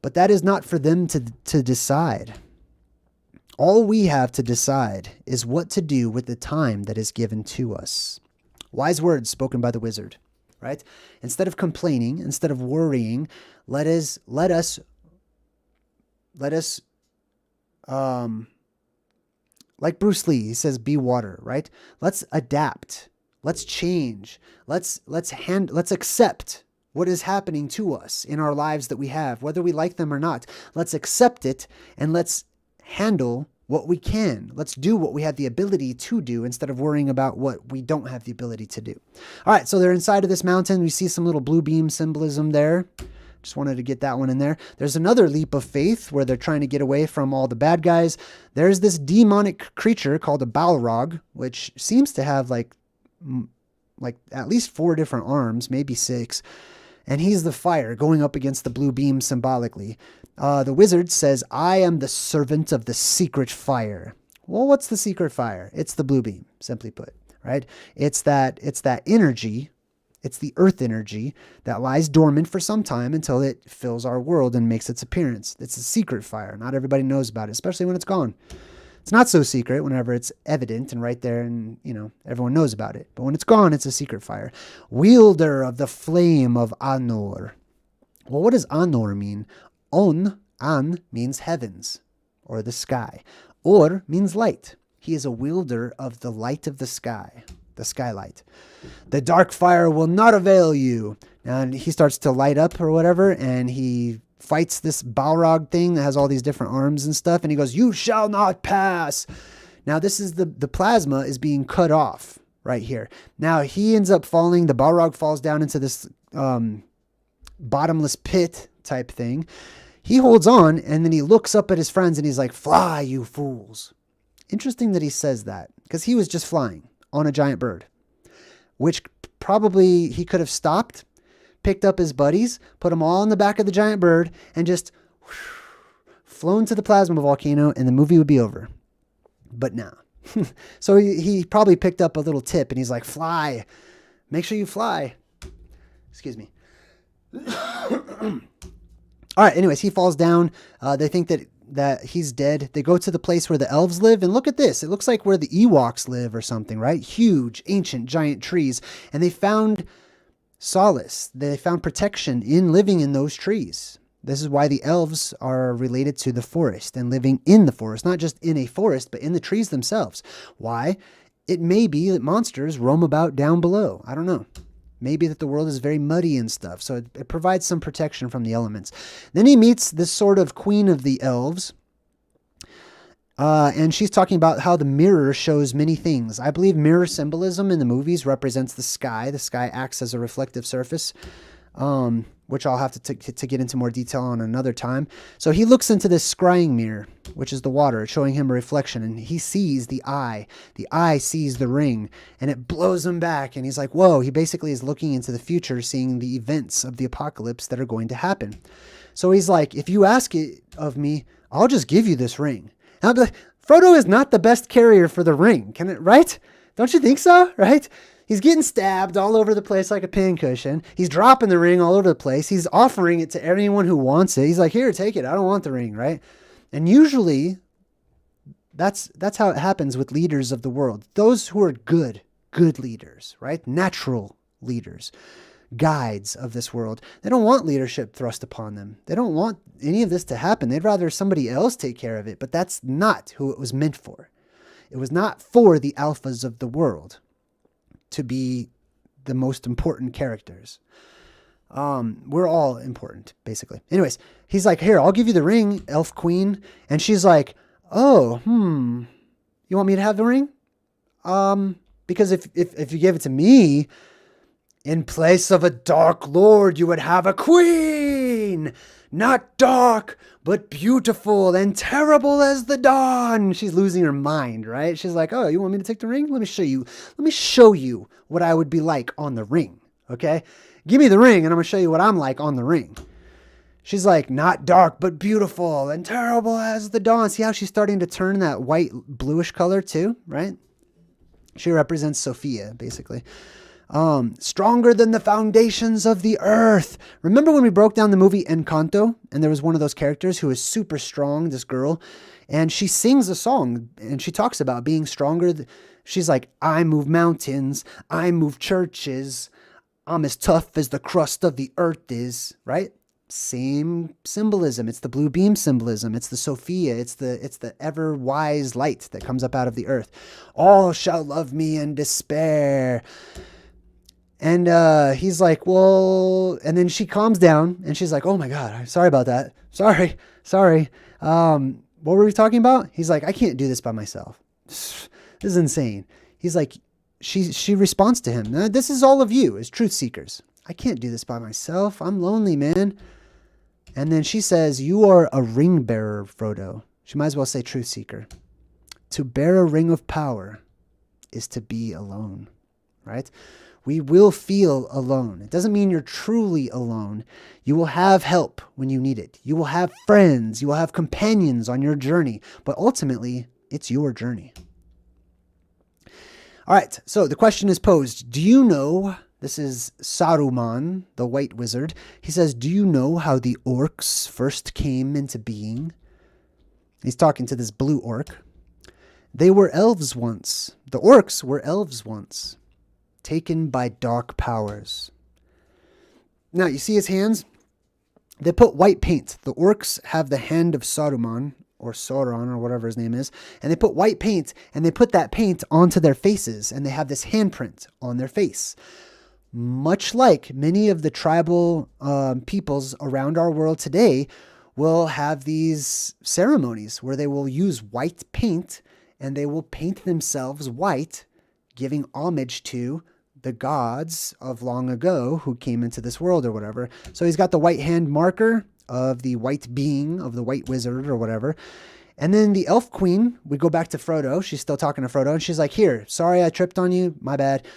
But that is not for them to decide. All we have to decide is what to do with the time that is given to us. Wise words spoken by the wizard, right? Instead of complaining, instead of worrying, let us, like Bruce Lee, he says, be water, right? Let's adapt. Let's change. Let's accept what is happening to us in our lives that we have, whether we like them or not. Let's accept it and let's handle what we can. Let's do what we have the ability to do instead of worrying about what we don't have the ability to do. All right, so they're inside of this mountain. We see some little blue beam symbolism there. Just wanted to get that one in there. There's another leap of faith where they're trying to get away from all the bad guys. There's this demonic creature called a Balrog, which seems to have like at least 4 different arms, maybe 6. And he's the fire going up against the blue beam symbolically. The wizard says, I am the servant of the secret fire. Well, what's the secret fire? It's the blue beam, simply put, right? It's that energy. It's the earth energy that lies dormant for some time until it fills our world and makes its appearance. It's a secret fire. Not everybody knows about it, especially when it's gone. It's not so secret whenever it's evident and right there and, everyone knows about it. But when it's gone, it's a secret fire. Wielder of the flame of Anor. Well, what does Anor mean? An means heavens or the sky. Or means light. He is a wielder of the light of the sky, the skylight. The dark fire will not avail you. And he starts to light up or whatever, and he fights this Balrog thing that has all these different arms and stuff, and he goes, you shall not pass. Now this is the plasma is being cut off right here. Now he ends up falling, the Balrog falls down into this bottomless pit type thing. He holds on, and then he looks up at his friends and he's like, fly, you fools. Interesting that he says that, because he was just flying on a giant bird, which probably he could have stopped, picked up his buddies, put them all on the back of the giant bird, and just flown to the plasma volcano, and the movie would be over. But no. So he probably picked up a little tip, and he's like, fly. Make sure you fly. Excuse me. All right, anyways, he falls down. They think that he's dead. They go to the place where the elves live, and look at this. It looks like where the Ewoks live or something, right? Huge, ancient, giant trees. And they found solace. They found protection in living in those trees. This is why the elves are related to the forest and living in the forest, not just in a forest, but in the trees themselves. Why? It may be that monsters roam about down below. I don't know. Maybe that the world is very muddy and stuff. So it provides some protection from the elements. Then he meets this sort of queen of the elves. And she's talking about how the mirror shows many things. I believe mirror symbolism in the movies represents the sky. The sky acts as a reflective surface, which I'll have to get into more detail on another time. So he looks into this scrying mirror, which is the water, showing him a reflection, and he sees the eye. The eye sees the ring, and it blows him back, and he's like, whoa. He basically is looking into the future, seeing the events of the apocalypse that are going to happen. So he's like, if you ask it of me, I'll just give you this ring. And I'll be like, Frodo is not the best carrier for the ring, right? Don't you think so? Right? He's getting stabbed all over the place like a pincushion. He's dropping the ring all over the place. He's offering it to anyone who wants it. He's like, here, take it. I don't want the ring, right? And usually that's how it happens with leaders of the world. Those who are good leaders, right? Natural leaders, guides of this world. They don't want leadership thrust upon them. They don't want any of this to happen. They'd rather somebody else take care of it, but that's not who it was meant for. It was not for the alphas of the world to be the most important characters. We're all important, basically. Anyways, he's like, here, I'll give you the ring, elf queen. And she's like, oh, you want me to have the ring? Because if you give it to me, in place of a dark lord, you would have a queen. Not dark, but beautiful and terrible as the dawn. She's losing her mind, right? She's like, oh, you want me to take the ring? Let me show you. Let me show you what I would be like on the ring, okay? Give me the ring and I'm going to show you what I'm like on the ring. She's like, not dark, but beautiful and terrible as the dawn. See how she's starting to turn that white bluish color too, right? She represents Sophia, basically. Stronger than the foundations of the earth. Remember when we broke down the movie Encanto and there was one of those characters who is super strong, this girl, and she sings a song and she talks about being stronger. She's like, I move mountains, I move churches, I'm as tough as the crust of the earth is, right? Same symbolism. It's the blue beam symbolism. It's the Sophia. It's the ever wise light that comes up out of the earth. All shall love me in despair. And he's like, well, and then she calms down and she's like, oh my God, I'm sorry about that. Sorry. What were we talking about? He's like, I can't do this by myself. This is insane. He's like, she responds to him. This is all of you as truth seekers. I can't do this by myself. I'm lonely, man. And then she says, you are a ring bearer, Frodo. She might as well say truth seeker. To bear a ring of power is to be alone, right? We will feel alone. It doesn't mean you're truly alone. You will have help when you need it. You will have friends. You will have companions on your journey. But ultimately, it's your journey. All right, so the question is posed. Do you know, this is Saruman, the white wizard. He says, do you know how the orcs first came into being? He's talking to this blue orc. They were elves once. The orcs were elves once. Taken by dark powers. Now, you see his hands? They put white paint. The orcs have the hand of Saruman, or Sauron, or whatever his name is, and they put white paint, and they put that paint onto their faces, and they have this handprint on their face. Much like many of the tribal peoples around our world today will have these ceremonies where they will use white paint, and they will paint themselves white, giving homage to the gods of long ago who came into this world or whatever. So he's got the white hand marker of the white being, of the white wizard or whatever. And then the elf queen, we go back to Frodo. She's still talking to Frodo. And she's like, here, sorry I tripped on you. My bad.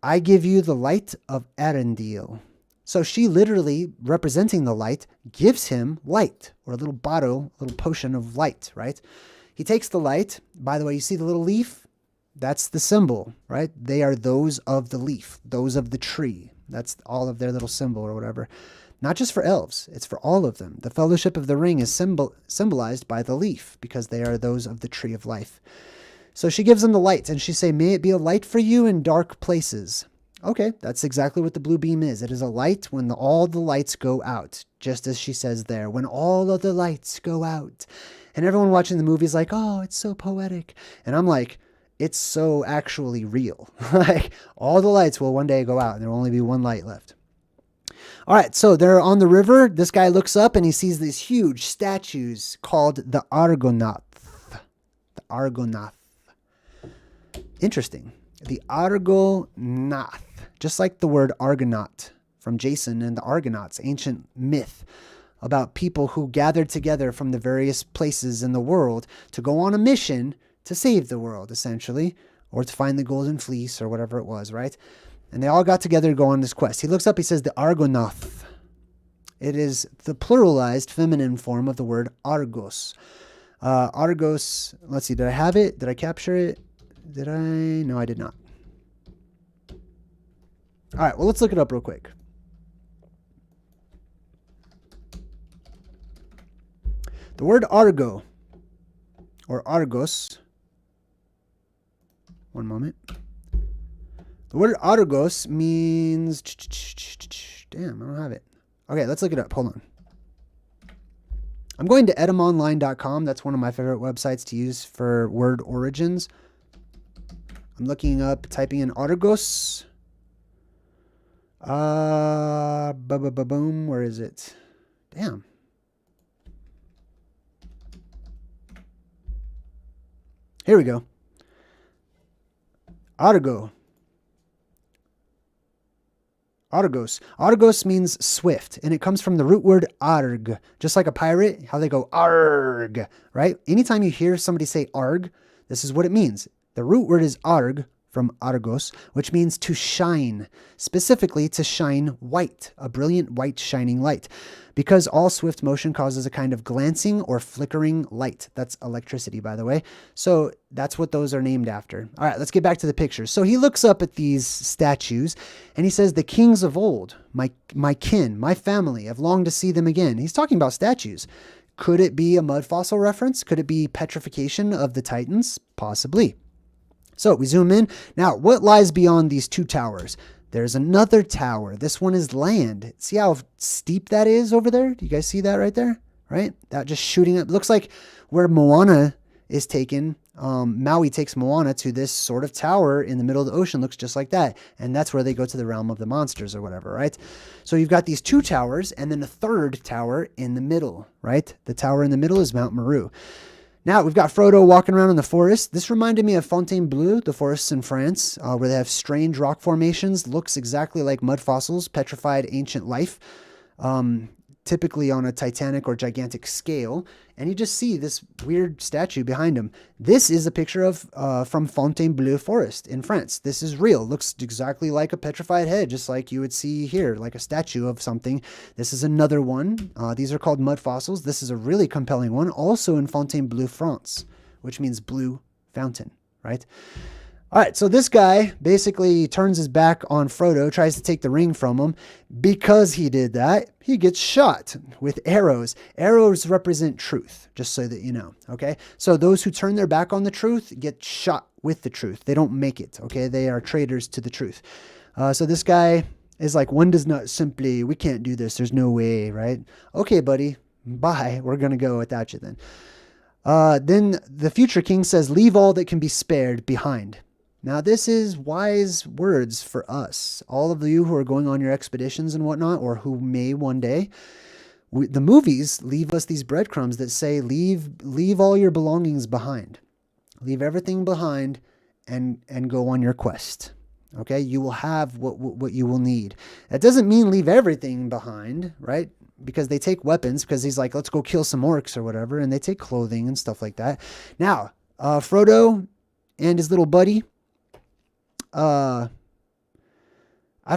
I give you the light of Arendelle. So she literally, representing the light, gives him light, or a little bottle, a little potion of light, right? He takes the light. By the way, you see the little leaf? That's the symbol, right? They are those of the leaf, those of the tree. That's all of their little symbol or whatever. Not just for elves, it's for all of them. The Fellowship of the Ring is symbolized by the leaf because they are those of the tree of life. So she gives them the light and she say, may it be a light for you in dark places. Okay, that's exactly what the blue beam is. It is a light when all the lights go out, just as she says there, when all of the lights go out. And everyone watching the movie is like, oh, it's so poetic. And I'm like, it's so actually real. Like all the lights will one day go out and there will only be one light left. All right, so they're on the river. This guy looks up and he sees these huge statues called the Argonath. The Argonath. Interesting. The Argonath. Just like the word Argonaut from Jason and the Argonauts, ancient myth about people who gathered together from the various places in the world to go on a mission to save the world, essentially, or to find the golden fleece or whatever it was, right? And they all got together to go on this quest. He looks up, he says, the Argonath. It is the pluralized feminine form of the word Argos. Argos, let's see, did I have it? Did I capture it? Did I? No, I did not. All right, well, let's look it up real quick. The word Argo, or Argos. One moment. The word Argos means... Damn, I don't have it. Okay, let's look it up. Hold on. I'm going to etymonline.com. That's one of my favorite websites to use for word origins. I'm looking up, typing in Argos. Boom. Where is it? Damn. Here we go. Argo. Argos. Argos means swift, and it comes from the root word arg. Just like a pirate, how they go arg, right? Anytime you hear somebody say arg, this is what it means. The root word is arg, from Argos, which means to shine, specifically to shine white, a brilliant white shining light. Because all swift motion causes a kind of glancing or flickering light. That's electricity, by the way. So that's what those are named after. All right, let's get back to the pictures. So he looks up at these statues and he says, the kings of old, my kin, my family, I've longed to see them again. He's talking about statues. Could it be a mud fossil reference? Could it be petrification of the Titans? Possibly. So we zoom in. Now, what lies beyond these two towers? There's another tower. This one is land. See how steep that is over there? Do you guys see that right there? Right? That just shooting up. Looks like where Moana is taken. Maui takes Moana to this sort of tower in the middle of the ocean. Looks just like that. And that's where they go to the realm of the monsters or whatever, right? So you've got these two towers and then a third tower in the middle, right? The tower in the middle is Mount Meru. Now, we've got Frodo walking around in the forest. This reminded me of Fontainebleau, the forests in France, where they have strange rock formations. Looks exactly like mud fossils, petrified ancient life, typically on a titanic or gigantic scale. And you just see this weird statue behind him. This is a picture of from Fontainebleau Forest in France. This is real. Looks exactly like a petrified head, just like you would see here, like a statue of something. This is another one. These are called mud fossils. This is a really compelling one, also in Fontainebleau, France, which means blue fountain, right? All right, so this guy basically turns his back on Frodo, tries to take the ring from him. Because he did that, he gets shot with arrows. Arrows represent truth, just so that you know, okay? So those who turn their back on the truth get shot with the truth. They don't make it, okay? They are traitors to the truth. So this guy is like, one does not simply, we can't do this. There's no way, right? Okay, buddy, bye. We're going to go without you then. Then the future king says, leave all that can be spared behind. Now, this is wise words for us. All of you who are going on your expeditions and whatnot, or who may one day. The movies leave us these breadcrumbs that say, leave all your belongings behind. Leave everything behind and go on your quest. Okay? You will have what you will need. That doesn't mean leave everything behind, right? Because they take weapons, because he's like, let's go kill some orcs or whatever, and they take clothing and stuff like that. Now, Frodo and his little buddy, I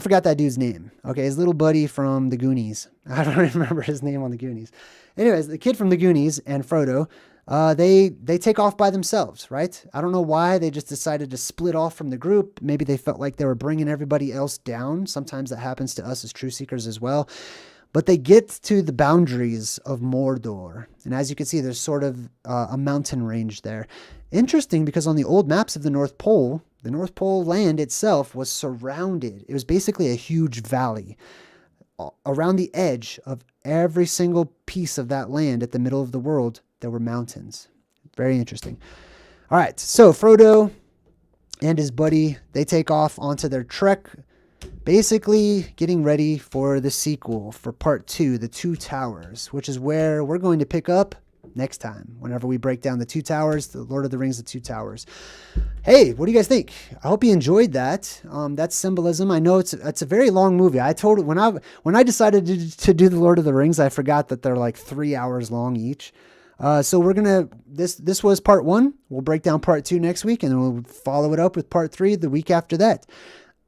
forgot that dude's name. Okay, his little buddy from the Goonies. I don't remember his name on the Goonies. Anyways, the kid from the Goonies and Frodo, they take off by themselves, right? I don't know why. They just decided to split off from the group. Maybe they felt like they were bringing everybody else down. Sometimes that happens to us as truth seekers as well. But they get to the boundaries of Mordor. And as you can see, there's sort of a mountain range there. Interesting, because on the old maps of the North Pole land itself was surrounded. It was basically a huge valley. Around the edge of every single piece of that land at the middle of the world, there were mountains. Very interesting. All right, so Frodo and his buddy, they take off onto their trek, basically getting ready for the sequel, for part 2, The Two Towers, which is where we're going to pick up next time, whenever we break down The Two Towers, The Lord of the Rings, The Two Towers. Hey, what do you guys think? I hope you enjoyed that. That's symbolism. I know it's a very long movie. When I decided to do The Lord of the Rings, I forgot that they're like 3 hours long each. So we're gonna this was part 1. We'll break down part 2 next week, and then we'll follow it up with part 3 the week after that.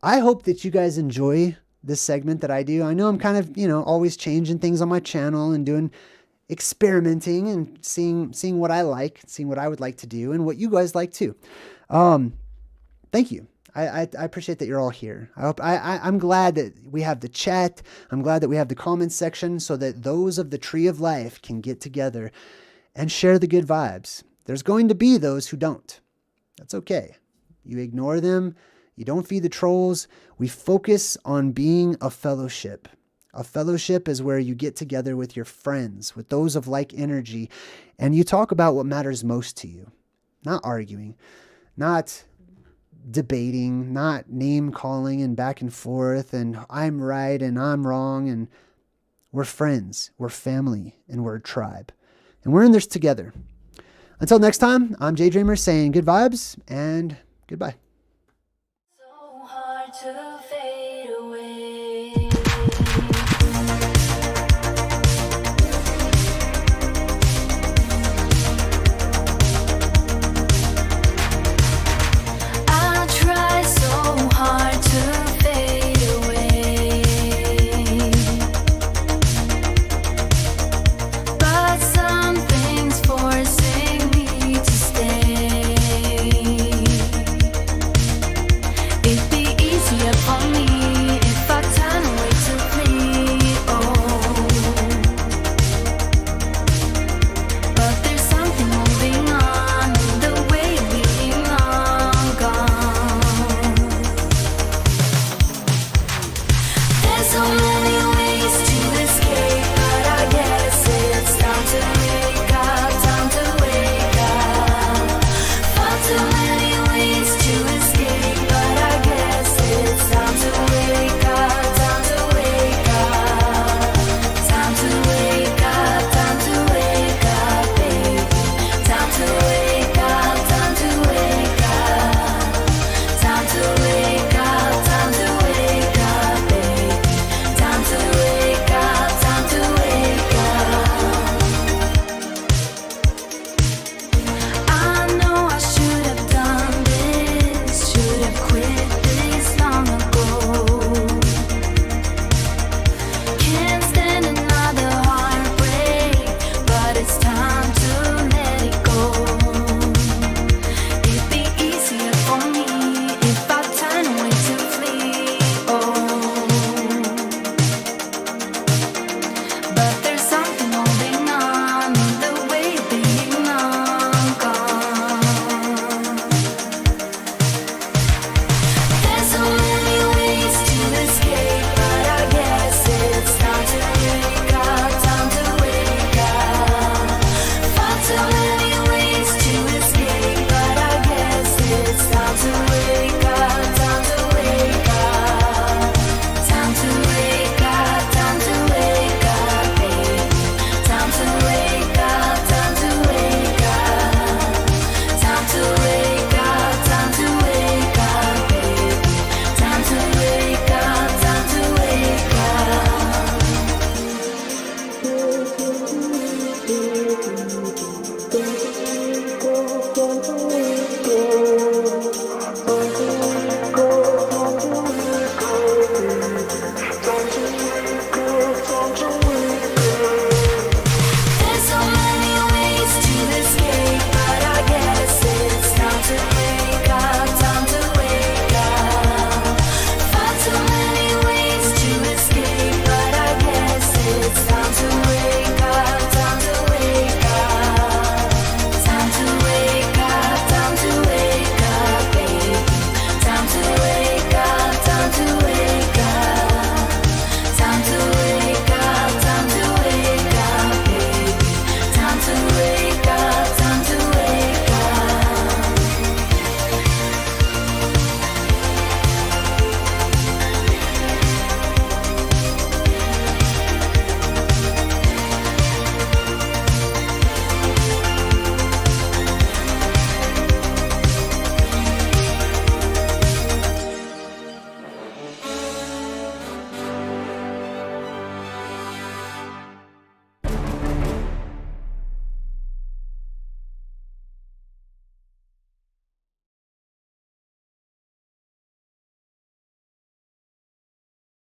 I hope that you guys enjoy this segment that I do. I know I'm kind of, always changing things on my channel and doing experimenting and seeing what I like, seeing what I would like to do and what you guys like too. thank you. I appreciate that you're all here. I'm glad that we have the chat. I'm glad that we have the comments section so that those of the Tree of Life can get together and share the good vibes. There's going to be those who don't. That's okay. You ignore them. You don't feed the trolls. We focus on being a fellowship. A fellowship is where you get together with your friends, with those of like energy, and you talk about what matters most to you. Not arguing, not debating, not name calling and back and forth and I'm right and I'm wrong. And we're friends, we're family, and we're a tribe. And we're in this together. Until next time, I'm JayDreamer saying good vibes and goodbye. So hard to fade away.